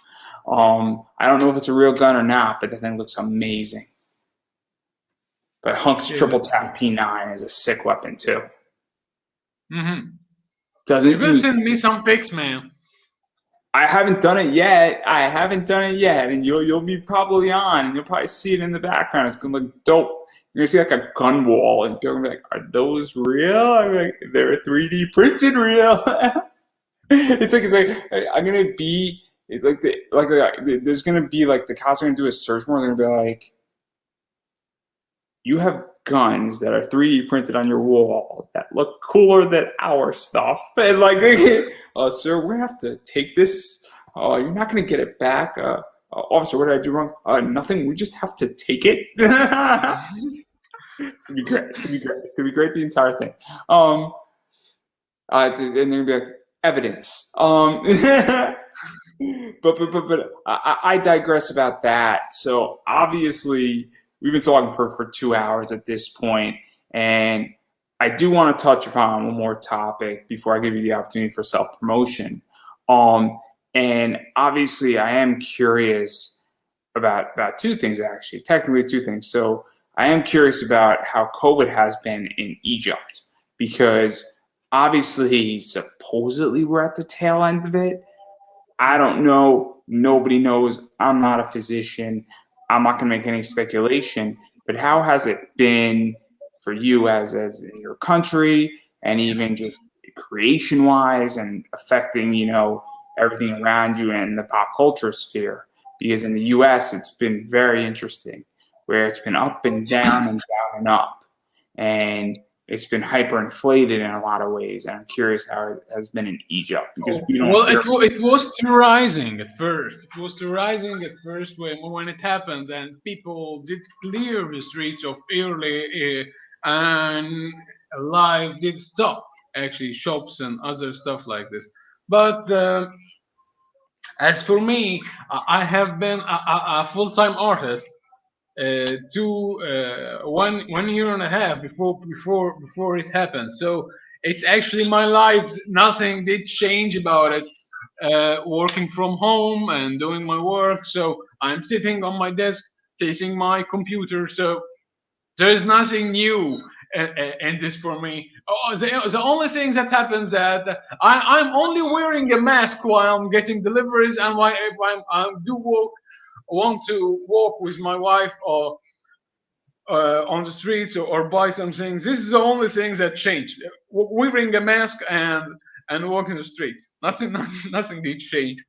I don't know if it's a real gun or not, but the thing looks amazing. But Hunk's triple tap P9 is a sick weapon too. You can send me some pics, man. I haven't done it yet. And you'll be probably on, and you'll probably see it in the background. It's gonna look dope. You're gonna see like a gun wall, and people are gonna be like, "Are those real?" I'm like, "They're 3D printed real." It's like I'm gonna be. It's there's gonna be like the cops are gonna do a search warrant. They're gonna be like, "You have guns that are 3D printed on your wall that look cooler than our stuff," and like, "Sir, we have to take this. You're not gonna get it back, officer. What did I do wrong? Nothing. We just have to take it." It's gonna be great. It's gonna be great. The entire thing. And they're gonna be like, evidence. But I digress about that. So obviously we've been talking for 2 hours at this point, and I do want to touch upon one more topic before I give you the opportunity for self-promotion. And obviously I am curious about two things, actually, technically 2 things. So I am curious about how COVID has been in Egypt, because obviously, supposedly we're at the tail end of it. I don't know. Nobody knows. I'm not a physician. I'm not going to make any speculation. But how has it been for you as in your country, and even just creation-wise, and affecting, everything around you in the pop culture sphere? Because in the U.S., it's been very interesting, where it's been up and down and down and up. And it's been hyperinflated in a lot of ways, and I'm curious how it has been in Egypt, because we don't. Well, it was still rising at first. It was still rising at first when it happened, and people did clear the streets of Italy, and life did stop. Actually, shops and other stuff like this. But As for me, I have been a full-time artist one year and a half before it happened. So it's actually my life. Nothing did change about it. Working from home and doing my work. So I'm sitting on my desk facing my computer. So there is nothing new in this for me. Oh, the only thing that happens that I'm only wearing a mask while I'm getting deliveries, and why if I do want to walk with my wife or on the streets or buy some things. This is the only things that changed. Wearing a mask and walking the streets. Nothing did change.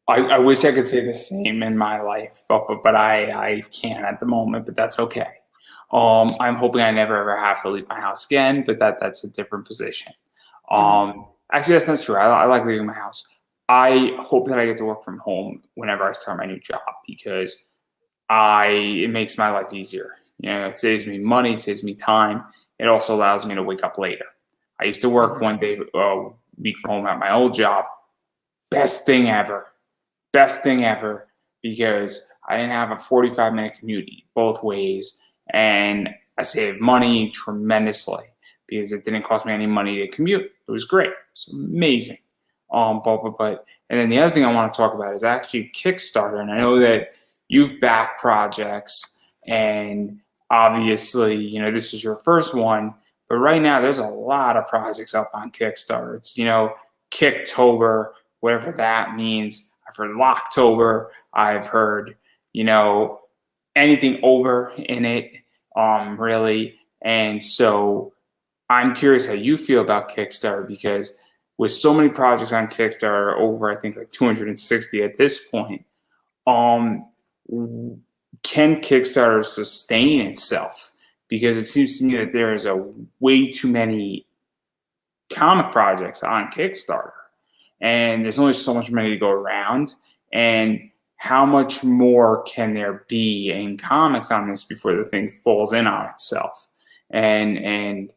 I wish I could say the same in my life, but I can't at the moment. But that's okay. I'm hoping I never ever have to leave my house again. But that's a different position. Mhm. Actually, that's not true. I like leaving my house. I hope that I get to work from home whenever I start my new job because I it makes my life easier. You know, it saves me money, it saves me time. It also allows me to wake up later. I used to work Mhm. one day a week from home at my old job. Best thing ever. Best thing ever because I didn't have a 45-minute commute both ways, and I saved money tremendously because it didn't cost me any money to commute. It was great. It's amazing. And then the other thing I want to talk about is actually Kickstarter, and I know that you've backed projects, and obviously, you know, this is your first one, but right now there's a lot of projects up on Kickstarter. It's, you know, Kicktober, whatever that means. I've heard Locktober. I've heard, you know, anything over in it, really. And so I'm curious how you feel about Kickstarter because with so many projects on Kickstarter, over I think like 260 at this point, um, can Kickstarter sustain itself? Because it seems to me that there is a way too many comic projects on Kickstarter, and there's only so much money to go around. And how much more can there be in comics on this before the thing falls in on itself? And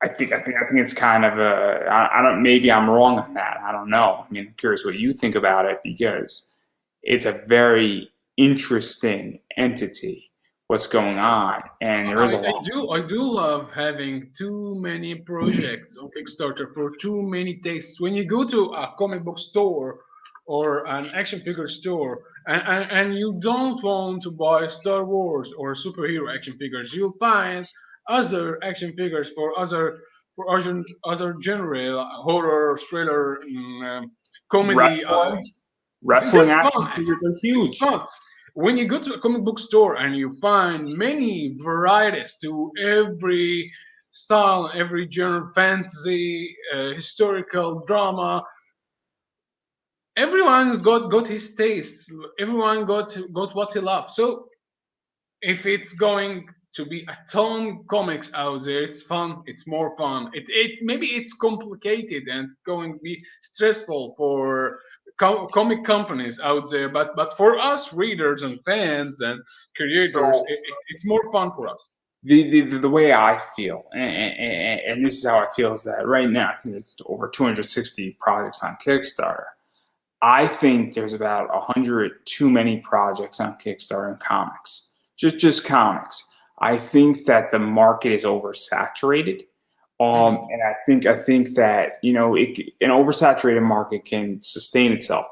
I think it's kind of a I don't maybe I'm wrong on that. I don't know. I mean, I'm curious what you think about it because it's a very interesting entity what's going on, and there is a lot. I do love having too many projects on Kickstarter for too many tastes. When you go to a comic book store or an action figure store and you don't want to buy Star Wars or superhero action figures, you'll find other action figures for other genre, like horror, thriller, comedy. Wrestling, This wrestling is action fun. figures are This is huge. fun. When you go to a comic book store and you find many varieties to every style, every genre, fantasy, historical, drama, everyone's got his tastes. Everyone got what he loves. So if it's going to be a ton comics out there, it's fun. It's more fun. It maybe it's complicated and it's going to be stressful for comic companies out there, but for us readers and fans and creators, So it's more fun for us. the way I feel, and this is how I feel, is that right now I think it's over 260 projects on Kickstarter. I think there's about 100 too many projects on Kickstarter in comics, just comics. I think that the market is oversaturated, Mhm. and I think that you know an oversaturated market can sustain itself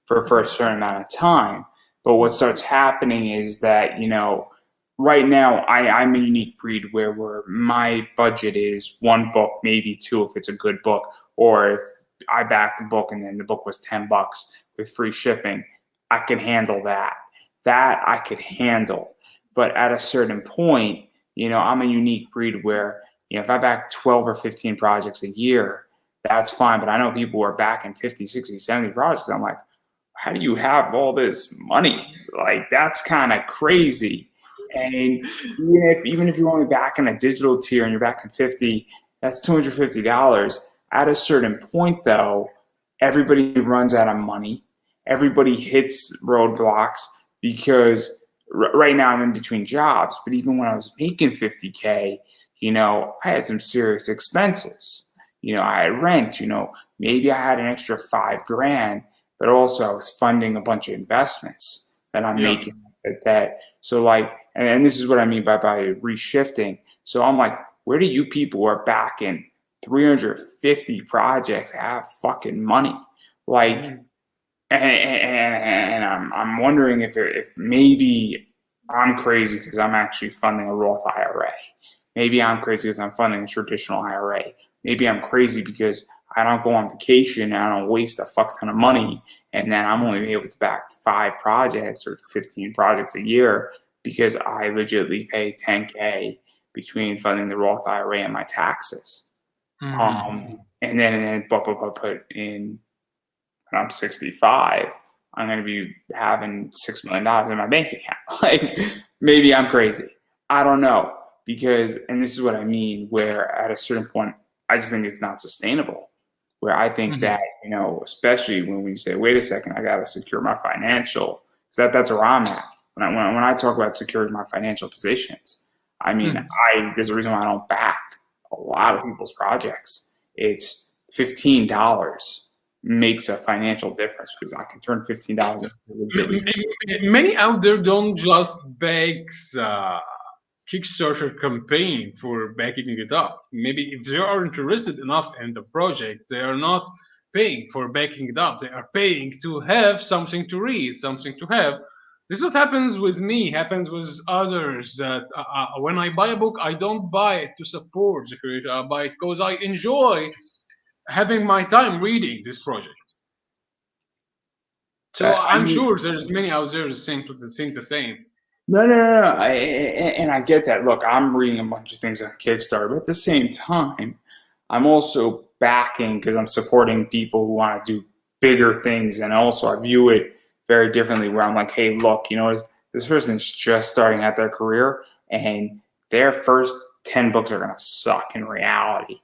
for a Mhm. certain amount of time. But what starts happening is that you know right now I'm a unique breed where my budget is one book, maybe two if it's a good book, or if I backed the book and then the book was $10 with free shipping, I can handle that. That I could handle. But at a certain point, you know, I'm a unique breed where, you know, if I back 12 or 15 projects a year, that's fine. But I know people who are backing 50, 60, 70 projects. I'm like, how do you have all this money? Like, that's kind of crazy. And even if you're only backing a digital tier and you're backing 50, that's $250. At a certain point, though, everybody runs out of money. Everybody hits roadblocks because right now I'm in between jobs. But even when I was making 50K, you know, I had some serious expenses. You know, I had rent. You know, maybe I had an extra $5,000, but also I was funding a bunch of investments that I'm Yeah. making at that. So like, and this is what I mean by reshifting. So I'm like, where do you people who are backing 350 projects have fucking money? Like, and I'm wondering if maybe I'm crazy because I'm actually funding a Roth IRA. Maybe I'm crazy because I'm funding a traditional IRA. Maybe I'm crazy because I don't go on vacation and I don't waste a fuck ton of money, and then I'm only able to back 5 projects or 15 projects a year because I legitimately pay 10K between funding the Roth IRA and my taxes. And then put in when I'm 65, I'm going to be having $6 million in my bank account. Like, maybe I'm crazy. I don't know. Because, and this is what I mean, where at a certain point, I just think it's not sustainable. Where I think that, especially when we say, wait a second, I got to secure my financial, because that's where I'm at. When I talk about securing my financial positions, I mean, there's a reason why I don't back a lot of people's projects. It's $15 makes a financial difference because I can turn $15 into Many out there don't just beg Kickstarter campaign for backing it up. Maybe if they are interested enough in the project, they are not paying for backing it up. They are paying to have something to read, something to have. This is what happens with me, happens with others. That when I buy a book, I don't buy it to support the creator. I buy it because I enjoy having my time reading this project. So I'm sure there's many out there that think the same. No. And I get that. Look, I'm reading a bunch of things on Kickstarter, but at the same time, I'm also backing because I'm supporting people who want to do bigger things. And also, I view it very differently where I'm like, hey, look, this person's just starting out their career and their first 10 books are going to suck in reality.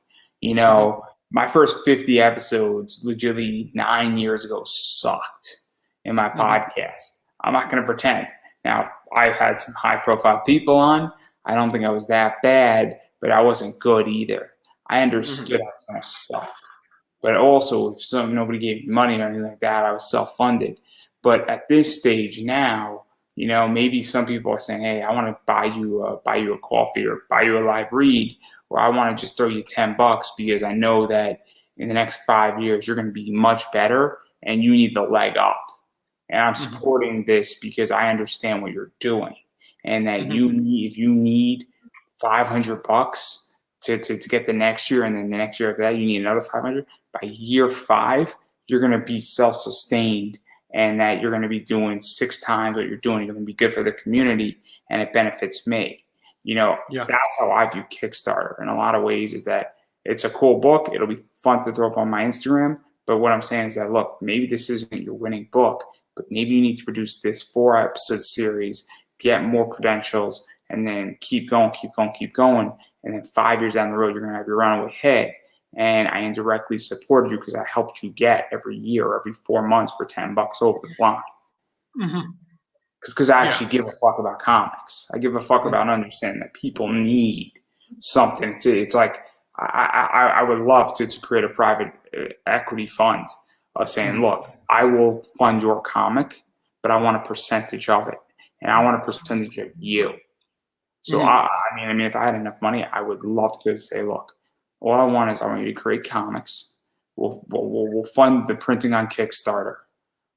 My first 50 episodes, legitimately 9 years ago, sucked in my podcast. I'm not going to pretend. Now, I've had some high-profile people on. I don't think I was that bad, but I wasn't good either. I understood I was going to suck. But also, if nobody gave me money or anything like that, I was self-funded. But at this stage now, maybe some people are saying, hey, I want to buy you a coffee or buy you a live read, or I want to just throw you $10 because I know that in the next 5 years, you're going to be much better and you need the leg up. And I'm supporting this because I understand what you're doing, and that if you need $500 to get the next year, and then the next year after that you need another 500. By year 5, you're going to be self-sustained, and that you're going to be doing 6 times what you're doing. You're going to be good for the community, and it benefits me. That's how I view Kickstarter in a lot of ways. Is that it's a cool book. It'll be fun to throw up on my Instagram. But what I'm saying is that, look, maybe this isn't your winning book, but maybe you need to produce this 4-episode series, get more credentials, and then keep going. And then 5 years down the road, you're going to have your runaway hit. And I indirectly supported you because I helped you get every year, every 4 months for $10 over the line. Because I actually give a fuck about comics. I give a fuck about understanding that people need something. It's like I would love to create a private equity fund of saying, look, I will fund your comic, but I want a percentage of it, and I want a percentage of you. So I mean, if I had enough money, I would love to say, look, all I want is I want you to create comics. We'll fund the printing on Kickstarter,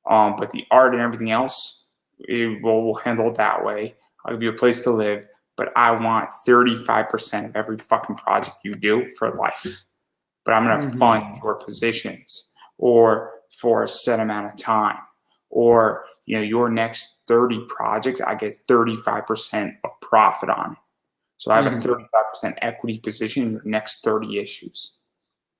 but the art and everything else, we'll handle it that way. I'll give you a place to live, but I want 35% of every fucking project you do for life. But I'm going to fund your positions, or for a set amount of time, or your next 30 projects, I get 35% of profit on it. So I have a 35% equity position in your next 30 issues.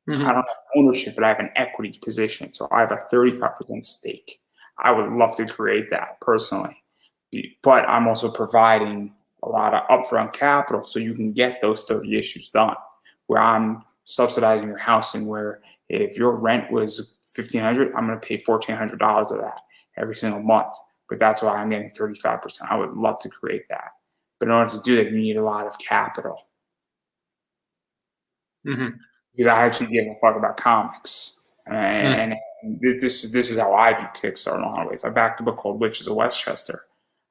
I don't have ownership, but I have an equity position. So I have a 35% stake. I would love to create that personally, but I'm also providing a lot of upfront capital so you can get those 30 issues done, where I'm subsidizing your housing, where if your rent was $1,500, I'm going to pay $1,400 of that every single month. But that's why I'm getting 35%. I would love to create that. But in order to do that, you need a lot of capital. Because I actually give a fuck about comics. And this is how I view Kickstarter in a lot of ways. I backed a book called Witches of Westchester.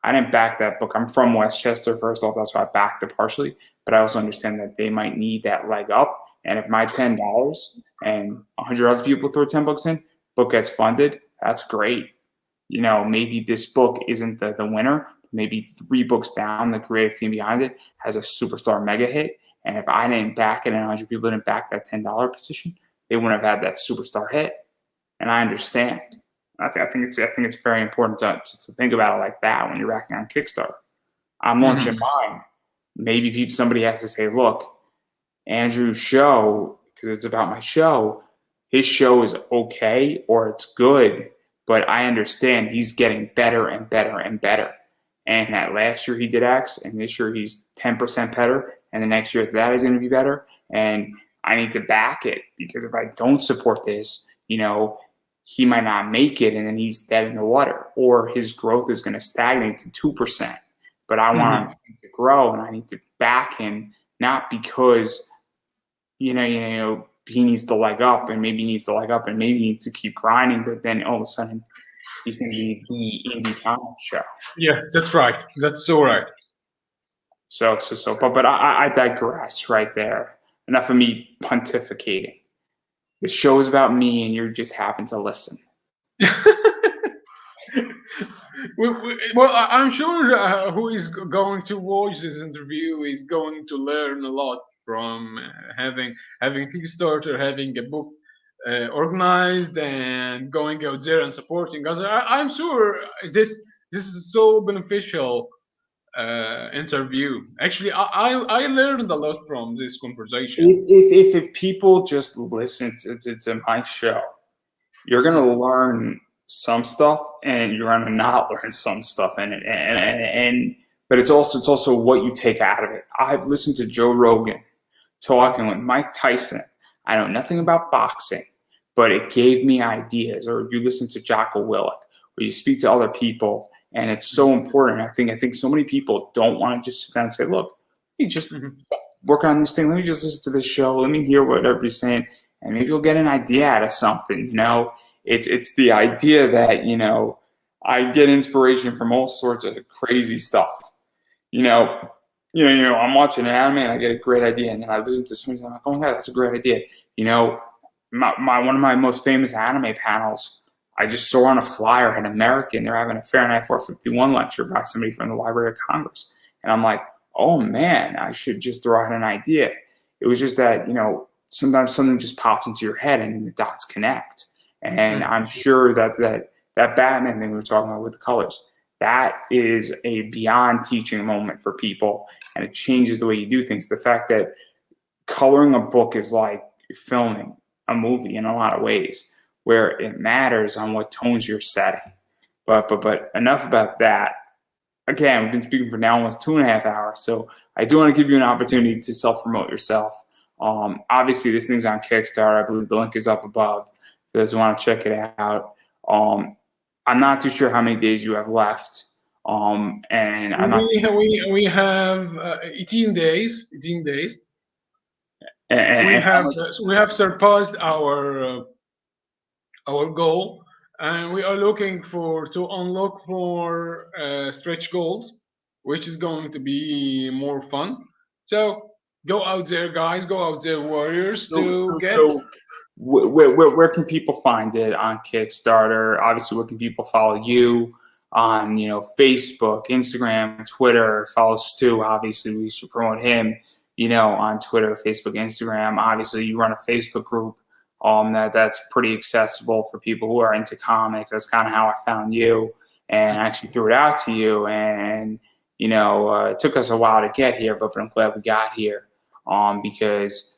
I didn't back that book. I'm from Westchester, first off. That's why I backed it partially. But I also understand that they might need that leg up. And if my $10 and 100 other people throw $10 in, book gets funded, that's great. Maybe this book isn't the winner. Maybe 3 books down, the creative team behind it has a superstar mega hit. And if I didn't back it and 100 people didn't back that $10 position, they wouldn't have had that superstar hit. And I understand. I think it's very important to think about it like that when you're backing on Kickstarter. I'm launching mine. Maybe somebody has to say, look, Andrew's show, because it's about my show, his show is okay or it's good, but I understand he's getting better and better and better. And that last year he did X, and this year he's 10% better, and the next year that is going to be better. And I need to back it, because if I don't support this, he might not make it, and then he's dead in the water, or his growth is going to stagnate to 2%. But I want him to grow, and I need to back him, not because he needs to leg up, and maybe he needs to leg up, and maybe he needs to keep grinding, but then all of a sudden he's going to be the indie comic show. Yeah, that's right. That's so right. But I digress right there. Enough of me pontificating. The show is about me, and you just happen to listen. Well, I'm sure who is going to watch this interview is going to learn a lot from having Kickstarter, having a book organized, and going out there and supporting us. I'm sure this is so beneficial interview. Actually, I learned a lot from this conversation. If people just listen to my show, you're gonna learn some stuff, and you're gonna not learn some stuff in it. But it's also what you take out of it. I've listened to Joe Rogan talking with Mike Tyson. I know nothing about boxing, but it gave me ideas. Or you listen to Jocko Willink, or you speak to other people. And it's so important. I think so many people don't want to just sit down and say, look, let me just work on this thing. Let me just listen to this show. Let me hear what everybody's saying. And maybe you'll get an idea out of something. It's the idea that, I get inspiration from all sorts of crazy stuff. I'm watching an anime and I get a great idea. And then I listen to something and I'm like, oh my God, that's a great idea. One of my most famous anime panels, I just saw on a flyer an American, they're having a Fahrenheit 451 lecture by somebody from the Library of Congress. And I'm like, oh man, I should just throw out an idea. It was just that, sometimes something just pops into your head and the dots connect. And I'm sure that Batman thing we were talking about with the colors, that is a beyond teaching moment for people. And it changes the way you do things. The fact that coloring a book is like filming a movie in a lot of ways, where it matters on what tones you're setting. But enough about that. Again, we've been speaking for now almost 2.5 hours, so I do want to give you an opportunity to self-promote yourself. Obviously, this thing's on Kickstarter. I believe the link is up above for those who want to check it out. I'm not too sure how many days you have left. And we have 18 days. 18 days. And we have surpassed our goal, and we are looking to unlock more stretch goals, which is going to be more fun. So go out there, guys. Go out there, warriors. Where can people find it on Kickstarter? Obviously, where can people follow you on Facebook, Instagram, Twitter? Follow Stu. Obviously, we should promote him. On Twitter, Facebook, Instagram. Obviously, you run a Facebook group. That's pretty accessible for people who are into comics. That's kind of how I found you, and I actually threw it out to you. And it took us a while to get here, but I'm glad we got here. Because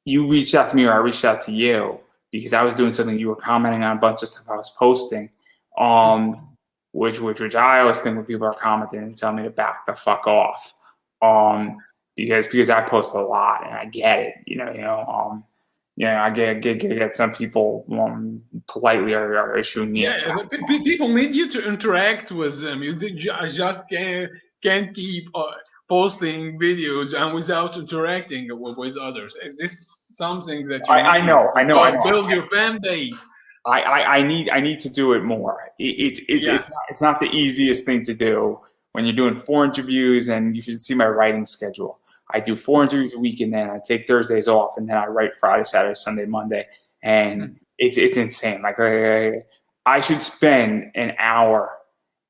you reached out to me, or I reached out to you, because I was doing something. You were commenting on a bunch of stuff I was posting, which I always think when people are commenting and tell me to back the fuck off, because I post a lot and I get it. I get some people politely are issuing me. Yeah, people need you to interact with them. You just can't keep posting videos and without interacting with others. Is this something that you I need know, I know, I to know. build your fan base? I need to do it more. Yeah. It's not the easiest thing to do when you're doing 4 interviews, and you should see my writing schedule. I do 4 interviews a week, and then I take Thursdays off, and then I write Friday, Saturday, Sunday, Monday, and it's insane. Like I should spend an hour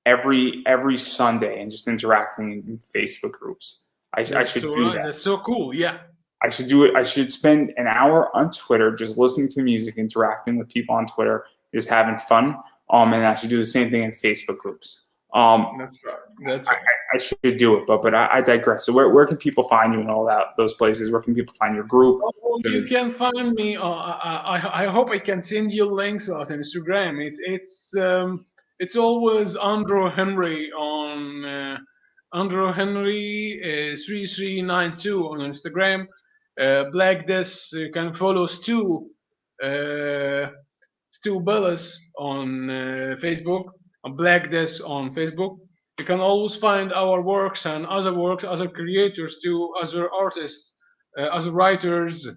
every Sunday and just interacting in Facebook groups. I should do that. That's so cool. Yeah. I should do it. I should spend an hour on Twitter just listening to music, interacting with people on Twitter, just having fun. And I should do the same thing in Facebook groups. That's right. That's right. I should do it, but I digress. So where can people find you in all those places? Where can people find your group? Well, you can find me. I hope I can send you links on Instagram. It's always Andrew Henry on Andrew Henry 3392 on Instagram. Black Death, you can follow Stu Bellis on Facebook. Black Death on Facebook. You can always find our works, other creators too, other artists, other writers,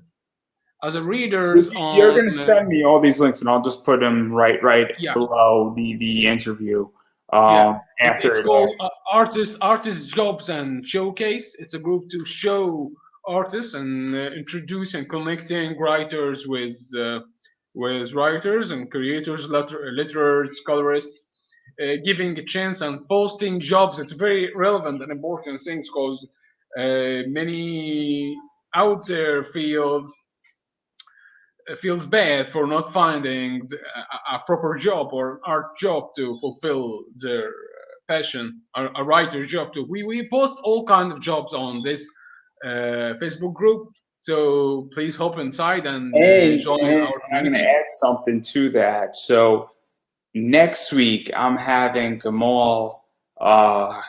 other readers You're on. going to send me all these links, and I'll just put them right Yeah. below the interview. Yeah, After it's called Artist Jobs and Showcase. It's a group to show artists and introduce and connecting writers with writers and creators, literary colorists, giving a chance and posting jobs. It's very relevant and important things because many out there feels bad for not finding a proper job or an art job to fulfill their passion, a writer job too. We post all kind of jobs on this Facebook group, so please hop inside and join our I'm going to community. add something to that. So next week I'm having Gamal. I'm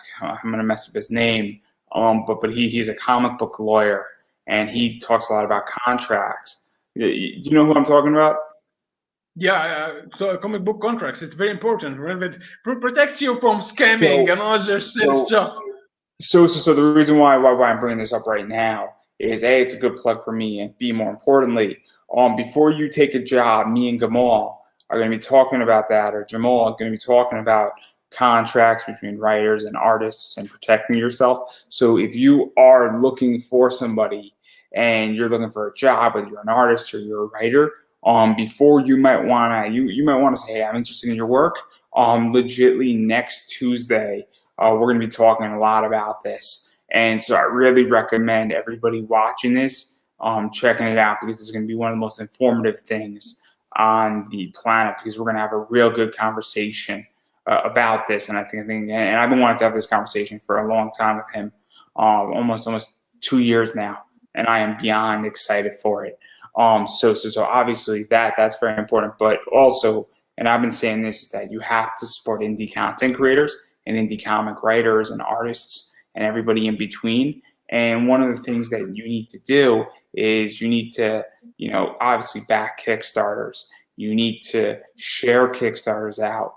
going to mess up his name, but he's a comic book lawyer, and he talks a lot about contracts. You know who I'm talking about? Yeah, so comic book contracts, it's very important. Right? It protects you from scamming and other stuff. So the reason why I'm bringing this up right now is A, it's a good plug for me, and B, more importantly, before you take a job, me and Gamal are going to be talking about that, or Jamal is going to be talking about contracts between writers and artists and protecting yourself. So if you are looking for somebody and you're looking for a job, whether you're an artist or you're a writer, before you might wanna say, hey, I'm interested in your work. Legitly next Tuesday, we're gonna be talking a lot about this, and so I really recommend everybody watching this, checking it out, because it's gonna be one of the most informative things on the planet, because we're gonna have a real good conversation about this, and I think, and I've been wanting to have this conversation for a long time with him, almost 2 years now. And I am beyond excited for it. So obviously that's very important, but also, and I've been saying this, is that you have to support indie content creators and indie comic writers and artists and everybody in between. And one of the things that you need to do is you need to, obviously back Kickstarters. You need to share Kickstarters out.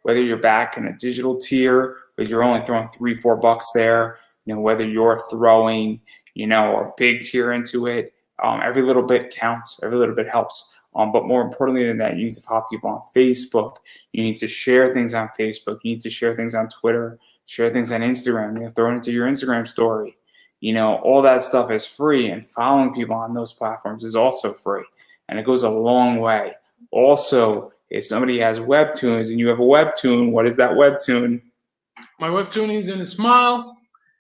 Whether you're back in a digital tier, but you're only throwing $3-4 there, whether you're throwing a big tier into it, every little bit counts, every little bit helps. But more importantly than that, you need to follow people on Facebook. You need to share things on Facebook. You need to share things on Twitter, share things on Instagram, throw it into your Instagram story. All that stuff is free, and following people on those platforms is also free. And it goes a long way. Also, if somebody has webtoons and you have a webtoon, what is that webtoon? My webtoon is in a smile.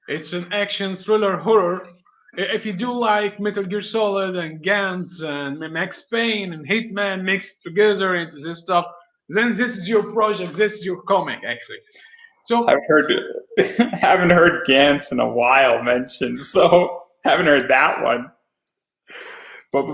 It's an action thriller horror. If you do like Metal Gear Solid and Gantz and Max Payne and Hitman mixed together into this stuff, then this is your project. This is your comic, actually. So haven't heard Gantz in a while mentioned, so haven't heard that one. But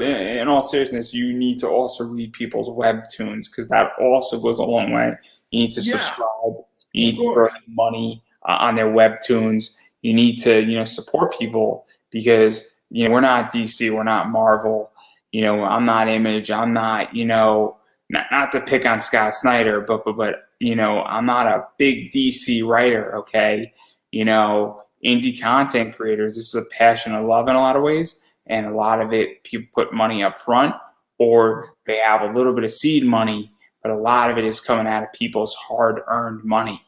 in all seriousness, you need to also read people's webtoons, because that also goes a long way. You need to subscribe. You need to throw money on their webtoons. You need to, support people, because, we're not DC, we're not Marvel, I'm not Image, I'm not, not to pick on Scott Snyder, but I'm not a big DC writer, okay? indie content creators, this is a passion I love in a lot of ways. And a lot of it, people put money up front, or they have a little bit of seed money, but a lot of it is coming out of people's hard-earned money.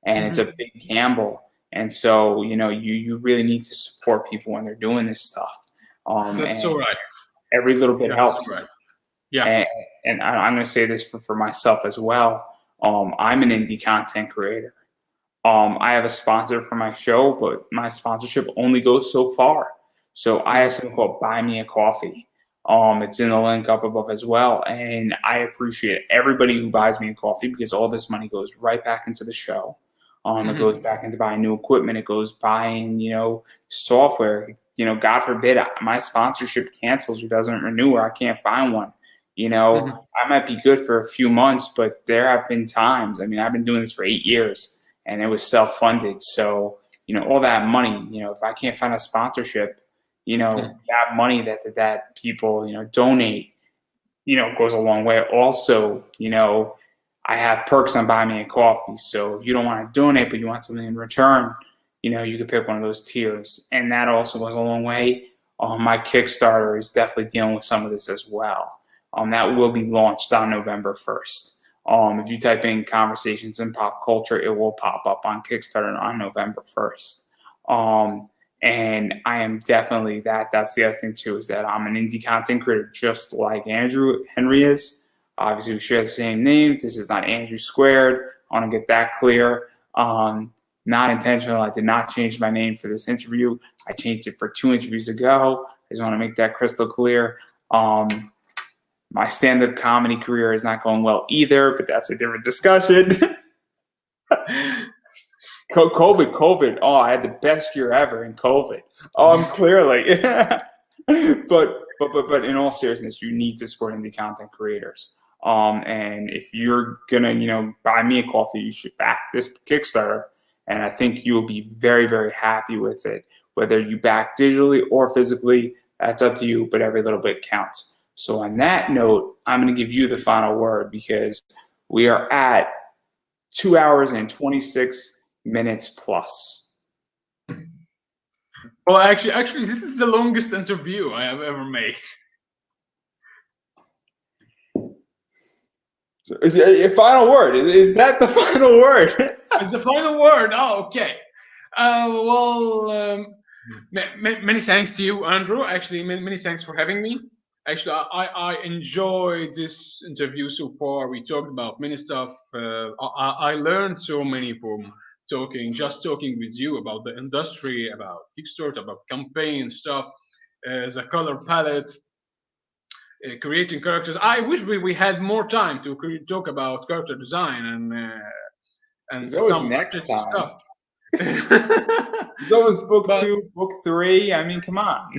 And it's a big gamble. And so, you really need to support people when they're doing this stuff. That's so right. Every little bit That's helps. right. Yeah. And I'm going to say this for myself as well. I'm an indie content creator. I have a sponsor for my show, but my sponsorship only goes so far. So I have something called Buy Me a Coffee. It's in the link up above as well. And I appreciate everybody who buys me a coffee, because all this money goes right back into the show. It goes back into buying new equipment. It goes buying, software. God forbid my sponsorship cancels or doesn't renew, or I can't find one. I might be good for a few months, but there have been times. I mean, I've been doing this for 8 years, and it was self-funded. So, all that money, if I can't find a sponsorship, that money that people, donate, goes a long way. Also, I have perks on Buy Me a Coffee. So if you don't want to donate, but you want something in return, you can pick one of those tiers. And that also goes a long way. My Kickstarter is definitely dealing with some of this as well. That will be launched on November 1st. If you type in Conversations in Pop Culture, it will pop up on Kickstarter on November 1st. And I am definitely that's the other thing too, is that I'm an indie content creator just like Andrew Henry is. Obviously, we share the same names. This is not Andrew squared. I want to get that clear. Not intentional. I did not change my name for this interview. I changed it for 2 interviews ago. I just want to make that crystal clear. My stand-up comedy career is not going well either, but that's a different discussion. COVID. Oh, I had the best year ever in COVID. Clearly. But in all seriousness, you need to support indie content creators. And if you're gonna, buy me a coffee, you should back this Kickstarter. And I think you will be very, very happy with it. Whether you back digitally or physically, that's up to you, but every little bit counts. So on that note, I'm going to give you the final word, because we are at 2 hours and 26 minutes plus. Well, actually, this is the longest interview I have ever made. So is your final word? Is that the final word? It's the final word. Oh, okay. Many thanks to you, Andrew. Actually, many thanks for having me. Actually, I enjoyed this interview so far. We talked about many stuff. I learned so many from talking with you about the industry, about Kickstarter, about campaign stuff, the color palette, creating characters. I wish we had more time to talk about character design and some next time. stuff. It's always book 2, book 3. I mean, come on.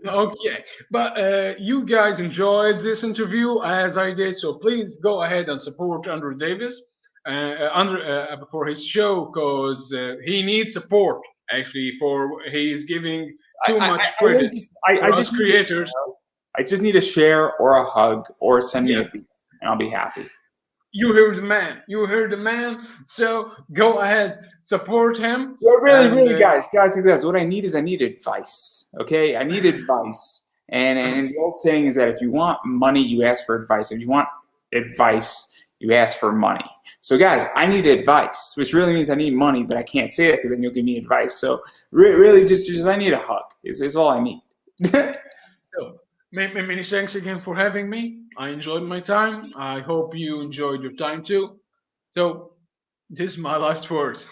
Okay, but you guys enjoyed this interview as I did, so please go ahead and support Andrew Davis for his show, because he needs support. Actually, he's giving too much credit I just creators. I just need a share or a hug or send me a beat, and I'll be happy. You heard the man. So go ahead, support him. Yeah, really, guys. What I need is advice. Okay, I need advice. And the old saying is that if you want money, you ask for advice. If you want advice, you ask for money. So, guys, I need advice, which really means I need money, but I can't say that because then you'll give me advice. So, really, just I need a hug. Is all I need. So, many thanks again for having me. I enjoyed my time. I hope you enjoyed your time too. So, this is my last words.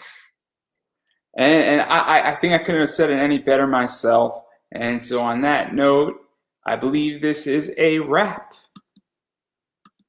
And I think I couldn't have said it any better myself. And so on that note, I believe this is a wrap.